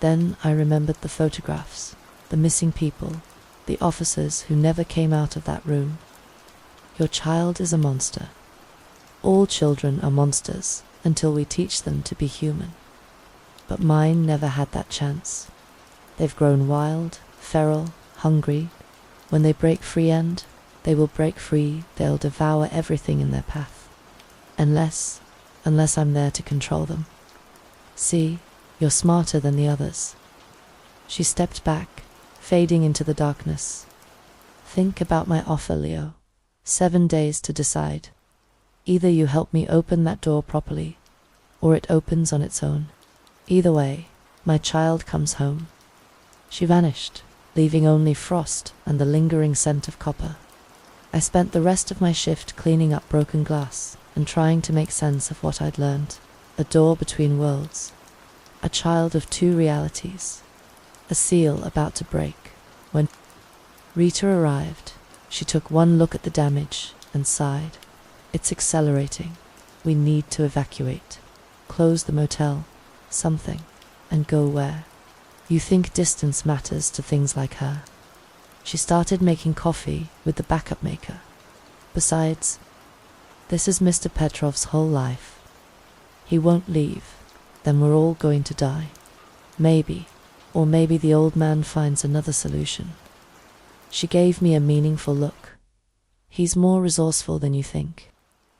Then I remembered the photographs, the missing people, the officers who never came out of that room. Your child is a monster. All children are monsters until we teach them to be human. But mine never had that chance. They've grown wild, feral, hungry. When they break free they will break free, they'll devour everything in their path. Unless I'm there to control them. See, you're smarter than the others. She stepped back, fading into the darkness. Think about my offer, Leo. 7 days to decide. Either you help me open that door properly, or it opens on its own. Either way, my child comes home. She vanished, leaving only frost and the lingering scent of copper. I spent the rest of my shift cleaning up broken glass and trying to make sense of what I'd learned. A door between worlds. A child of 2 realities. A seal about to break. When Rita arrived, she took one look at the damage and sighed. It's accelerating. We need to evacuate. Close the motel. Something. And go where? You think distance matters to things like her? She started making coffee with the backup maker. Besides, this is Mr. Petrov's whole life. He won't leave. Then we're all going to die. Maybe. Or maybe the old man finds another solution. She gave me a meaningful look. He's more resourceful than you think.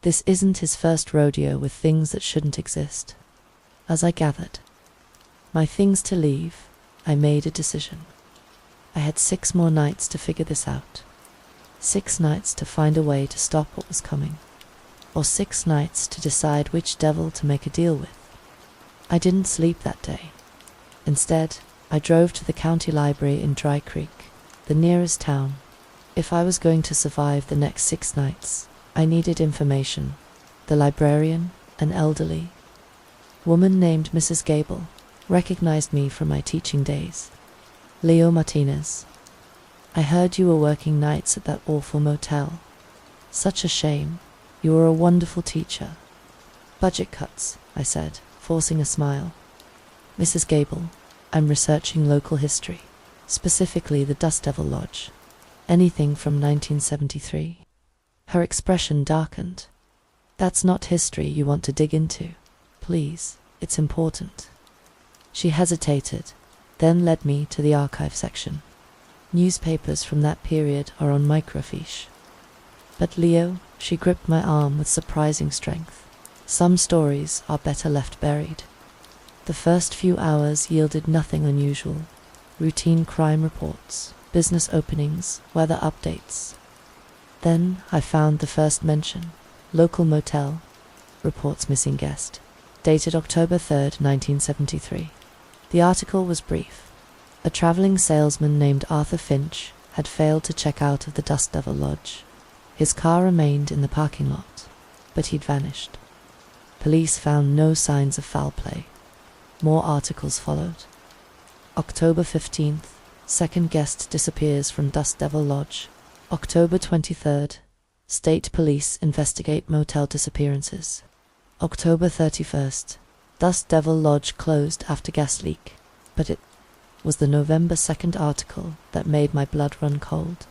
This isn't his first rodeo with things that shouldn't exist. As I gathered my things to leave, I made a decision. I had 6 more nights to figure this out. 6 nights to find a way to stop what was coming. Or 6 nights to decide which devil to make a deal with. I didn't sleep that day. Instead, I drove to the county library in Dry Creek, the nearest town. If I was going to survive the next 6 nights, I needed information. The librarian, an elderly woman named Mrs. Gable, recognized me from my teaching days. Leo Martinez. I heard you were working nights at that awful motel. Such a shame. You were a wonderful teacher. Budget cuts, I said, forcing a smile. Mrs. Gable, I'm researching local history, specifically the Dust Devil Lodge. Anything from 1973. Her expression darkened. That's not history you want to dig into. Please, it's important. She hesitated, then led me to the archive section. Newspapers from that period are on microfiche. But Leo, she gripped my arm with surprising strength. Some stories are better left buried. The first few hours yielded nothing unusual. Routine crime reports, business openings, weather updates. Then I found the first mention. Local motel. Reports missing guest. Dated October 3rd, 1973. The article was brief. A traveling salesman named Arthur Finch had failed to check out of the Dust Devil Lodge. His car remained in the parking lot, but he'd vanished. Police found no signs of foul play. More articles followed. October 15th, second guest disappears from Dust Devil Lodge. October 23rd, State Police investigate motel disappearances. October 31st, Dust Devil Lodge closed after gas leak. But it was the November 2nd article that made my blood run cold.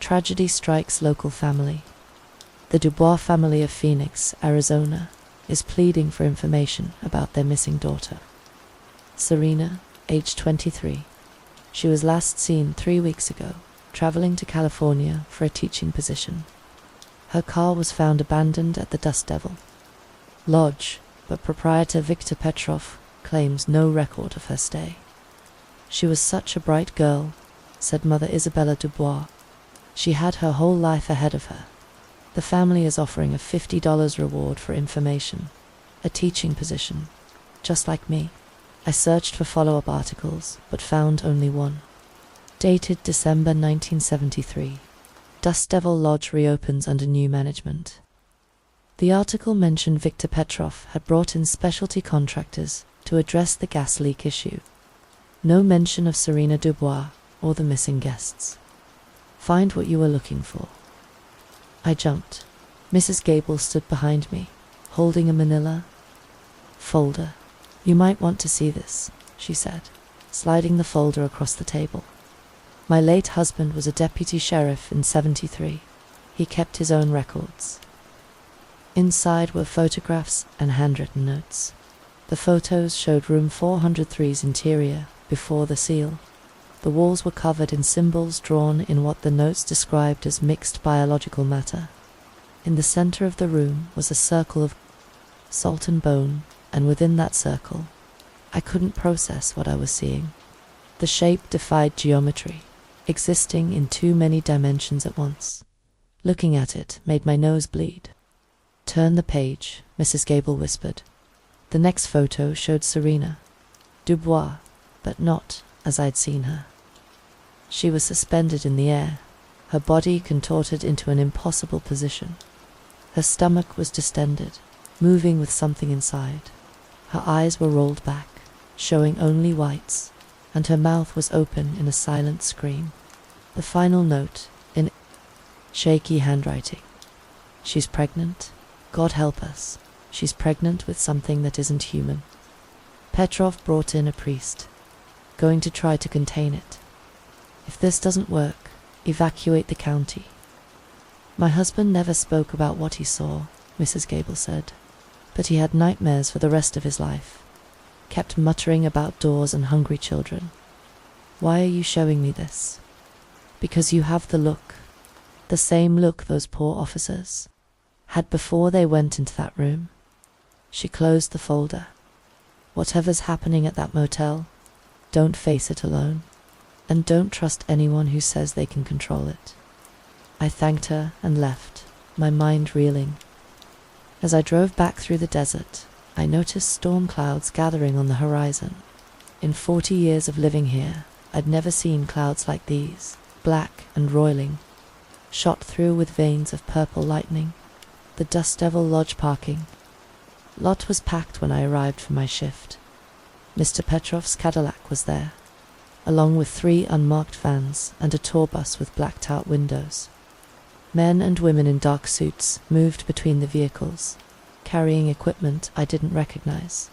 Tragedy strikes local family. The Dubois family of Phoenix, Arizona, is pleading for information about their missing daughter. Serena, age 23. She was last seen 3 weeks ago, traveling to California for a teaching position. Her car was found abandoned at the Dust Devil Lodge, but proprietor Victor Petrov claims no record of her stay. She was such a bright girl, said Mother Isabella Dubois. She had her whole life ahead of her. The family is offering a $50 reward for information, a teaching position, just like me. I searched for follow-up articles, but found only one. Dated December 1973. Dust Devil Lodge reopens under new management. The article mentioned Victor Petrov had brought in specialty contractors to address the gas leak issue. No mention of Serena Dubois or the missing guests. Find what you were looking for. I jumped. Mrs. Gable stood behind me, holding a manila folder. You might want to see this, she said, sliding the folder across the table. My late husband was a deputy sheriff in '73. He kept his own records. Inside were photographs and handwritten notes. The photos showed room 403's interior before the seal. The walls were covered in symbols drawn in what the notes described as mixed biological matter. In the center of the room was a circle of salt and bone, and within that circle, I couldn't process what I was seeing. The shape defied geometry, existing in too many dimensions at once. Looking at it made my nose bleed. Turn the page, Mrs. Gable whispered. The next photo showed Serena Dubois, but not as I'd seen her. She was suspended in the air, her body contorted into an impossible position. Her stomach was distended, moving with something inside. Her eyes were rolled back, showing only whites, and her mouth was open in a silent scream. The final note, in shaky handwriting. She's pregnant. God help us. She's pregnant with something that isn't human. Petrov brought in a priest, going to try to contain it. If this doesn't work, evacuate the county. My husband never spoke about what he saw, Mrs. Gable said, but he had nightmares for the rest of his life. Kept muttering about doors and hungry children. Why are you showing me this? Because you have the look. The same look those poor officers had before they went into that room. She closed the folder. Whatever's happening at that motel, don't face it alone. And don't trust anyone who says they can control it. I thanked her and left, my mind reeling. As I drove back through the desert, I noticed storm clouds gathering on the horizon. In 40 years of living here, I'd never seen clouds like these, black and roiling, shot through with veins of purple lightning. The Dust Devil Lodge parking lot was packed when I arrived for my shift. Mr. Petrov's Cadillac was there, along with 3 unmarked vans and a tour bus with blacked-out windows. Men and women in dark suits moved between the vehicles, carrying equipment I didn't recognize.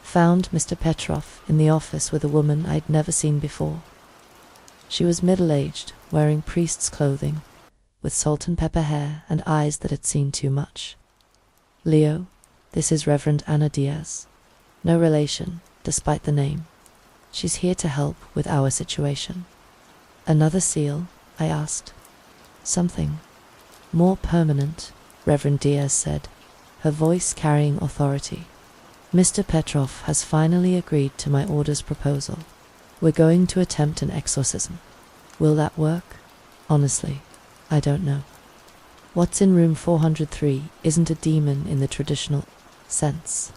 Found Mr. Petrov in the office with a woman I'd never seen before. She was middle-aged, wearing priest's clothing, with salt and pepper hair and eyes that had seen too much. Leo, this is Reverend Anna Diaz. No relation, despite the name. She's here to help with our situation. Another seal? I asked. Something more permanent, Reverend Diaz said, her voice carrying authority. Mr. Petrov has finally agreed to my order's proposal. We're going to attempt an exorcism. Will that work? Honestly, I don't know. What's in room 403 isn't a demon in the traditional sense.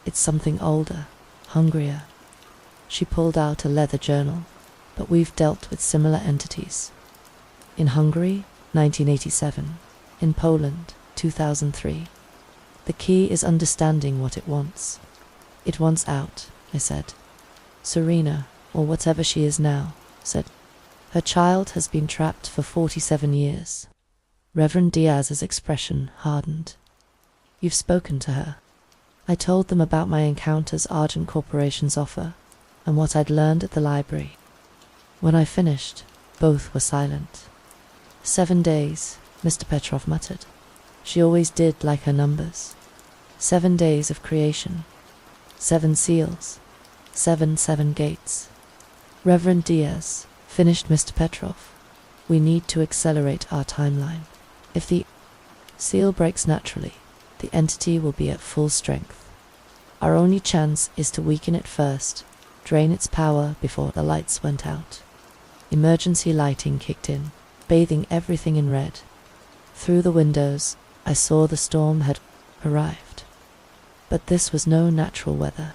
It's something older, hungrier. She pulled out a leather journal, but we've dealt with similar entities. In Hungary, 1987. In Poland, 2003. The key is understanding what it wants. It wants out, I said. Serena, or whatever she is now, said. Her child has been trapped for 47 years. Reverend Diaz's expression hardened. You've spoken to her. I told them about my encounters Argent Corporation's offer, and what I'd learned at the library. When I finished, both were silent. 7 days, Mr. Petrov muttered. She always did like her numbers. 7 days of creation. 7 seals. 7 gates. Reverend Diaz, finished Mr. Petrov. We need to accelerate our timeline. If the seal breaks naturally, the entity will be at full strength. Our only chance is to weaken it first, drain its power before the lights went out. Emergency lighting kicked in, bathing everything in red. Through the windows, I saw the storm had arrived. But this was no natural weather.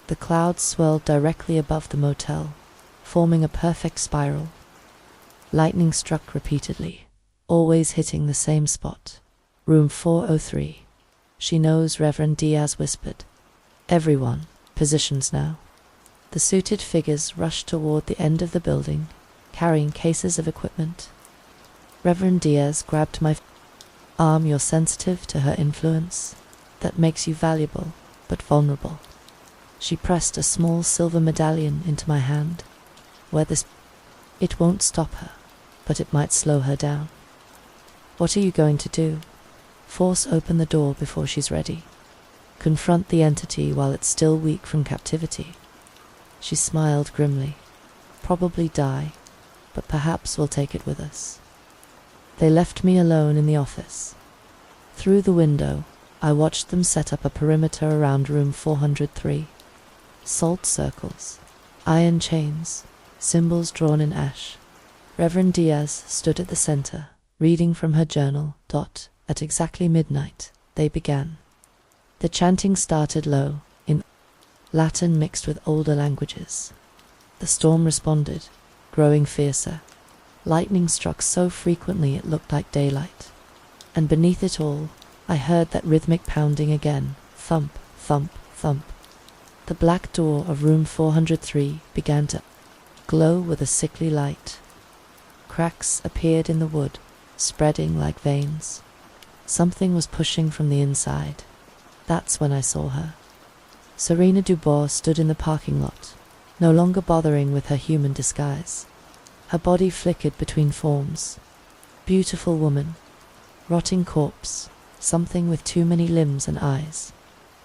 The clouds swirled directly above the motel, forming a perfect spiral. Lightning struck repeatedly, always hitting the same spot. Room 403. She knows, Reverend Diaz whispered. Everyone, positions now. The suited figures rushed toward the end of the building, carrying cases of equipment. Reverend Diaz grabbed my arm. You're sensitive to her influence. That makes you valuable, but vulnerable. She pressed a small silver medallion into my hand. It won't stop her, but it might slow her down. What are you going to do? Force open the door before she's ready. Confront the entity while it's still weak from captivity. She smiled grimly. Probably die, but perhaps we'll take it with us. They left me alone in the office. Through the window, I watched them set up a perimeter around room 403. Salt circles, iron chains, symbols drawn in ash. Reverend Diaz stood at the center, reading from her journal. At exactly midnight, they began. The chanting started low, in Latin mixed with older languages. The storm responded, growing fiercer. Lightning struck so frequently it looked like daylight. And beneath it all, I heard that rhythmic pounding again. Thump, thump, thump. The black door of room 403 began to glow with a sickly light. Cracks appeared in the wood, spreading like veins. Something was pushing from the inside. That's when I saw her. Serena Dubois stood in the parking lot, no longer bothering with her human disguise. Her body flickered between forms. Beautiful woman, rotting corpse, something with too many limbs and eyes.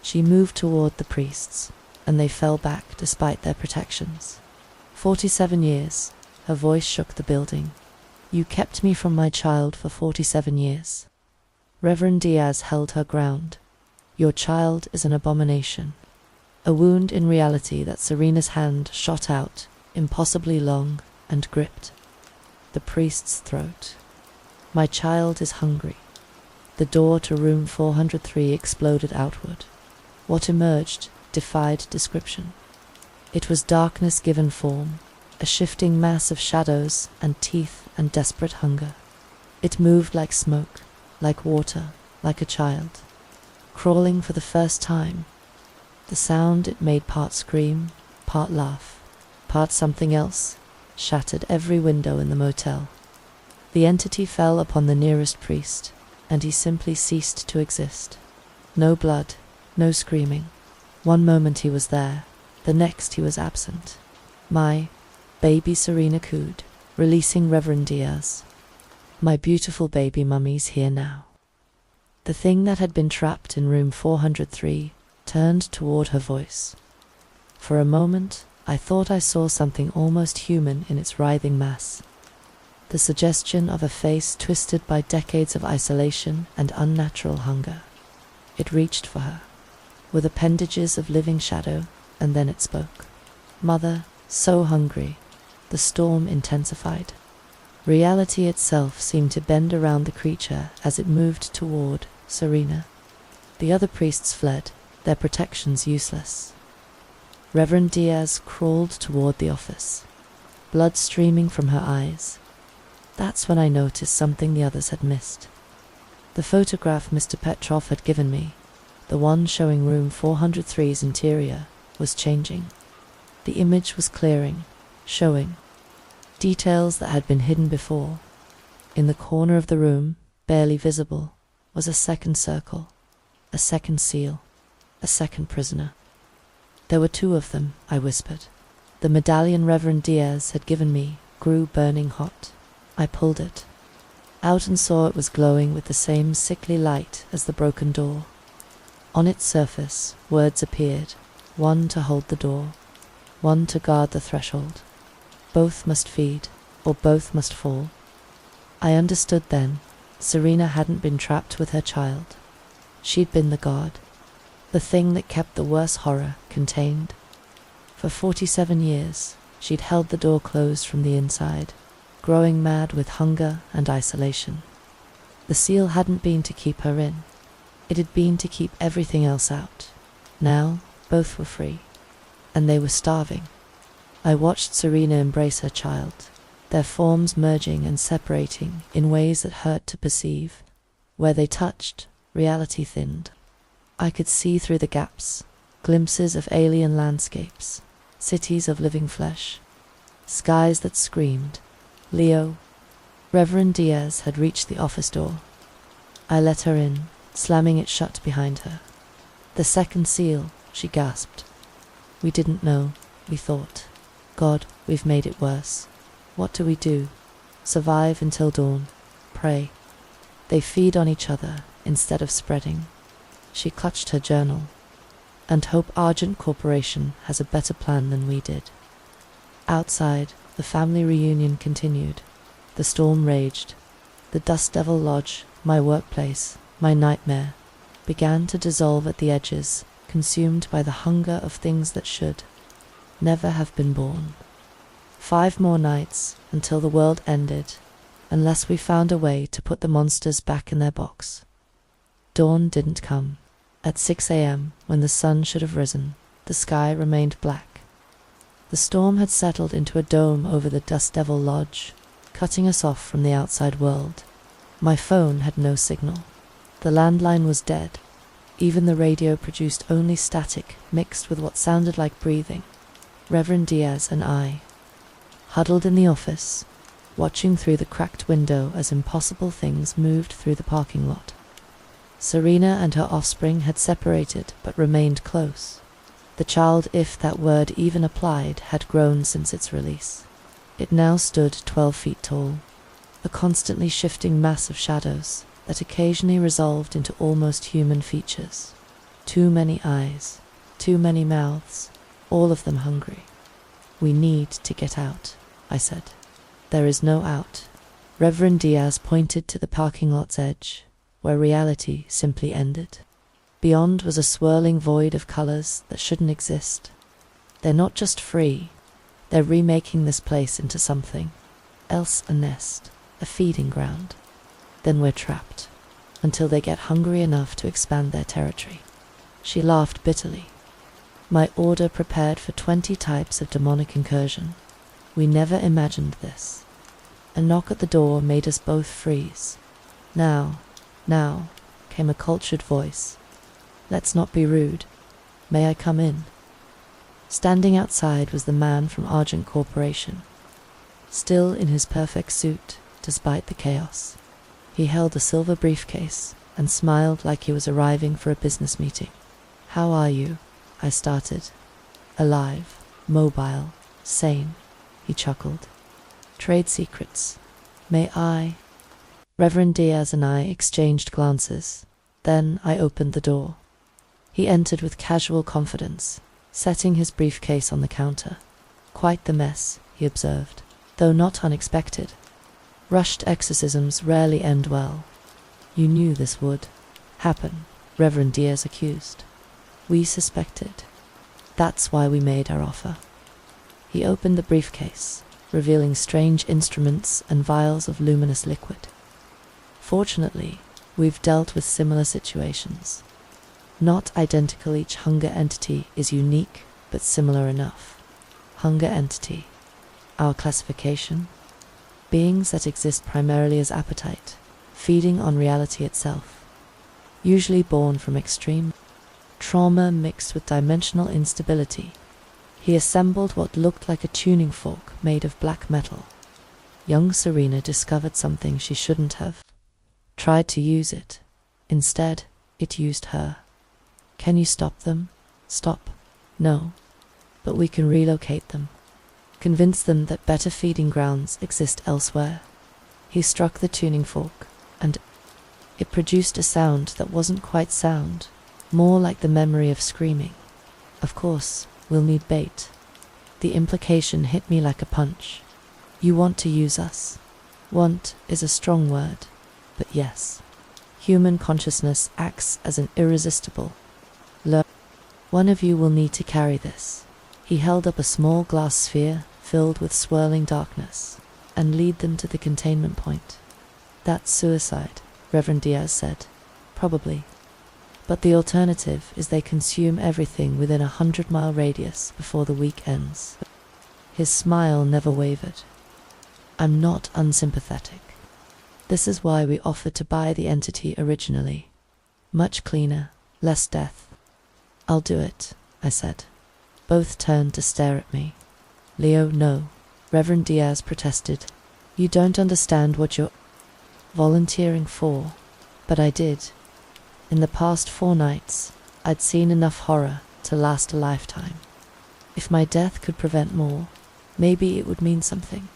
She moved toward the priests, and they fell back despite their protections. 47 years, her voice shook the building. You kept me from my child for 47 years. Reverend Diaz held her ground. Your child is an abomination. A wound in reality that Serena's hand shot out, impossibly long, and gripped the priest's throat. My child is hungry. The door to room 403 exploded outward. What emerged defied description. It was darkness given form, a shifting mass of shadows and teeth and desperate hunger. It moved like smoke, like water, like a child, crawling for the first time. The sound it made part scream, part laugh, part something else, shattered every window in the motel. The entity fell upon the nearest priest, and he simply ceased to exist. No blood, no screaming. One moment he was there, the next he was absent. My baby Serena cooed, releasing Reverend Diaz. My beautiful baby mummy's here now. The thing that had been trapped in room 403 turned toward her voice. For a moment, I thought I saw something almost human in its writhing mass. The suggestion of a face twisted by decades of isolation and unnatural hunger. It reached for her, with appendages of living shadow, and then it spoke. Mother, so hungry. The storm intensified. Reality itself seemed to bend around the creature as it moved toward Serena. The other priests fled, their protections useless. Reverend Diaz crawled toward the office, blood streaming from her eyes. That's when I noticed something the others had missed. The photograph Mr. Petrov had given me, the one showing room 403's interior, was changing. The image was clearing, showing details that had been hidden before. In the corner of the room, barely visible, was a second circle, a second seal, a second prisoner. There were 2 of them, I whispered. The medallion Reverend Diaz had given me grew burning hot. I pulled it out and saw it was glowing with the same sickly light as the broken door. On its surface, words appeared, one to hold the door, one to guard the threshold. Both must feed, or both must fall. I understood then. Serena hadn't been trapped with her child. She'd been the guard, the thing that kept the worst horror contained. For 47 years, she'd held the door closed from the inside, growing mad with hunger and isolation. The seal hadn't been to keep her in. It had been to keep everything else out. Now, both were free, and they were starving. I watched Serena embrace her child, their forms merging and separating in ways that hurt to perceive. Where they touched, reality thinned. I could see through the gaps, glimpses of alien landscapes, cities of living flesh, skies that screamed, Leo. Reverend Diaz had reached the office door. I let her in, slamming it shut behind her. The second seal, she gasped. We didn't know, we thought. God, we've made it worse. What do we do? Survive until dawn. Pray. They feed on each other instead of spreading. She clutched her journal. And hope Argent Corporation has a better plan than we did. Outside, the family reunion continued. The storm raged. The Dust Devil Lodge, my workplace, my nightmare, began to dissolve at the edges, consumed by the hunger of things that should never have been born. 5 more nights until the world ended, unless we found a way to put the monsters back in their box. Dawn didn't come. At 6 a.m., when the sun should have risen, the sky remained black. The storm had settled into a dome over the Dust Devil Lodge, cutting us off from the outside world. My phone had no signal. The landline was dead. Even the radio produced only static mixed with what sounded like breathing. Reverend Diaz and I, huddled in the office, watching through the cracked window as impossible things moved through the parking lot. Serena and her offspring had separated but remained close. The child, if that word even applied, had grown since its release. It now stood 12 feet tall, a constantly shifting mass of shadows that occasionally resolved into almost human features. Too many eyes, too many mouths, all of them hungry. We need to get out, I said. There is no out. Reverend Diaz pointed to the parking lot's edge, where reality simply ended. Beyond was a swirling void of colors that shouldn't exist. They're not just free, they're remaking this place into something else, a nest, a feeding ground. Then we're trapped, until they get hungry enough to expand their territory. She laughed bitterly. My order prepared for 20 types of demonic incursion. We never imagined this. A knock at the door made us both freeze. Now, came a cultured voice. Let's not be rude. May I come in? Standing outside was the man from Argent Corporation, still in his perfect suit, despite the chaos. He held a silver briefcase and smiled like he was arriving for a business meeting. How are you? I started. Alive, mobile, sane, he chuckled. Trade secrets. May I? Reverend Diaz and I exchanged glances. Then I opened the door. He entered with casual confidence, setting his briefcase on the counter. Quite the mess, he observed, though not unexpected. Rushed exorcisms rarely end well. You knew this would happen, Reverend Diaz accused. We suspected. That's why we made our offer. He opened the briefcase, revealing strange instruments and vials of luminous liquid. Fortunately, we've dealt with similar situations. Not identical, each hunger entity is unique, but similar enough. Hunger entity. Our classification? Beings that exist primarily as appetite, feeding on reality itself. Usually born from extreme trauma mixed with dimensional instability. He assembled what looked like a tuning fork made of black metal. Young Serena discovered something she shouldn't have. Tried to use it. Instead, it used her. Can you stop them? Stop? No. But we can relocate them. Convince them that better feeding grounds exist elsewhere. He struck the tuning fork, and it produced a sound that wasn't quite sound. more like the memory of screaming. Of course, we'll need bait. The implication hit me like a punch. You want to use us. Want is a strong word, but yes. Human consciousness acts as an irresistible lure. One of you will need to carry this. He held up a small glass sphere filled with swirling darkness, and lead them to the containment point. That's suicide, Reverend Diaz said. Probably. But the alternative is they consume everything within 100-mile radius before the week ends. His smile never wavered. I'm not unsympathetic. This is why we offered to buy the entity originally. Much cleaner, less death. I'll do it, I said. Both turned to stare at me. Leo, no, Reverend Diaz protested. You don't understand what you're volunteering for. But I did. In the past 4 nights, I'd seen enough horror to last a lifetime. If my death could prevent more, maybe it would mean something.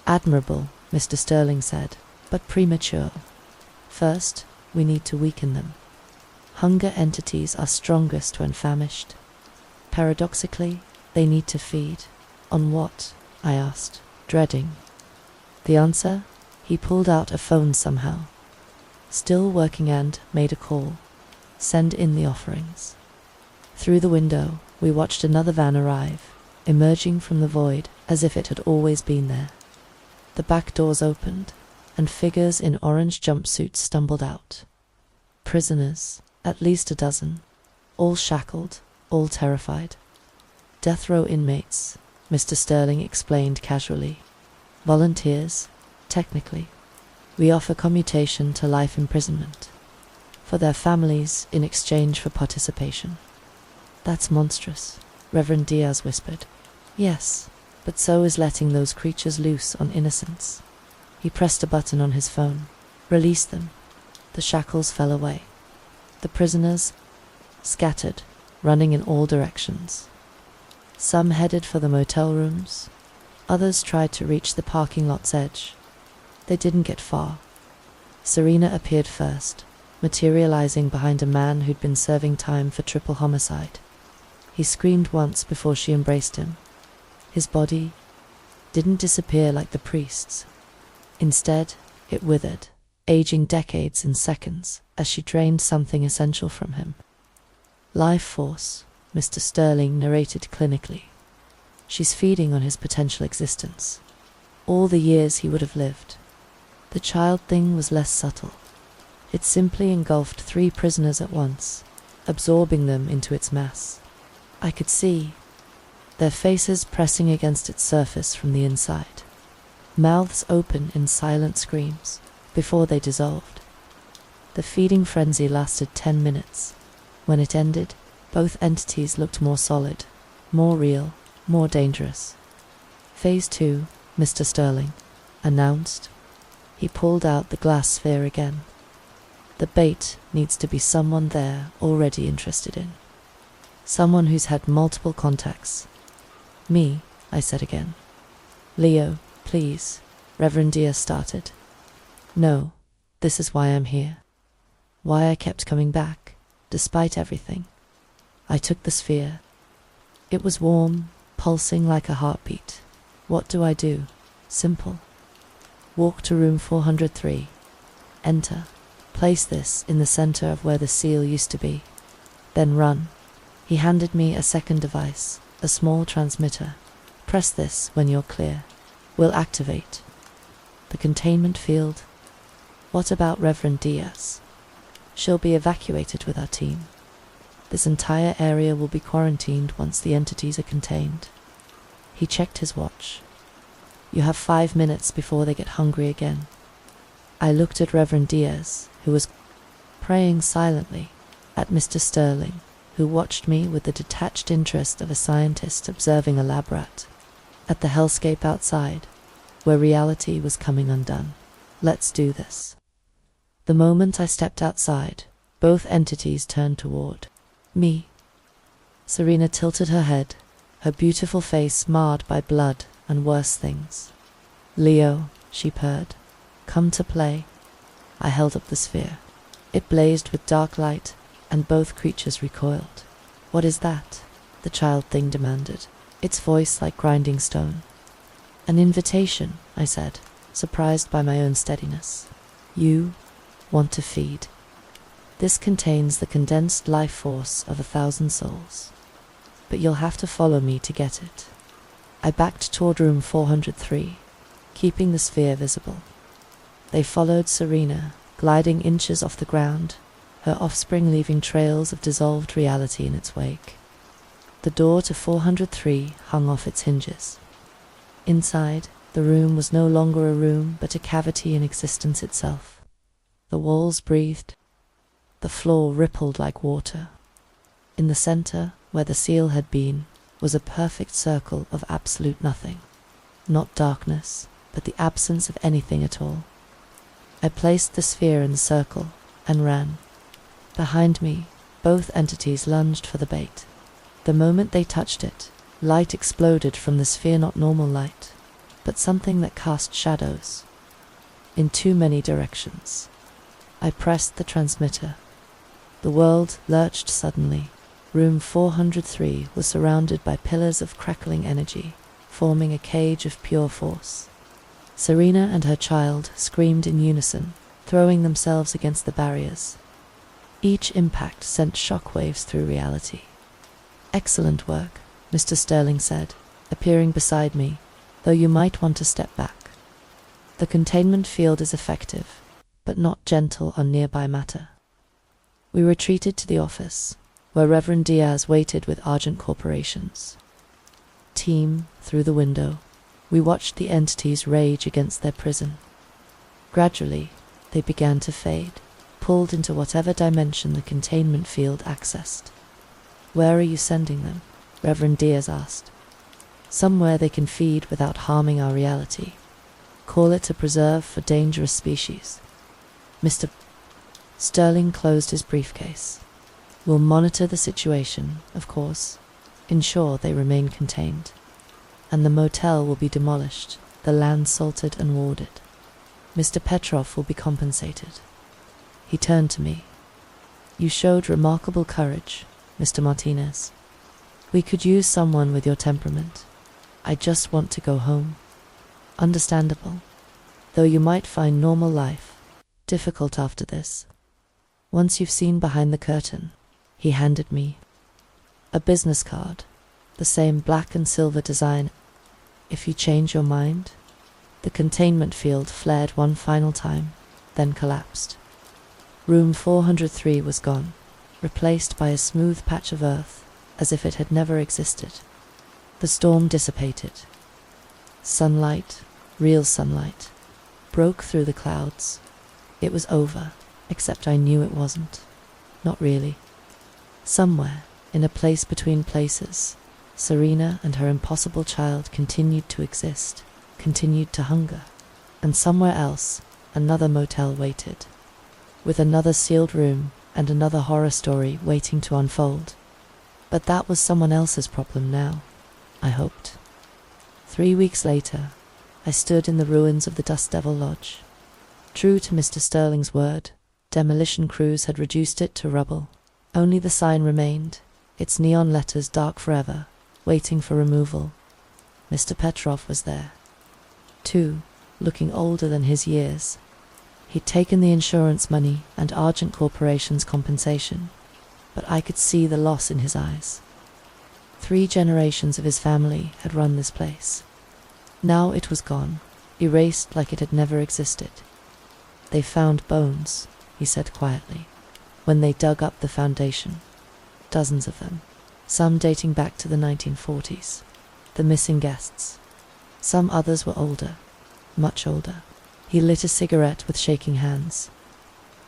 Admirable, Mr. Sterling said, but premature. First, we need to weaken them. Hunger entities are strongest when famished. Paradoxically, they need to feed. On what? I asked, dreading. The answer? He pulled out a phone somehow. Still working and made a call. Send in the offerings. Through the window, we watched another van arrive, emerging from the void as if it had always been there. The back doors opened, and figures in orange jumpsuits stumbled out. Prisoners, at least a dozen, all shackled, all terrified. Death row inmates, Mr. Sterling explained casually. Volunteers, technically. We offer commutation to life imprisonment for their families in exchange for participation. That's monstrous, Reverend Diaz whispered. Yes, but so is letting those creatures loose on innocents. He pressed a button on his phone. Release them. The shackles fell away. The prisoners scattered, running in all directions. Some headed for the motel rooms. Others tried to reach the parking lot's edge. They didn't get far. Serena appeared first, materializing behind a man who'd been serving time for triple homicide. He screamed once before she embraced him. His body didn't disappear like the priest's. Instead, it withered, aging decades in seconds as she drained something essential from him. Life force, Mr. Sterling narrated clinically. She's feeding on his potential existence. All the years he would have lived. The child thing was less subtle. It simply engulfed 3 prisoners at once, absorbing them into its mass. I could see their faces pressing against its surface from the inside, mouths open in silent screams before they dissolved. The feeding frenzy lasted 10 minutes. When it ended, both entities looked more solid, more real, more dangerous. Phase 2, Mr. Sterling announced. He pulled out the glass sphere again. The bait needs to be someone there already interested in. Someone who's had multiple contacts. Me, I said again. Leo, please, Reverend Diaz started. No, this is why I'm here. Why I kept coming back, despite everything. I took the sphere. It was warm, pulsing like a heartbeat. What do I do? Simple. Walk to room 403. Enter. Place this in the center of where the seal used to be. Then run. He handed me a second device, a small transmitter. Press this when you're clear. We'll activate. The containment field. What about Reverend Diaz? She'll be evacuated with our team. This entire area will be quarantined once the entities are contained. He checked his watch. You have 5 minutes before they get hungry again. I looked at Reverend Diaz, who was praying silently, at Mr. Sterling, who watched me with the detached interest of a scientist observing a lab rat, at the hellscape outside, where reality was coming undone. Let's do this. The moment I stepped outside, both entities turned toward me. Serena tilted her head, her beautiful face marred by blood and worse things. Leo, she purred, come to play. I held up the sphere. It blazed with dark light, and both creatures recoiled. "What is that?" the child thing demanded, its voice like grinding stone. "An invitation," I said, surprised by my own steadiness. "You want to feed. This contains the condensed life force of 1,000 souls. But you'll have to follow me to get it." I backed toward room 403, keeping the sphere visible. They followed Serena, gliding inches off the ground, her offspring leaving trails of dissolved reality in its wake. The door to 403 hung off its hinges. Inside, the room was no longer a room, but a cavity in existence itself. The walls breathed. The floor rippled like water. In the center, where the seal had been, was a perfect circle of absolute nothing. Not darkness, but the absence of anything at all. I placed the sphere in the circle and ran. Behind me, both entities lunged for the bait. The moment they touched it, light exploded from the sphere, not normal light, but something that cast shadows in too many directions. I pressed the transmitter. The world lurched suddenly. Room 403 was surrounded by pillars of crackling energy, forming a cage of pure force. Serena and her child screamed in unison, throwing themselves against the barriers. Each impact sent shockwaves through reality. "Excellent work," Mr. Sterling said, appearing beside me, "though you might want to step back. The containment field is effective, but not gentle on nearby matter." We retreated to the office, where Reverend Diaz waited with Argent Corporations. Team, through the window, we watched the entities rage against their prison. Gradually, they began to fade, pulled into whatever dimension the containment field accessed. "Where are you sending them?" Reverend Diaz asked. "Somewhere they can feed without harming our reality. Call it a preserve for dangerous species." Mr. Sterling closed his briefcase. "We'll monitor the situation, of course, ensure they remain contained. And the motel will be demolished, the land salted and warded. Mr. Petrov will be compensated." He turned to me. "You showed remarkable courage, Mr. Martinez. We could use someone with your temperament. I just want to go home." "Understandable, though you might find normal life difficult after this. Once you've seen behind the curtain." He handed me a business card, the same black and silver design. "If you change your mind." The containment field flared one final time, then collapsed. Room 403 was gone, replaced by a smooth patch of earth, as if it had never existed. The storm dissipated. Sunlight, real sunlight, broke through the clouds. It was over, except I knew it wasn't. Not really. Somewhere, in a place between places, Serena and her impossible child continued to exist, continued to hunger. And somewhere else, another motel waited, with another sealed room and another horror story waiting to unfold. But that was someone else's problem now, I hoped. 3 weeks later, I stood in the ruins of the Dust Devil Lodge. True to Mr. Sterling's word, demolition crews had reduced it to rubble. Only the sign remained, its neon letters dark forever, waiting for removal. Mr. Petrov was there, too, looking older than his years. He'd taken the insurance money and Argent Corporation's compensation, but I could see the loss in his eyes. 3 generations of his family had run this place. Now it was gone, erased like it had never existed. "They found bones," he said quietly, "when they dug up the foundation. Dozens of them, some dating back to the 1940s. The missing guests. Some others were older, much older." He lit a cigarette with shaking hands.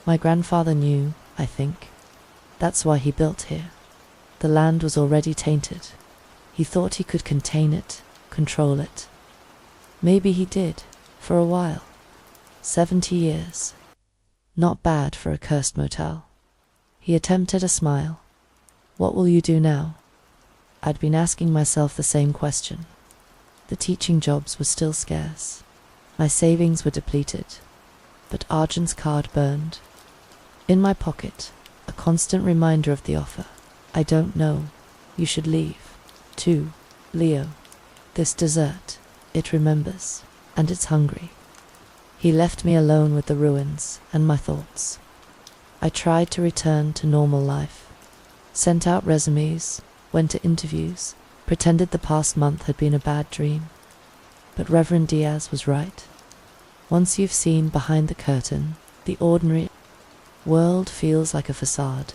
"My grandfather knew, I think. That's why he built here. The land was already tainted. He thought he could contain it, control it. Maybe he did, for a while. 70 years. Not bad for a cursed motel." He attempted a smile. "What will you do now?" I'd been asking myself the same question. The teaching jobs were still scarce. My savings were depleted, but Argent's card burned. In my pocket, a constant reminder of the offer. I don't know. You should leave. 2. Leo. This dessert, it remembers, and it's hungry. He left me alone with the ruins and my thoughts. I tried to return to normal life. Sent out resumes, went to interviews, pretended the past month had been a bad dream. But Reverend Diaz was right. Once you've seen behind the curtain, the ordinary world feels like a facade.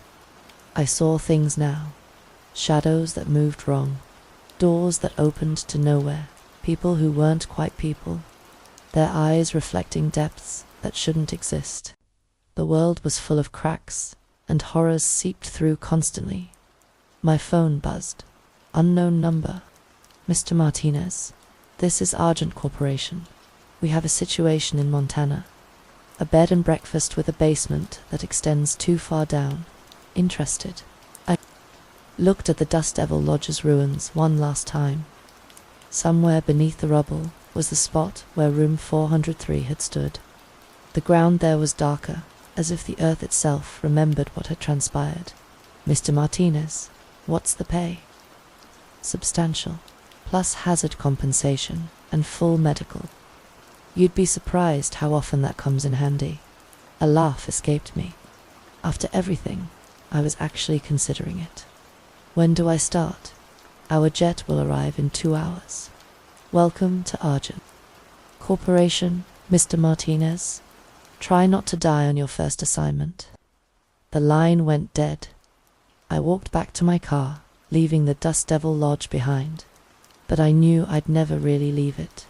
I saw things now. Shadows that moved wrong. Doors that opened to nowhere. People who weren't quite people. Their eyes reflecting depths that shouldn't exist. The world was full of cracks, and horrors seeped through constantly. My phone buzzed. Unknown number. Mr. Martinez, this is Argent Corporation. We have a situation in Montana. A bed and breakfast with a basement that extends too far down. Interested? I looked at the Dust Devil Lodge's ruins one last time. Somewhere beneath the rubble was the spot where room 403 had stood. The ground there was darker, as if the earth itself remembered what had transpired. Mr. Martinez, what's the pay? Substantial, plus hazard compensation and full medical. You'd be surprised how often that comes in handy. A laugh escaped me. After everything, I was actually considering it. When do I start? Our jet will arrive in 2 hours. Welcome to Argent Corporation, Mr. Martinez. Try not to die on your first assignment. The line went dead. I walked back to my car, leaving the Dust Devil Lodge behind. But I knew I'd never really leave it.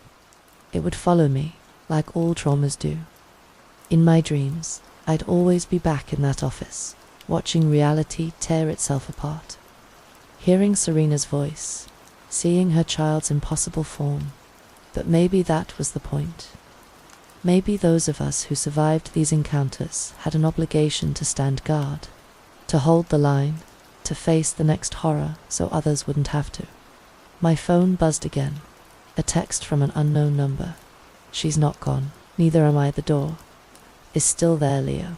It would follow me, like all traumas do. In my dreams, I'd always be back in that office, watching reality tear itself apart. Hearing Serena's voice, seeing her child's impossible form. But maybe that was the point. Maybe those of us who survived these encounters had an obligation to stand guard, to hold the line, to face the next horror so others wouldn't have to. My phone buzzed again, a text from an unknown number. She's not gone, neither am I. The door is still there, Leo.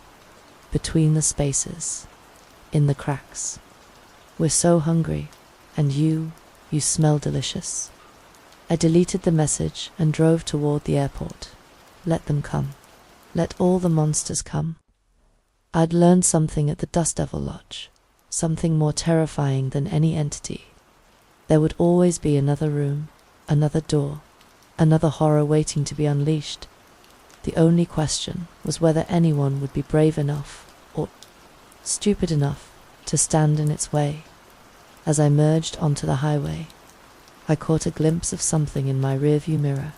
Between the spaces, in the cracks. We're so hungry, and you smell delicious. I deleted the message and drove toward the airport. Let them come. Let all the monsters come. I'd learned something at the Dust Devil Lodge, something more terrifying than any entity. There would always be another room, another door, another horror waiting to be unleashed. The only question was whether anyone would be brave enough, or stupid enough, to stand in its way. As I merged onto the highway, I caught a glimpse of something in my rearview mirror.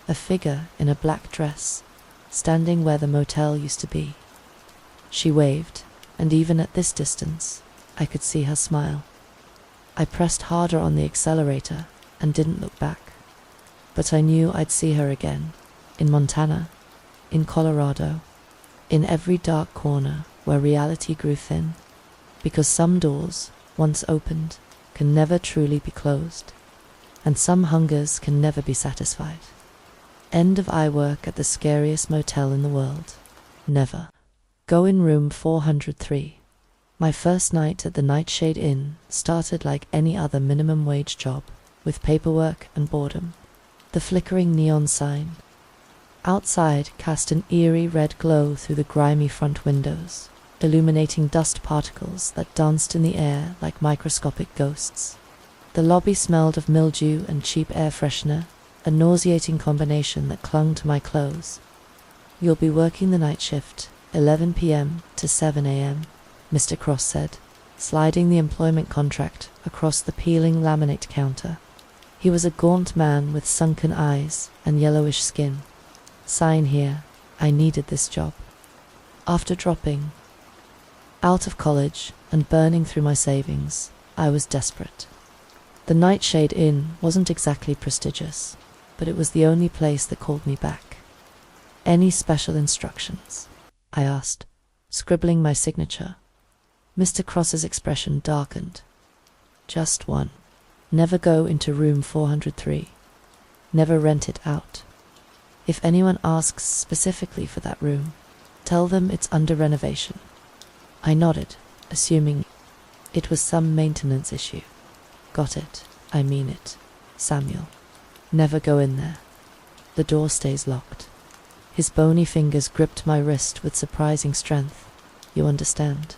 A figure in a black dress, standing where the motel used to be. She waved, and even at this distance, I could see her smile. I pressed harder on the accelerator and didn't look back. But I knew I'd see her again, in Montana, in Colorado, in every dark corner where reality grew thin, because some doors, once opened, can never truly be closed, and some hungers can never be satisfied. End of eye work at the scariest motel in the world. Never. Go in room 403. My first night at the Nightshade Inn started like any other minimum wage job, with paperwork and boredom. The flickering neon sign outside cast an eerie red glow through the grimy front windows, illuminating dust particles that danced in the air like microscopic ghosts. The lobby smelled of mildew and cheap air freshener, a nauseating combination that clung to my clothes. You'll be working the night shift, 11 p.m. to 7 a.m., Mr. Cross said, sliding the employment contract across the peeling laminate counter. He was a gaunt man with sunken eyes and yellowish skin. Sign here, I needed this job. After dropping out of college and burning through my savings, I was desperate. The Nightshade Inn wasn't exactly prestigious, but it was the only place that called me back. Any special instructions? I asked, scribbling my signature. Mr. Cross's expression darkened. Just one. Never go into room 403. Never rent it out. If anyone asks specifically for that room, tell them it's under renovation. I nodded, assuming it was some maintenance issue. Got it. I mean it, Samuel. Never go in there. The door stays locked. His bony fingers gripped my wrist with surprising strength. You understand?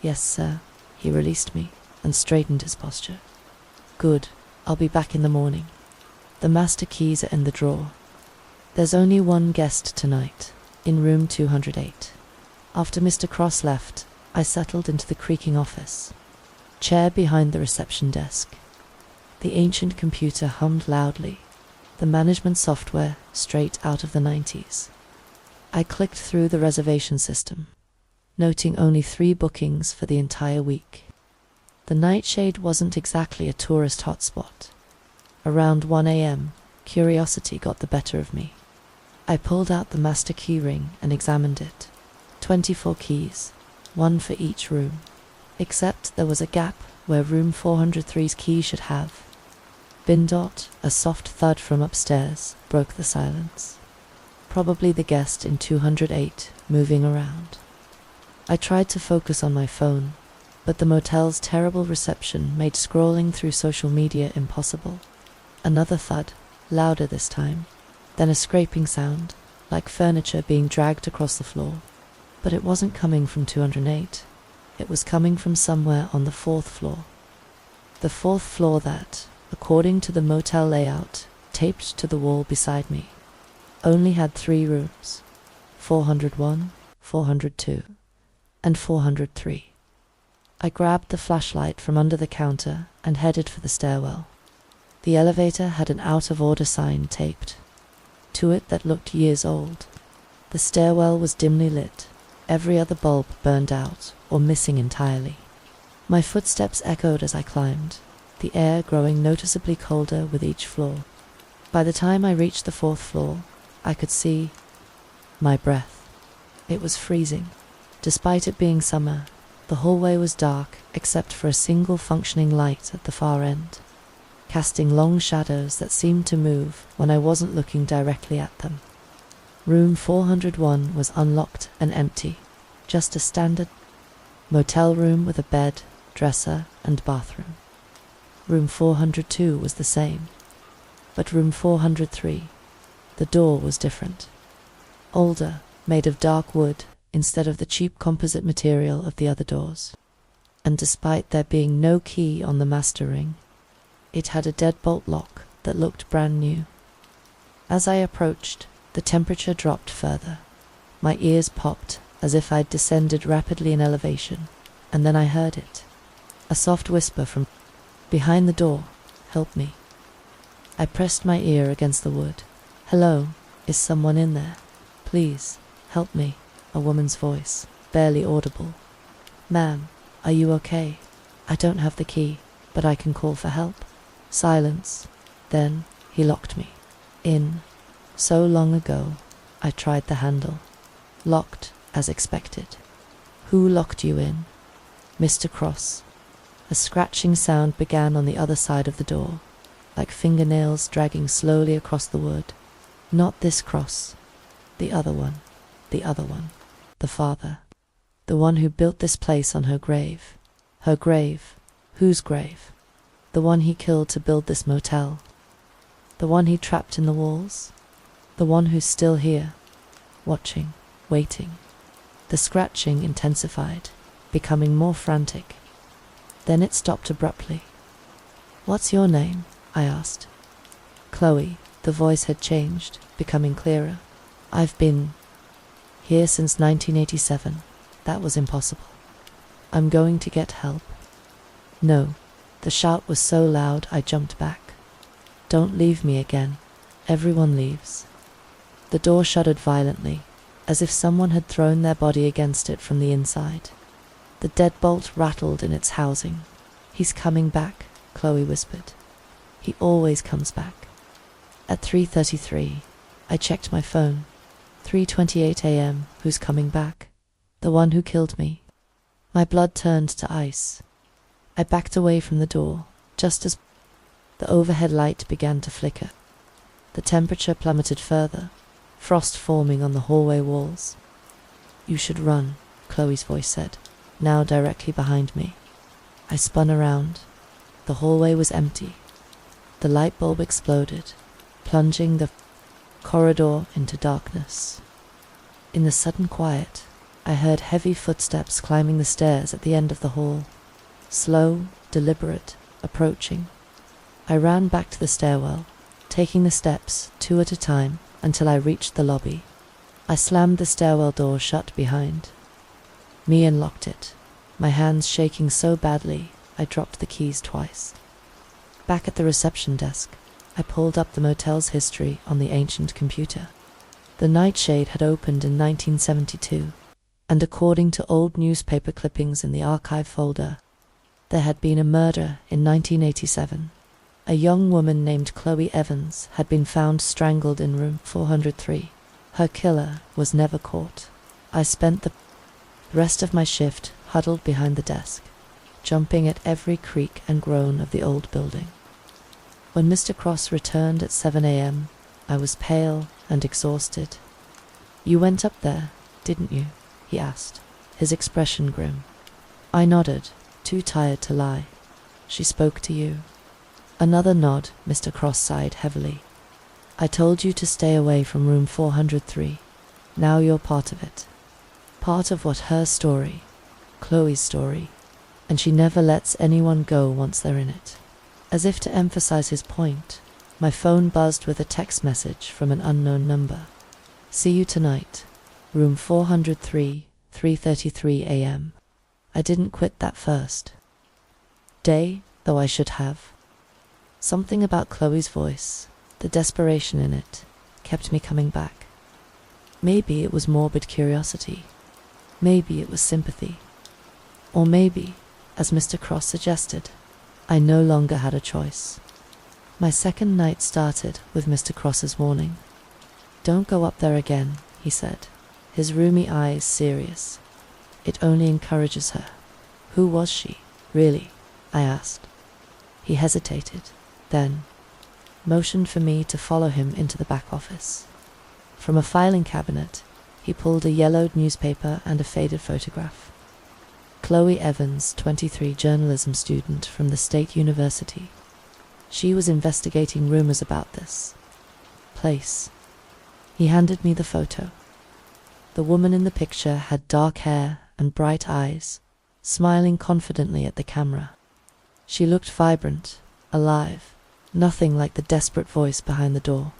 Yes, sir. He released me and straightened his posture. Good. I'll be back in the morning. The master keys are in the drawer. There's only one guest tonight, in room 208. After Mr. Cross left, I settled into the creaking office. Chair behind the reception desk. The ancient computer hummed loudly, the management software straight out of the 90s. I clicked through the reservation system, noting only 3 bookings for the entire week. The Nightshade wasn't exactly a tourist hotspot. Around 1 a.m., curiosity got the better of me. I pulled out the master key ring and examined it. 24 keys, 1 for each room, except there was a gap where room 403's key should have. Bindot, a soft thud from upstairs, broke the silence. Probably the guest in 208, moving around. I tried to focus on my phone, but the motel's terrible reception made scrolling through social media impossible. Another thud, louder this time, then a scraping sound, like furniture being dragged across the floor. But it wasn't coming from 208. It was coming from somewhere on the 4th floor. The 4th floor that, according to the motel layout, taped to the wall beside me, only had 3 rooms, 401, 402, and 403. I grabbed the flashlight from under the counter and headed for the stairwell. The elevator had an out-of-order sign taped to it that looked years old. The stairwell was dimly lit, every other bulb burned out or missing entirely. My footsteps echoed as I climbed, the air growing noticeably colder with each floor. By the time I reached the 4th floor, I could see my breath. It was freezing. Despite it being summer, the hallway was dark except for a single functioning light at the far end, casting long shadows that seemed to move when I wasn't looking directly at them. Room 401 was unlocked and empty, just a standard motel room with a bed, dresser, and bathroom. Room 402 was the same, but room 403, the door was different. Older, made of dark wood instead of the cheap composite material of the other doors. And despite there being no key on the master ring, it had a deadbolt lock that looked brand new. As I approached, the temperature dropped further. My ears popped as if I'd descended rapidly in elevation, and then I heard it. A soft whisper from behind the door, "Help me." I pressed my ear against the wood. "Hello, is someone in there? Please, help me," a woman's voice, barely audible. "Ma'am, are you okay? I don't have the key, but I can call for help." Silence. Then he locked me in. So long ago, I tried the handle. Locked, as expected. "Who locked you in?" "Mr. Cross." A scratching sound began on the other side of the door, like fingernails dragging slowly across the wood. "Not this Cross. The other one. The other one. The father. The one who built this place on her grave." "Her grave? Whose grave?" "The one he killed to build this motel. The one he trapped in the walls. The one who's still here, watching, waiting." The scratching intensified, becoming more frantic. Then it stopped abruptly. "What's your name?" I asked. "Chloe." The voice had changed, becoming clearer. "I've been here since 1987. That was impossible. I'm going to get help." "No." The shout was so loud I jumped back. "Don't leave me again. Everyone leaves." The door shuddered violently, as if someone had thrown their body against it from the inside. The deadbolt rattled in its housing. "He's coming back," Chloe whispered. "He always comes back." At 3:33, I checked my phone. 3:28 a.m. Who's coming back? The one who killed me. My blood turned to ice. I backed away from the door, just as the overhead light began to flicker. The temperature plummeted further, frost forming on the hallway walls. "You should run," Chloe's voice said. now directly behind me. I spun around. The hallway was empty. The light bulb exploded, plunging the corridor into darkness. In the sudden quiet, I heard heavy footsteps climbing the stairs at the end of the hall. Slow, deliberate, approaching. I ran back to the stairwell, taking the steps 2 at a time until I reached the lobby. I slammed the stairwell door shut behind me and locked it, my hands shaking so badly I dropped the keys twice. Back at the reception desk, I pulled up the motel's history on the ancient computer. The Nightshade had opened in 1972, and according to old newspaper clippings in the archive folder, there had been a murder in 1987. A young woman named Chloe Evans had been found strangled in room 403. Her killer was never caught. I spent the rest of my shift huddled behind the desk, jumping at every creak and groan of the old building. When Mr. Cross returned at 7 a.m., I was pale and exhausted. "You went up there, didn't you?" he asked, his expression grim. I nodded, too tired to lie. "She spoke to you?" Another nod. Mr. Cross sighed heavily. "I told you to stay away from room 403. Now you're part of it. Part of what her story, Chloe's story, and she never lets anyone go once they're in it." As if to emphasize his point, my phone buzzed with a text message from an unknown number. "See you tonight, room 403, 3:33 a.m. I didn't quit that first day, though I should have. Something about Chloe's voice, the desperation in it, kept me coming back. Maybe it was morbid curiosity. Maybe it was sympathy. Or maybe, as Mr. Cross suggested, I no longer had a choice. My second night started with Mr. Cross's warning. "Don't go up there again," he said, his roomy eyes serious. "It only encourages her." "Who was she, really?" I asked. He hesitated, then motioned for me to follow him into the back office. From a filing cabinet, he pulled a yellowed newspaper and a faded photograph. Chloe Evans, 23, journalism student from the State University. She was investigating rumors about this place. He handed me the photo. The woman in the picture had dark hair and bright eyes, smiling confidently at the camera. She looked vibrant, alive, nothing like the desperate voice behind the door.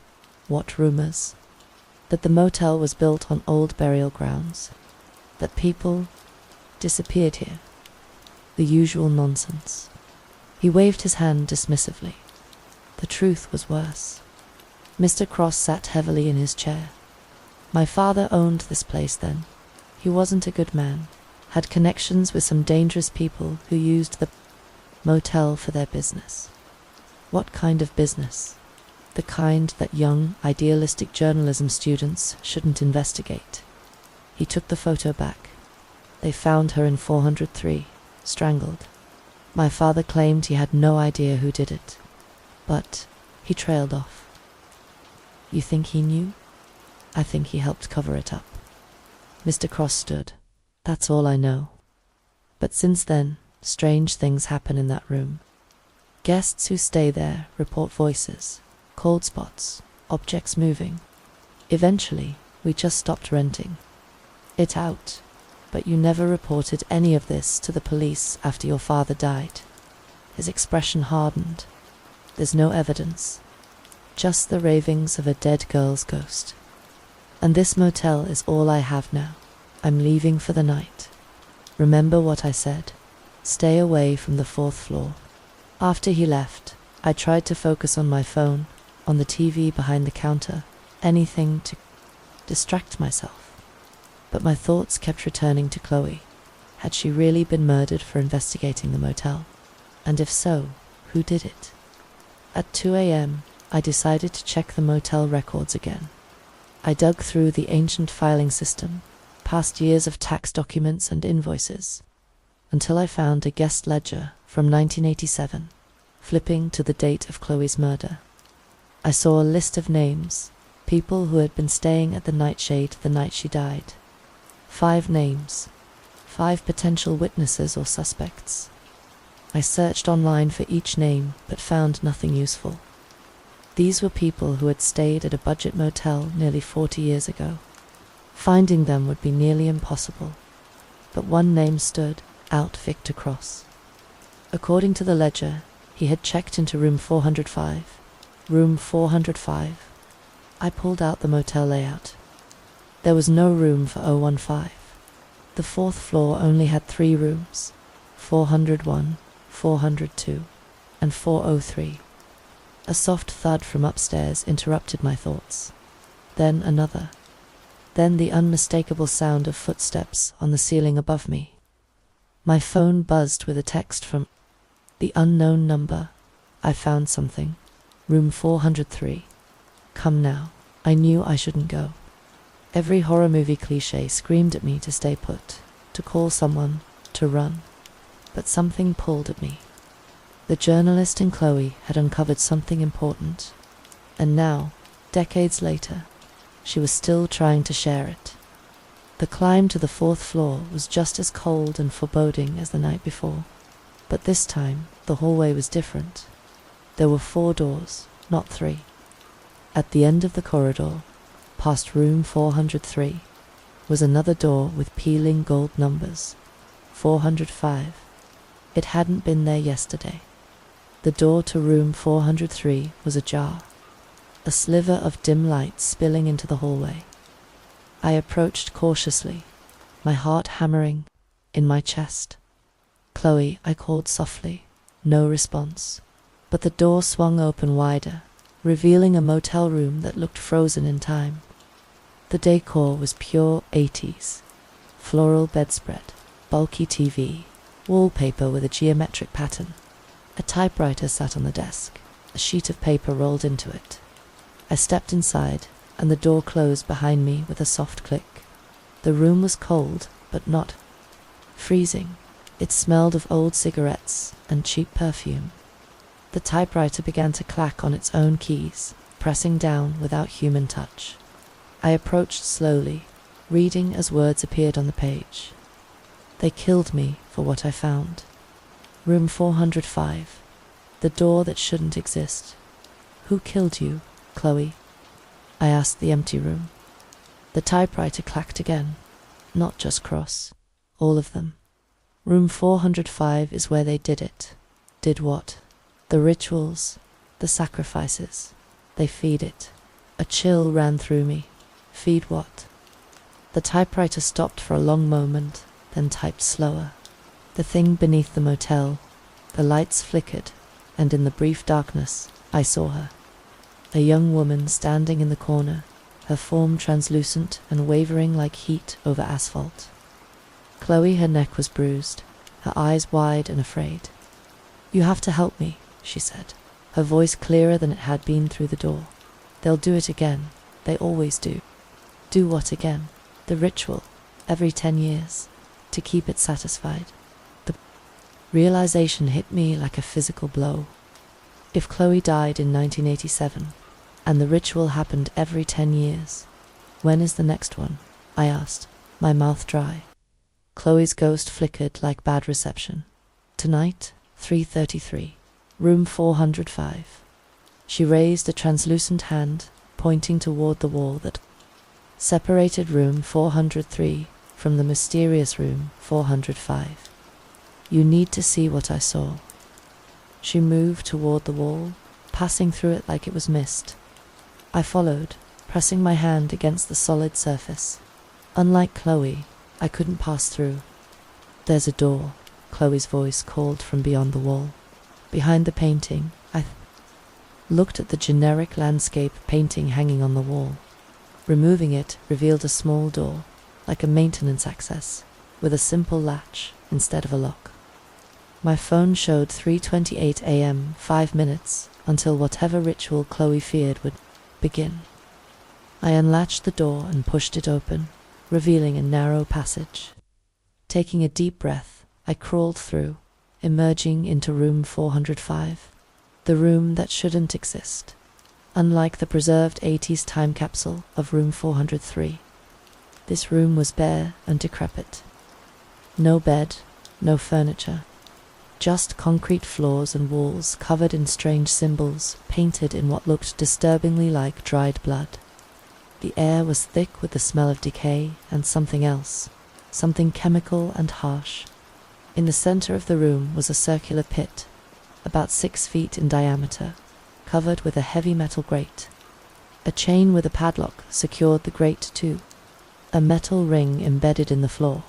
What rumors? That the motel was built on old burial grounds. That people disappeared here. The usual nonsense. He waved his hand dismissively. The truth was worse. Mr. Cross sat heavily in his chair. My father owned this place then. He wasn't a good man, had connections with some dangerous people who used the motel for their business. What kind of business? The kind that young, idealistic journalism students shouldn't investigate. He took the photo back. They found her in 403, strangled. My father claimed he had no idea who did it. But he trailed off. You think he knew? I think he helped cover it up. Mr. Cross stood. That's all I know. But since then, strange things happen in that room. Guests who stay there report voices, cold spots, objects moving. Eventually, we just stopped renting it out. But you never reported any of this to the police after your father died. His expression hardened. There's no evidence. Just the ravings of a dead girl's ghost. And this motel is all I have now. I'm leaving for the night. Remember what I said. Stay away from the 4th floor. After he left, I tried to focus on my phone, on the TV behind the counter, anything to distract myself. But my thoughts kept returning to Chloe. Had she really been murdered for investigating the motel? And if so, who did it? At 2 a.m., I decided to check the motel records again. I dug through the ancient filing system, past years of tax documents and invoices, until I found a guest ledger from 1987, flipping to the date of Chloe's murder. I saw a list of names, people who had been staying at the Nightshade the night she died. 5 names, 5 potential witnesses or suspects. I searched online for each name, but found nothing useful. These were people who had stayed at a budget motel nearly 40 years ago. Finding them would be nearly impossible. But one name stood out: Victor Cross. According to the ledger, he had checked into room 405. Room 405. I pulled out the motel layout. There was no room for 015. The 4th floor only had 3 rooms: 401, 402, and 403. A soft thud from upstairs interrupted my thoughts. Then another. Then the unmistakable sound of footsteps on the ceiling above me. My phone buzzed with a text from the unknown number. I found something. Room 403. Come now. I knew I shouldn't go. Every horror movie cliché screamed at me to stay put, to call someone, to run. But something pulled at me. The journalist in Chloe had uncovered something important, and now, decades later, she was still trying to share it. The climb to the 4th floor was just as cold and foreboding as the night before, but this time the hallway was different. There were 4 doors, not 3. At the end of the corridor, past room 403, was another door with peeling gold numbers. 405. It hadn't been there yesterday. The door to room 403 was ajar, a sliver of dim light spilling into the hallway. I approached cautiously, my heart hammering in my chest. "Chloe," I called softly. No response. But the door swung open wider, revealing a motel room that looked frozen in time. The decor was pure 80s. Floral bedspread, bulky TV, wallpaper with a geometric pattern. A typewriter sat on the desk, a sheet of paper rolled into it. I stepped inside, and the door closed behind me with a soft click. The room was cold, but not freezing. It smelled of old cigarettes and cheap perfume. The typewriter began to clack on its own keys, pressing down without human touch. I approached slowly, reading as words appeared on the page. They killed me for what I found. Room 405. The door that shouldn't exist. Who killed you, Chloe? I asked the empty room. The typewriter clacked again. Not just Cross. All of them. Room 405 is where they did it. Did what? The rituals, the sacrifices. They feed it. A chill ran through me. Feed what? The typewriter stopped for a long moment, then typed slower. The thing beneath the motel. The lights flickered, and in the brief darkness, I saw her. A young woman standing in the corner, her form translucent and wavering like heat over asphalt. Chloe, her neck was bruised, her eyes wide and afraid. "You have to help me," she said, her voice clearer than it had been through the door. "They'll do it again. They always do." "Do what again?" "The ritual, every 10 years, to keep it satisfied." The realization hit me like a physical blow. If Chloe died in 1987, and the ritual happened every 10 years, when is the next one? I asked, my mouth dry. Chloe's ghost flickered like bad reception. "Tonight, 3:33, room 405. She raised a translucent hand, pointing toward the wall that separated room 403 from the mysterious room 405. "You need to see what I saw." She moved toward the wall, passing through it like it was mist. I followed, pressing my hand against the solid surface. Unlike Chloe, I couldn't pass through. "There's a door," Chloe's voice called from beyond the wall. Behind the painting, I looked at the generic landscape painting hanging on the wall. Removing it revealed a small door, like a maintenance access, with a simple latch instead of a lock. My phone showed 3:28 a.m., 5 minutes until whatever ritual Chloe feared would begin. I unlatched the door and pushed it open, revealing a narrow passage. Taking a deep breath, I crawled through, emerging into room 405, the room that shouldn't exist. Unlike the preserved 80s time capsule of room 403, this room was bare and decrepit. No bed, no furniture. Just concrete floors and walls covered in strange symbols, painted in what looked disturbingly like dried blood. The air was thick with the smell of decay and something else, something chemical and harsh. In the center of the room was a circular pit, about 6 feet in diameter, covered with a heavy metal grate. A chain with a padlock secured the grate too, a metal ring embedded in the floor.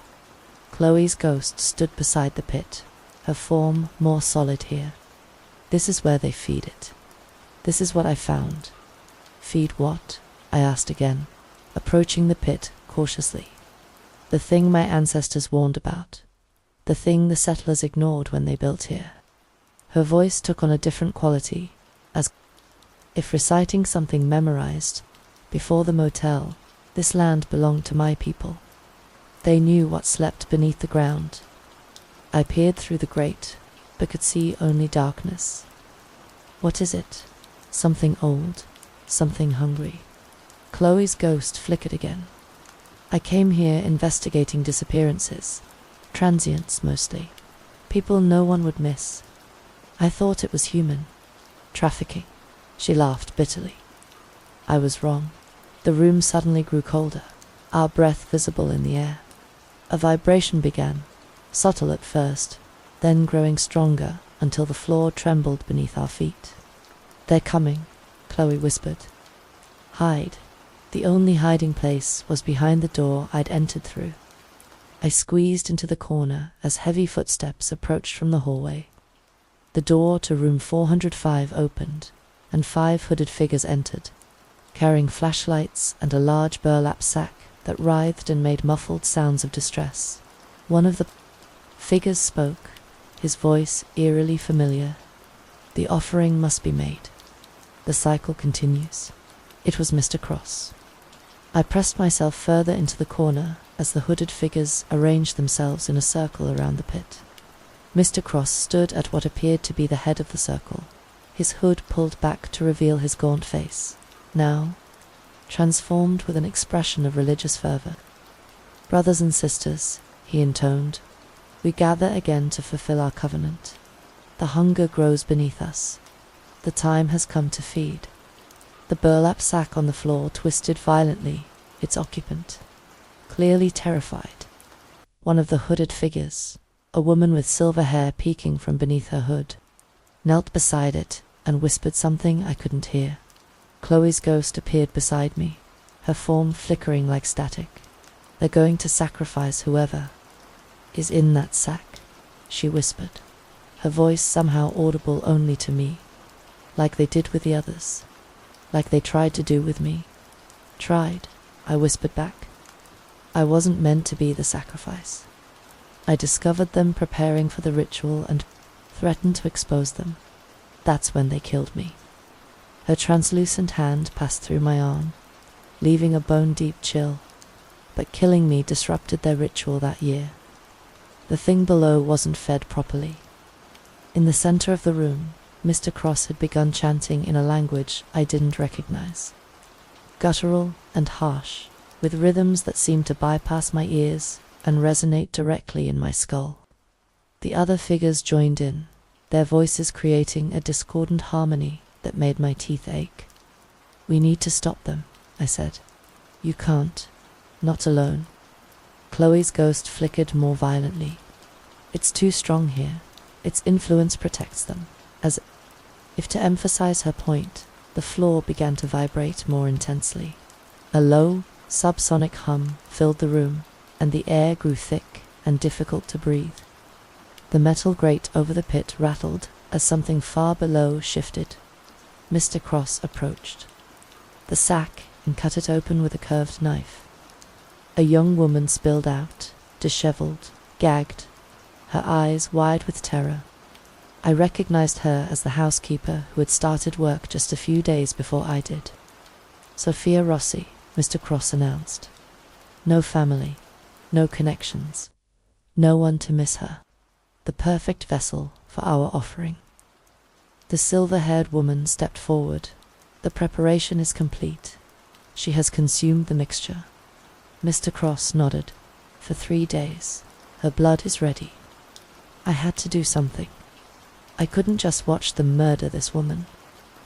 Chloe's ghost stood beside the pit, her form more solid here. This is where they feed it. This is what I found. Feed what? I asked again, approaching the pit cautiously. The thing my ancestors warned about. The thing the settlers ignored when they built here. Her voice took on a different quality, as if reciting something memorized. Before the motel, this land belonged to my people. They knew what slept beneath the ground. I peered through the grate, but could see only darkness. What is it? Something old, something hungry. Chloe's ghost flickered again. I came here investigating disappearances, transients mostly, people no one would miss. I thought it was human. Trafficking. She laughed bitterly. I was wrong. The room suddenly grew colder, our breath visible in the air. A vibration began, subtle at first, then growing stronger until the floor trembled beneath our feet. They're coming, Chloe whispered. Hide. The only hiding place was behind the door I'd entered through. I squeezed into the corner as heavy footsteps approached from the hallway. The door to room 405 opened, and 5 hooded figures entered, carrying flashlights and a large burlap sack that writhed and made muffled sounds of distress. One of the figures spoke, his voice eerily familiar. The offering must be made. The cycle continues. It was Mr. Cross. I pressed myself further into the corner as the hooded figures arranged themselves in a circle around the pit. Mr. Cross stood at what appeared to be the head of the circle, his hood pulled back to reveal his gaunt face, now transformed with an expression of religious fervor. Brothers and sisters, he intoned, we gather again to fulfill our covenant. The hunger grows beneath us. The time has come to feed. The burlap sack on the floor twisted violently, its occupant, clearly terrified. One of the hooded figures, a woman with silver hair peeking from beneath her hood, knelt beside it and whispered something I couldn't hear. Chloe's ghost appeared beside me, her form flickering like static. They're going to sacrifice whoever is in that sack, she whispered, her voice somehow audible only to me, like they did with the others, like they tried to do with me. Tried, I whispered back. I wasn't meant to be the sacrifice. I discovered them preparing for the ritual and threatened to expose them. That's when they killed me. Her translucent hand passed through my arm, leaving a bone-deep chill, but killing me disrupted their ritual that year. The thing below wasn't fed properly. In the center of the room, Mr. Cross had begun chanting in a language I didn't recognize. Guttural and harsh, with rhythms that seemed to bypass my ears and resonate directly in my skull. The other figures joined in, their voices creating a discordant harmony that made my teeth ache. We need to stop them, I said. You can't. Not alone. Chloe's ghost flickered more violently. It's too strong here. Its influence protects them. As if to emphasize her point, the floor began to vibrate more intensely. A low, subsonic hum filled the room, and the air grew thick and difficult to breathe. The metal grate over the pit rattled as something far below shifted. Mr. Cross approached the sack and cut it open with a curved knife. A young woman spilled out, disheveled, gagged, her eyes wide with terror. I recognized her as the housekeeper who had started work just a few days before I did. Sophia Rossi, Mr. Cross announced. No family, no connections, no one to miss her. The perfect vessel for our offering. The silver-haired woman stepped forward. The preparation is complete. She has consumed the mixture. Mr. Cross nodded. For 3 days. Her blood is ready. I had to do something. I couldn't just watch them murder this woman.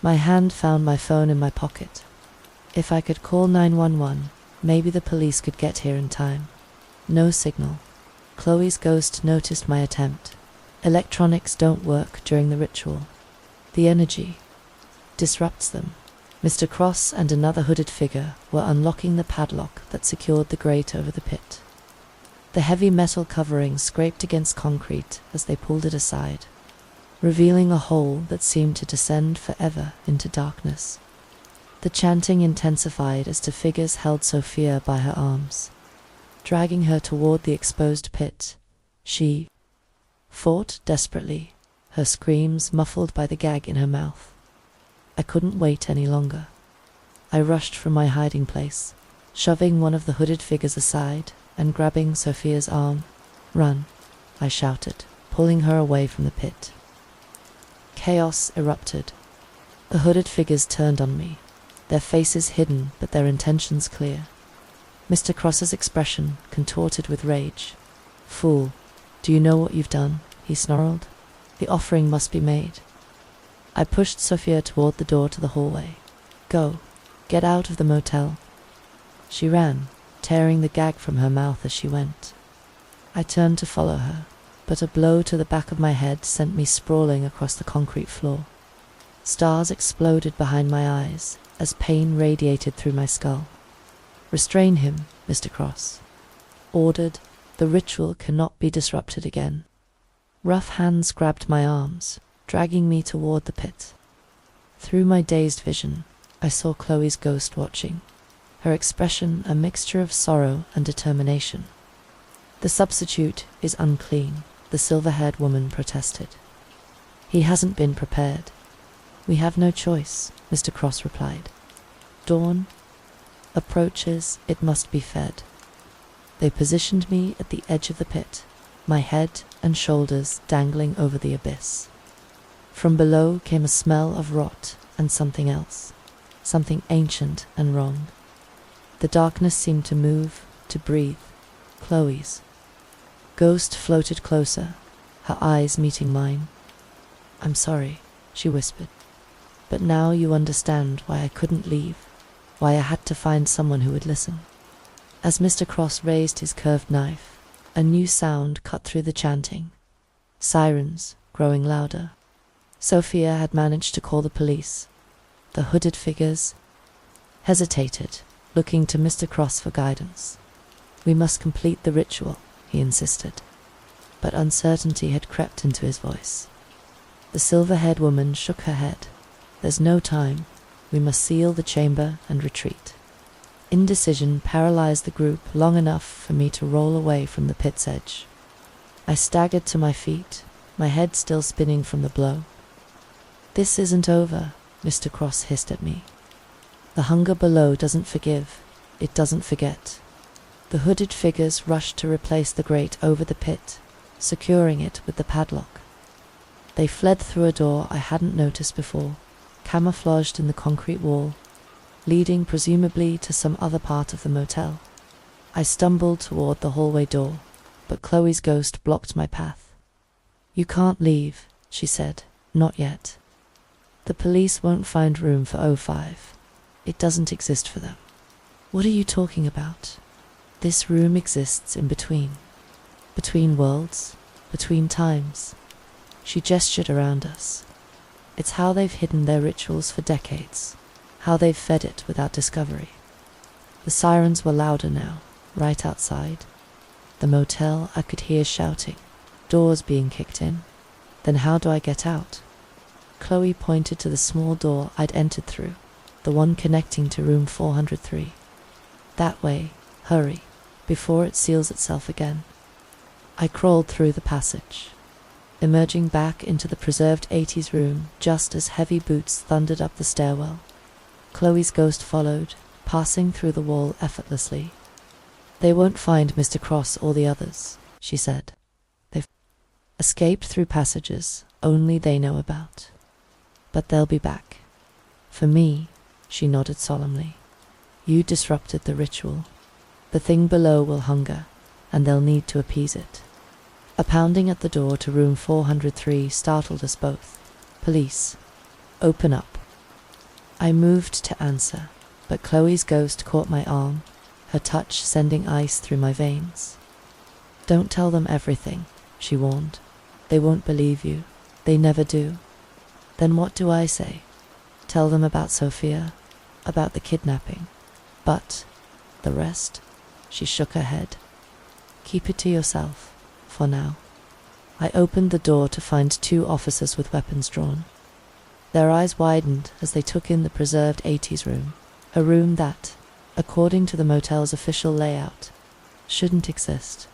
My hand found my phone in my pocket. If I could call 911, maybe the police could get here in time. No signal. Chloe's ghost noticed my attempt. Electronics don't work during the ritual. The energy disrupts them. Mr. Cross and another hooded figure were unlocking the padlock that secured the grate over the pit. The heavy metal covering scraped against concrete as they pulled it aside, revealing a hole that seemed to descend forever into darkness. The chanting intensified as the figures held Sophia by her arms, dragging her toward the exposed pit. She fought desperately, her screams muffled by the gag in her mouth. I couldn't wait any longer. I rushed from my hiding place, shoving one of the hooded figures aside and grabbing Sophia's arm. "Run," I shouted, pulling her away from the pit. Chaos erupted. The hooded figures turned on me, their faces hidden but their intentions clear. Mr. Cross's expression contorted with rage. "Fool, do you know what you've done?" he snarled. "The offering must be made." I pushed Sophia toward the door to the hallway. "Go, get out of the motel." She ran, tearing the gag from her mouth as she went. I turned to follow her, but a blow to the back of my head sent me sprawling across the concrete floor. Stars exploded behind my eyes as pain radiated through my skull. "Restrain him, Mr. Cross," ordered. "The ritual cannot be disrupted again." Rough hands grabbed my arms, dragging me toward the pit. Through my dazed vision, I saw Chloe's ghost watching, her expression a mixture of sorrow and determination. "The substitute is unclean," the silver-haired woman protested. "He hasn't been prepared." "We have no choice," Mr. Cross replied. "Dawn approaches, it must be fed." They positioned me at the edge of the pit, my head and shoulders dangling over the abyss. From below came a smell of rot and something else, something ancient and wrong. The darkness seemed to move, to breathe. Chloe's ghost floated closer, her eyes meeting mine. "I'm sorry," she whispered. "But now you understand why I couldn't leave, why I had to find someone who would listen." As Mr. Cross raised his curved knife, a new sound cut through the chanting. Sirens, growing louder. Sophia had managed to call the police. The hooded figures hesitated, looking to Mr. Cross for guidance. "We must complete the ritual," he insisted. But uncertainty had crept into his voice. The silver-haired woman shook her head. "There's no time. We must seal the chamber and retreat." Indecision paralyzed the group long enough for me to roll away from the pit's edge. I staggered to my feet, my head still spinning from the blow. "This isn't over," Mr. Cross hissed at me. "The hunger below doesn't forgive, it doesn't forget." The hooded figures rushed to replace the grate over the pit, securing it with the padlock. They fled through a door I hadn't noticed before, camouflaged in the concrete wall, leading presumably to some other part of the motel. I stumbled toward the hallway door, but Chloe's ghost blocked my path. "You can't leave," she said. "Not yet. The police won't find room for O5. It doesn't exist for them." "What are you talking about?" "This room exists in between. Between worlds, between times." She gestured around us. "It's how they've hidden their rituals for decades, how they've fed it without discovery." The sirens were louder now, right outside. The motel I could hear shouting, doors being kicked in. Then how do I get out? Chloe pointed to the small door I'd entered through, the one connecting to room 403. "That way, hurry, before it seals itself again." I crawled through the passage, emerging back into the preserved 80s room just as heavy boots thundered up the stairwell. Chloe's ghost followed, passing through the wall effortlessly. "They won't find Mr. Cross or the others," she said. "They've escaped through passages only they know about. But they'll be back. For me," she nodded solemnly, "you disrupted the ritual. The thing below will hunger, and they'll need to appease it. A pounding at the door to room 403 startled us both. Police. Open up. I moved to answer, but Chloe's ghost caught my arm, her touch sending ice through my veins. Don't tell them everything, she warned. They won't believe you. They never do. Then what do I say? Tell them about Sophia, about the kidnapping. But the rest? She shook her head. Keep it to yourself, for now. I opened the door to find 2 officers with weapons drawn. Their eyes widened as they took in the preserved 80s room, a room that, according to the motel's official layout, shouldn't exist.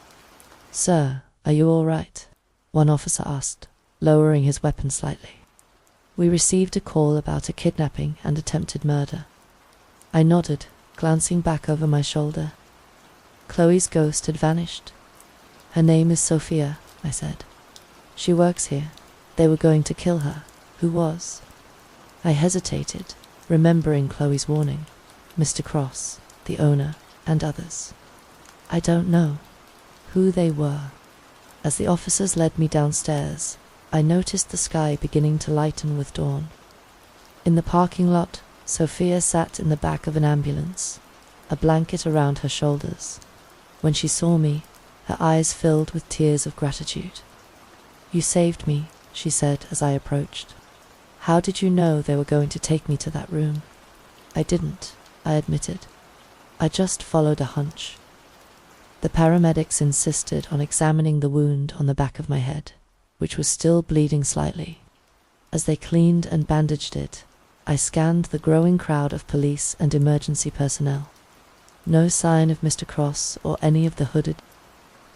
Sir, are you all right? One officer asked, lowering his weapon slightly. We received a call about a kidnapping and attempted murder. I nodded, glancing back over my shoulder. Chloe's ghost had vanished. Her name is Sophia, I said. She works here. They were going to kill her. Who was? I hesitated, remembering Chloe's warning. Mr. Cross, the owner, and others. I don't know who they were. As the officers led me downstairs, I noticed the sky beginning to lighten with dawn. In the parking lot, Sophia sat in the back of an ambulance, a blanket around her shoulders. When she saw me, her eyes filled with tears of gratitude. You saved me, she said as I approached. How did you know they were going to take me to that room? I didn't, I admitted. I just followed a hunch. The paramedics insisted on examining the wound on the back of my head, which was still bleeding slightly. As they cleaned and bandaged it, I scanned the growing crowd of police and emergency personnel. No sign of Mr. Cross or any of the hooded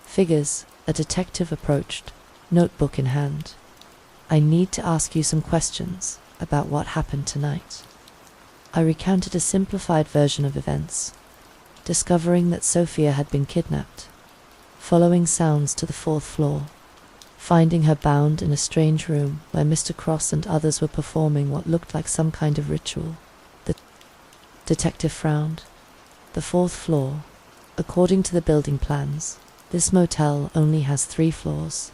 figures. A detective approached, notebook in hand. I need to ask you some questions about what happened tonight. I recounted a simplified version of events, discovering that Sophia had been kidnapped, following sounds to the 4th floor, finding her bound in a strange room where Mr. Cross and others were performing what looked like some kind of ritual. The detective frowned. The 4th floor. According to the building plans, this motel only has 3 floors.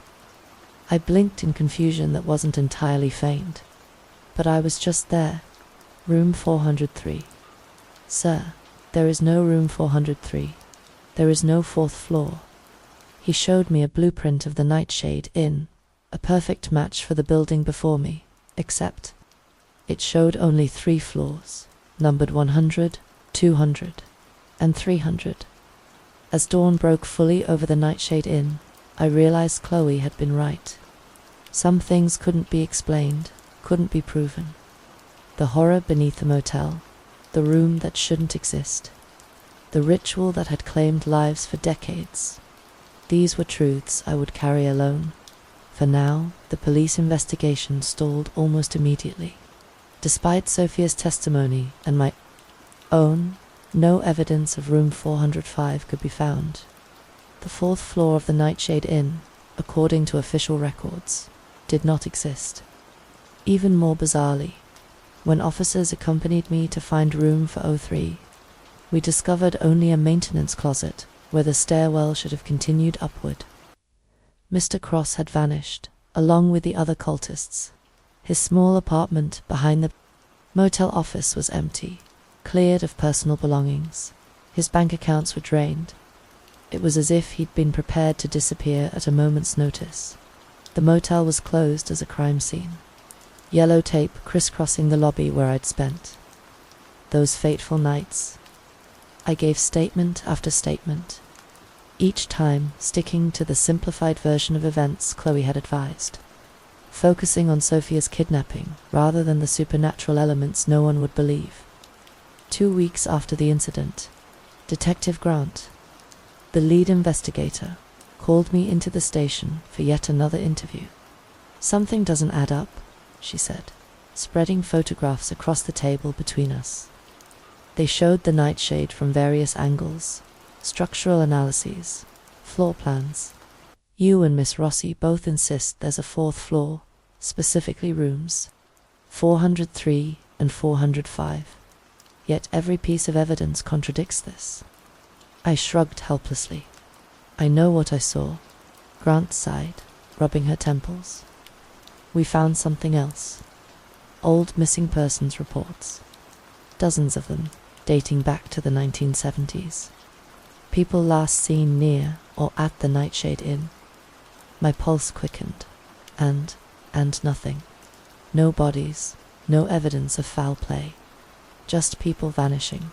I blinked in confusion that wasn't entirely feigned. But I was just there. Room 403. Sir, there is no room 403. There is no 4th floor. He showed me a blueprint of the Nightshade Inn, a perfect match for the building before me, except it showed only 3 floors, numbered 100, 200, and 300. As dawn broke fully over the Nightshade Inn, I realized Chloe had been right. Some things couldn't be explained, couldn't be proven. The horror beneath the motel, the room that shouldn't exist, the ritual that had claimed lives for decades. These were truths I would carry alone. For now, the police investigation stalled almost immediately. Despite Sophia's testimony and my own, no evidence of room 405 could be found. The 4th floor of the Nightshade Inn, according to official records, did not exist. Even more bizarrely, when officers accompanied me to find room for 03, we discovered only a maintenance closet where the stairwell should have continued upward. Mr. Cross had vanished, along with the other cultists. His small apartment behind the motel office was empty, cleared of personal belongings. His bank accounts were drained. It was as if he'd been prepared to disappear at a moment's notice. The motel was closed as a crime scene. Yellow tape crisscrossing the lobby where I'd spent those fateful nights. I gave statement after statement, each time sticking to the simplified version of events Chloe had advised, focusing on Sophia's kidnapping rather than the supernatural elements no one would believe. 2 weeks after the incident, Detective Grant, the lead investigator, called me into the station for yet another interview. Something doesn't add up, she said, spreading photographs across the table between us. They showed the nightshade from various angles, structural analyses, floor plans. You and Miss Rossi both insist there's a 4th floor, specifically rooms 403 and 405. Yet every piece of evidence contradicts this. I shrugged helplessly. I know what I saw. Grant sighed, rubbing her temples. We found something else. Old missing persons reports. Dozens of them, dating back to the 1970s. People last seen near or at the Nightshade Inn. My pulse quickened, and nothing. No bodies, no evidence of foul play. Just people vanishing.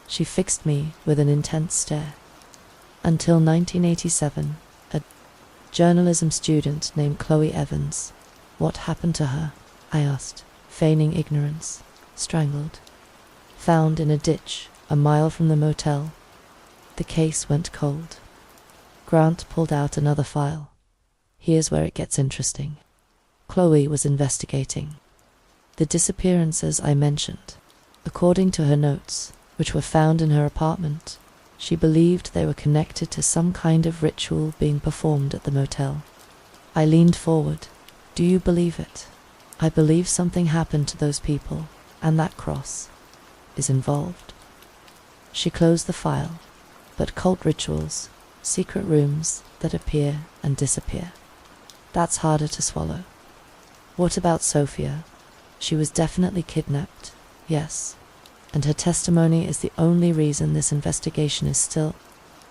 She fixed me with an intense stare. Until 1987, a journalism student named Chloe Evans. What happened to her? I asked, feigning ignorance. Strangled. Found in a ditch a mile from the motel. The case went cold. Grant pulled out another file. Here's where it gets interesting. Chloe was investigating the disappearances I mentioned. According to her notes, which were found in her apartment, she believed they were connected to some kind of ritual being performed at the motel. I leaned forward. Do you believe it? I believe something happened to those people, and that cross is involved. She closed the file. But cult rituals, secret rooms that appear and disappear. That's harder to swallow. What about Sophia? She was definitely kidnapped, yes, and her testimony is the only reason this investigation is still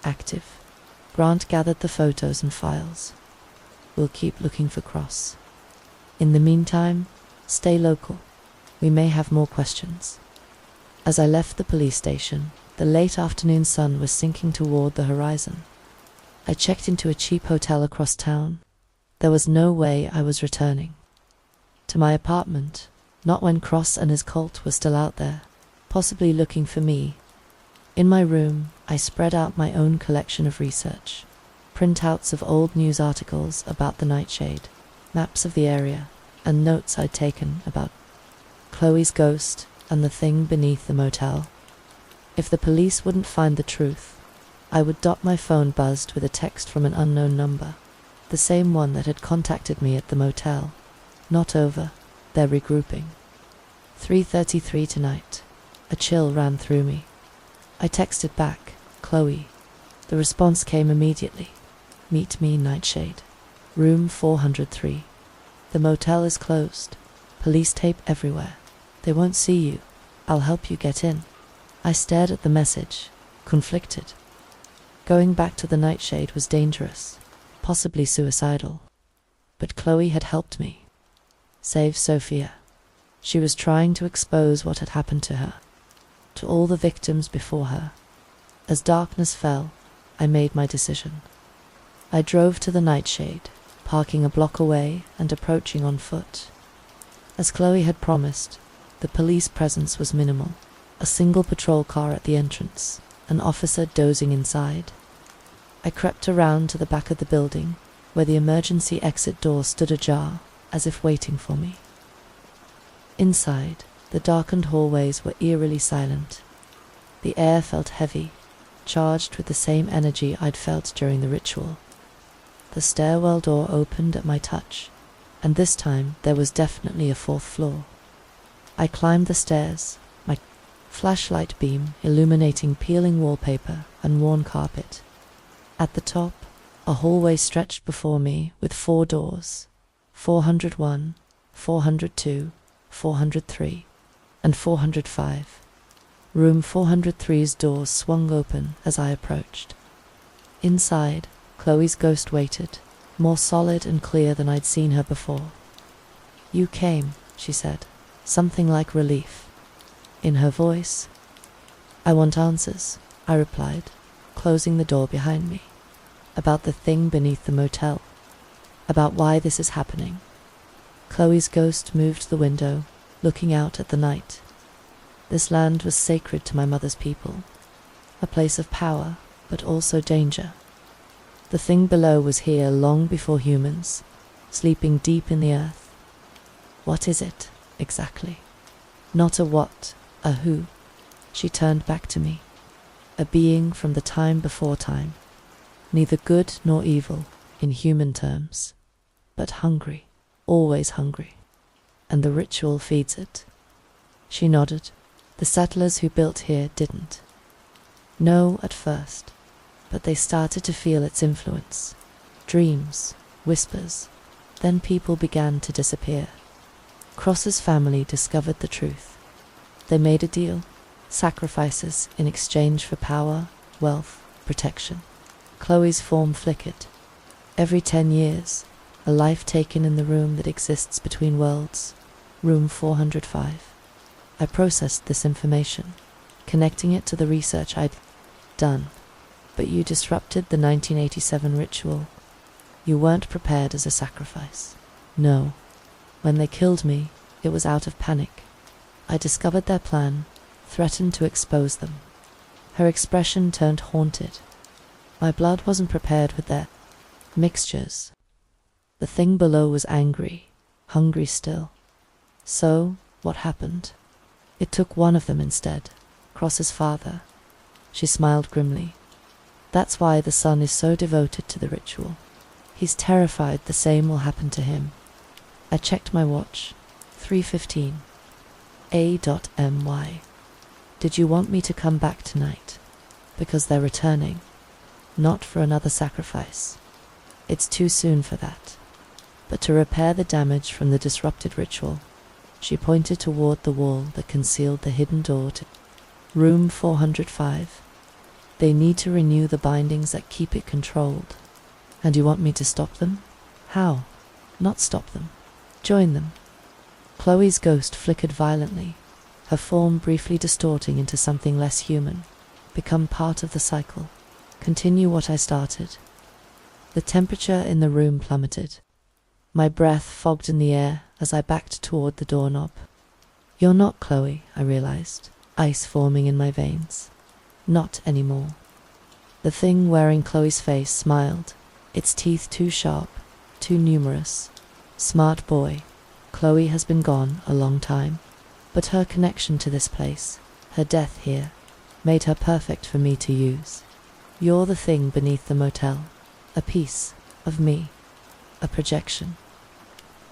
active. Grant gathered the photos and files. We'll keep looking for Cross. In the meantime, stay local. We may have more questions. As I left the police station, the late afternoon sun was sinking toward the horizon. I checked into a cheap hotel across town. There was no way I was returning to my apartment, not when Cross and his cult were still out there, possibly looking for me. In my room, I spread out my own collection of research, printouts of old news articles about the Nightshade, maps of the area, and notes I'd taken about Chloe's ghost and the thing beneath the motel. If the police wouldn't find the truth, I would dot my phone buzzed with a text from an unknown number, the same one that had contacted me at the motel. Not over. They're regrouping. 3:33 tonight. A chill ran through me. I texted back, Chloe. The response came immediately. Meet me, Nightshade. Room 403. The motel is closed. Police tape everywhere. They won't see you. I'll help you get in. I stared at the message, conflicted. Going back to the Nightshade was dangerous, possibly suicidal. But Chloe had helped me. Save Sophia. She was trying to expose what had happened to her, to all the victims before her. As darkness fell, I made my decision. I drove to the Nightshade, parking a block away and approaching on foot. As Chloe had promised, the police presence was minimal. A single patrol car at the entrance, an officer dozing inside. I crept around to the back of the building, where the emergency exit door stood ajar, as if waiting for me. Inside, the darkened hallways were eerily silent. The air felt heavy, charged with the same energy I'd felt during the ritual. The stairwell door opened at my touch, and this time there was definitely a fourth floor. I climbed the stairs, my flashlight beam illuminating peeling wallpaper and worn carpet. At the top, a hallway stretched before me with 4 doors, 401, 402, 403, and 405. Room 403's doors swung open as I approached. Inside, Chloe's ghost waited, more solid and clear than I'd seen her before. You came, she said, something like relief in her voice. I want answers, I replied, closing the door behind me. About the thing beneath the motel. About why this is happening. Chloe's ghost moved to the window, looking out at the night. This land was sacred to my mother's people. A place of power, but also danger. The thing below was here long before humans, sleeping deep in the earth. What is it, exactly? Not a what, a who. She turned back to me. A being from the time before time. Neither good nor evil, in human terms, but hungry, always hungry. And the ritual feeds it. She nodded. The settlers who built here didn't. No, at first, but they started to feel its influence. Dreams, whispers. Then people began to disappear. Cross's family discovered the truth. They made a deal, sacrifices in exchange for power, wealth, protection. Chloe's form flickered. Every 10 years, a life taken in the room that exists between worlds, room 405. I processed this information, connecting it to the research I'd done. But you disrupted the 1987 ritual. You weren't prepared as a sacrifice. No. When they killed me, it was out of panic. I discovered their plan, threatened to expose them. Her expression turned haunted. My blood wasn't prepared with their mixtures. The thing below was angry, hungry still. So, what happened? It took one of them instead, Cross's father. She smiled grimly. That's why the son is so devoted to the ritual. He's terrified the same will happen to him. I checked my watch. 3:15. A.my. Did you want me to come back tonight? Because they're returning. Not for another sacrifice. It's too soon for that. But to repair the damage from the disrupted ritual. She pointed toward the wall that concealed the hidden door to room 405. They need to renew the bindings that keep it controlled. And you want me to stop them? How? Not stop them. Join them. Chloe's ghost flickered violently, her form briefly distorting into something less human. Become part of the cycle. Continue what I started. The temperature in the room plummeted. My breath fogged in the air as I backed toward the doorknob. You're not Chloe, I realized, ice forming in my veins. Not anymore. The thing wearing Chloe's face smiled, its teeth too sharp, too numerous. Smart boy. Chloe has been gone a long time, but her connection to this place, her death here, made her perfect for me to use. You're the thing beneath the motel, a piece of me, a projection.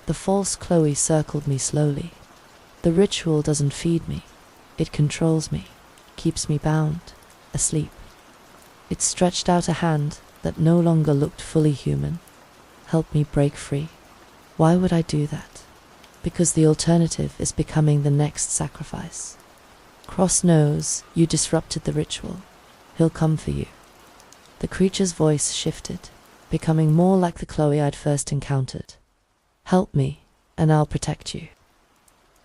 The false Chloe circled me slowly. The ritual doesn't feed me, it controls me, keeps me bound, asleep. It stretched out a hand that no longer looked fully human. Help me break free. Why would I do that? Because the alternative is becoming the next sacrifice. Cross knows you disrupted the ritual. He'll come for you. The creature's voice shifted, becoming more like the Chloe I'd first encountered. Help me, and I'll protect you.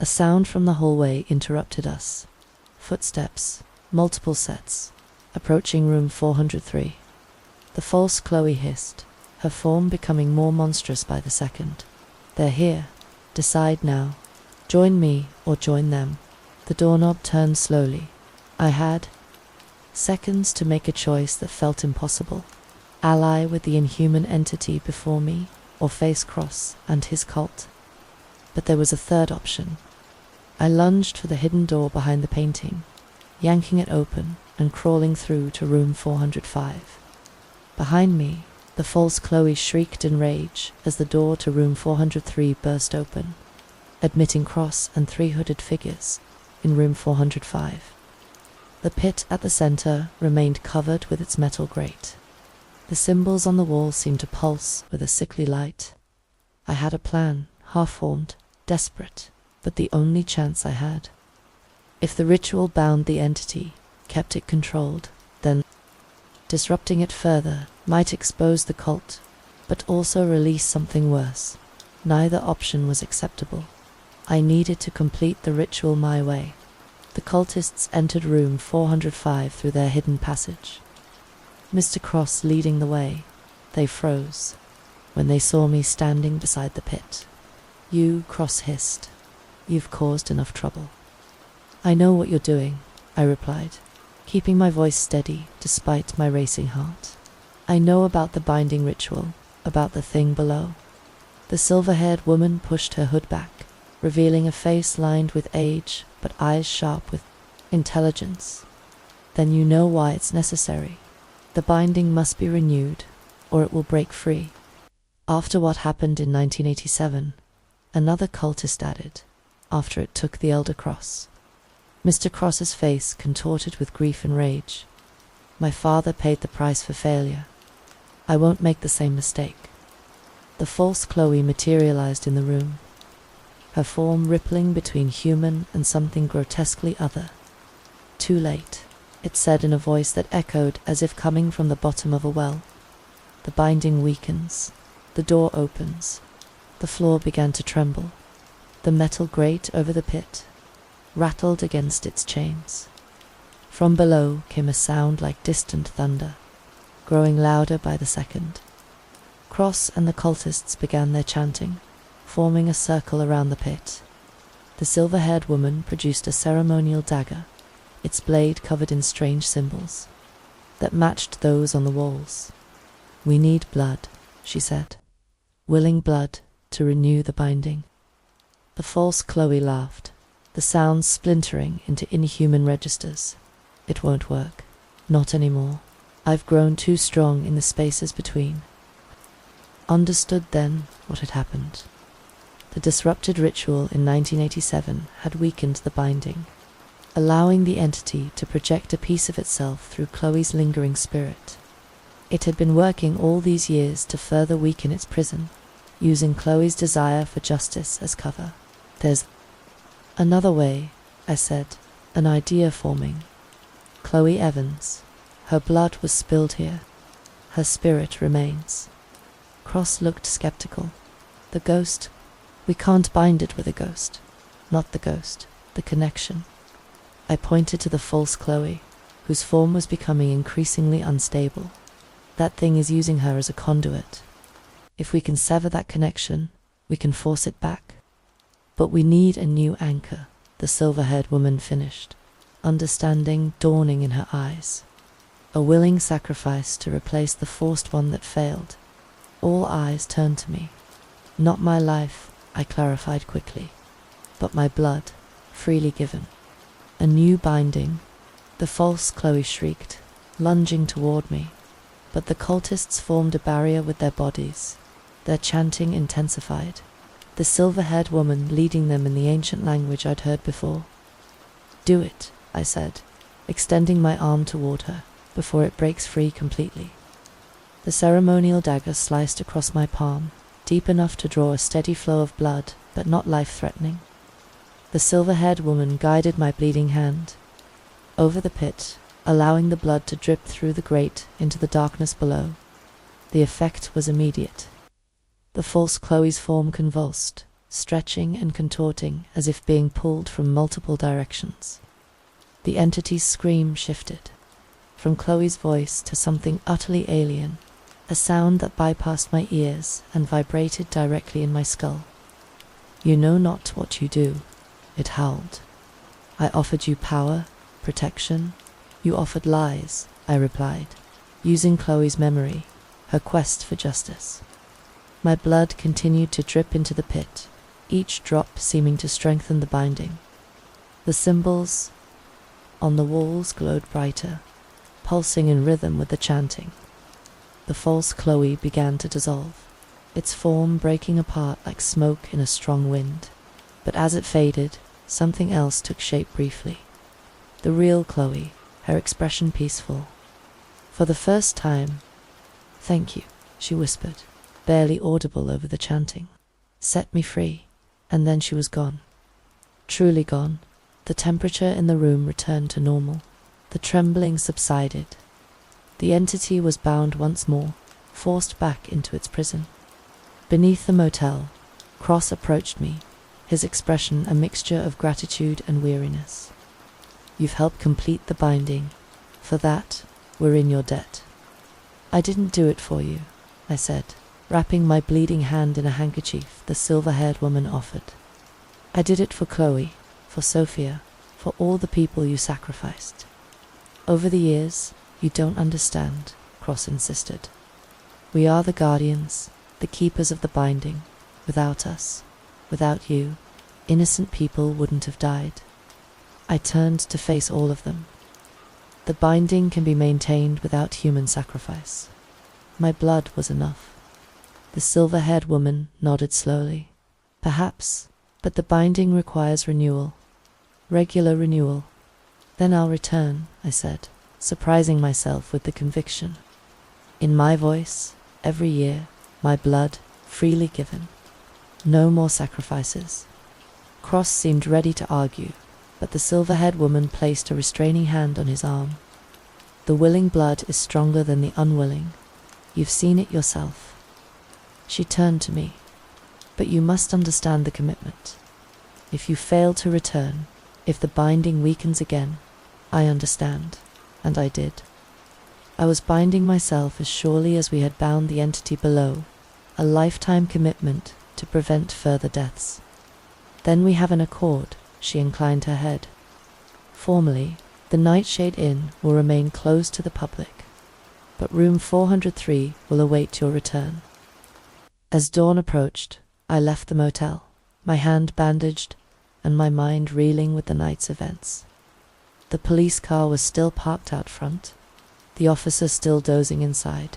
A sound from the hallway interrupted us. Footsteps, multiple sets, approaching room 403. The false Chloe hissed, her form becoming more monstrous by the second. They're here. Decide now. Join me or join them. The doorknob turned slowly. I had seconds to make a choice that felt impossible. Ally with the inhuman entity before me, or face Cross and his cult. But there was a third option. I lunged for the hidden door behind the painting, yanking it open and crawling through to room 405. Behind me, the false Chloe shrieked in rage as the door to room 403 burst open, admitting Cross and 3 hooded figures in room 405. The pit at the center remained covered with its metal grate. The symbols on the wall seemed to pulse with a sickly light. I had a plan, half-formed, desperate, but the only chance I had. If the ritual bound the entity, kept it controlled, then disrupting it further might expose the cult, but also release something worse. Neither option was acceptable. I needed to complete the ritual my way. The cultists entered room 405 through their hidden passage. Mr. Cross leading the way. They froze when they saw me standing beside the pit. You, Cross hissed. You've caused enough trouble. I know what you're doing, I replied, keeping my voice steady despite my racing heart. I know about the binding ritual, about the thing below. The silver-haired woman pushed her hood back, revealing a face lined with age, but eyes sharp with intelligence. Then you know why it's necessary. The binding must be renewed, or it will break free. After what happened in 1987, another cultist added, after it took the Elder Cross. Mr. Cross's face contorted with grief and rage. My father paid the price for failure. I won't make the same mistake. The false Chloe materialized in the room, her form rippling between human and something grotesquely other. Too late, it said in a voice that echoed as if coming from the bottom of a well. The binding weakens, the door opens, the floor began to tremble. The metal grate over the pit rattled against its chains. From below came a sound like distant thunder, growing louder by the second. Cross and the cultists began their chanting, forming a circle around the pit. The silver-haired woman produced a ceremonial dagger, its blade covered in strange symbols that matched those on the walls. "We need blood," she said, "willing blood to renew the binding." The false Chloe laughed, the sounds splintering into inhuman registers. "It won't work. Not anymore. I've grown too strong in the spaces between." Understood then what had happened. The disrupted ritual in 1987 had weakened the binding, allowing the entity to project a piece of itself through Chloe's lingering spirit. It had been working all these years to further weaken its prison, using Chloe's desire for justice as cover. "There's another way," I said, an idea forming. "Chloe Evans. Her blood was spilled here. Her spirit remains." Cross looked skeptical. "The ghost? We can't bind it with a ghost." "Not the ghost, the connection." I pointed to the false Chloe, whose form was becoming increasingly unstable. "That thing is using her as a conduit. If we can sever that connection, we can force it back." "But we need a new anchor," the silver-haired woman finished, understanding dawning in her eyes. "A willing sacrifice to replace the forced one that failed." All eyes turned to me. "Not my life," I clarified quickly, "but my blood, freely given." "A new binding," the false Chloe shrieked, lunging toward me. But the cultists formed a barrier with their bodies. Their chanting intensified, the silver-haired woman leading them in the ancient language I'd heard before. "Do it," I said, extending my arm toward her, "before it breaks free completely." The ceremonial dagger sliced across my palm, deep enough to draw a steady flow of blood, but not life-threatening. The silver-haired woman guided my bleeding hand over the pit, allowing the blood to drip through the grate into the darkness below. The effect was immediate. The false Chloe's form convulsed, stretching and contorting as if being pulled from multiple directions. The entity's scream shifted, from Chloe's voice to something utterly alien, a sound that bypassed my ears and vibrated directly in my skull. "You know not what you do," it howled. "I offered you power, protection. You offered lies," I replied, using Chloe's memory, her quest for justice. My blood continued to drip into the pit, each drop seeming to strengthen the binding. The symbols on the walls glowed brighter, pulsing in rhythm with the chanting. The false Chloe began to dissolve, its form breaking apart like smoke in a strong wind. But as it faded, something else took shape briefly. The real Chloe, her expression peaceful. For the first time, "Thank you," she whispered, barely audible over the chanting. "Set me free." And then she was gone. Truly gone. The temperature in the room returned to normal. The trembling subsided. The entity was bound once more, forced back into its prison. Beneath the motel, Cross approached me, his expression a mixture of gratitude and weariness. "You've helped complete the binding. For that, we're in your debt." "I didn't do it for you," I said, wrapping my bleeding hand in a handkerchief the silver-haired woman offered. "I did it for Chloe, for Sophia, for all the people you sacrificed." "Over the years, you don't understand," Cross insisted. "We are the guardians, the keepers of the binding. Without us, without you, innocent people wouldn't have died." I turned to face all of them. "The binding can be maintained without human sacrifice. My blood was enough." The silver-haired woman nodded slowly. "Perhaps, but the binding requires renewal. Regular renewal." "Then I'll return," I said, surprising myself with the conviction. In my voice, every year, my blood, freely given. No more sacrifices. Cross seemed ready to argue, but the silver-haired woman placed a restraining hand on his arm. The willing blood is stronger than the unwilling. You've seen it yourself. She turned to me. But you must understand the commitment. If you fail to return, if the binding weakens again, I understand. And I did. I was binding myself as surely as we had bound the entity below, a lifetime commitment to prevent further deaths. Then we have an accord, she inclined her head. Formally, the Nightshade Inn will remain closed to the public, but room 403 will await your return. As dawn approached, I left the motel, my hand bandaged and my mind reeling with the night's events. The police car was still parked out front, the officer still dozing inside.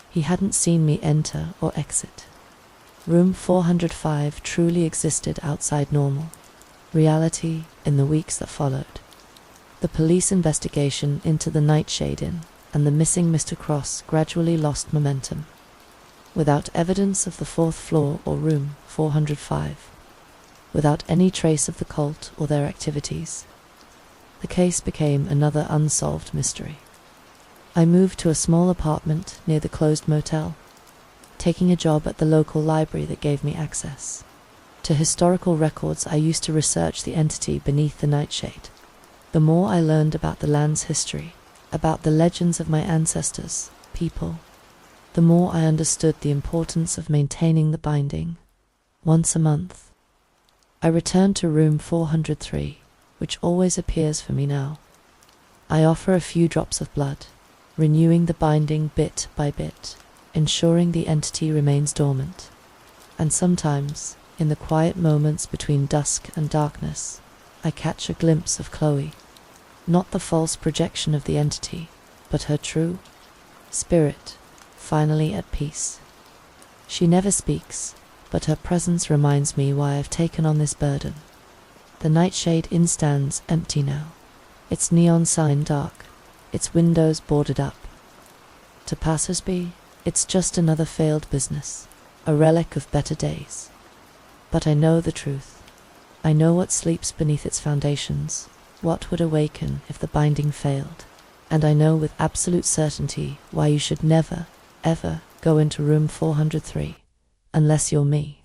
He hadn't seen me enter or exit. Room 405 truly existed outside normal reality in the weeks that followed. The police investigation into the Nightshade Inn and the missing Mr. Cross gradually lost momentum. Without evidence of the fourth floor or room 405, without any trace of the cult or their activities, the case became another unsolved mystery. I moved to a small apartment near the closed motel, taking a job at the local library that gave me access to historical records. I used to research the entity beneath the nightshade. The more I learned about the land's history, about the legends of my ancestors, people, the more I understood the importance of maintaining the binding. Once a month, I returned to room 403, which always appears for me now. I offer a few drops of blood, renewing the binding bit by bit, ensuring the entity remains dormant. And sometimes, in the quiet moments between dusk and darkness, I catch a glimpse of Chloe. Not the false projection of the entity, but her true spirit, finally at peace. She never speaks, but her presence reminds me why I've taken on this burden. The Nightshade Inn stands empty now, its neon sign dark, its windows boarded up. To passers-by, it's just another failed business, a relic of better days. But I know the truth. I know what sleeps beneath its foundations, what would awaken if the binding failed. And I know with absolute certainty why you should never, ever go into room 403, unless you're me.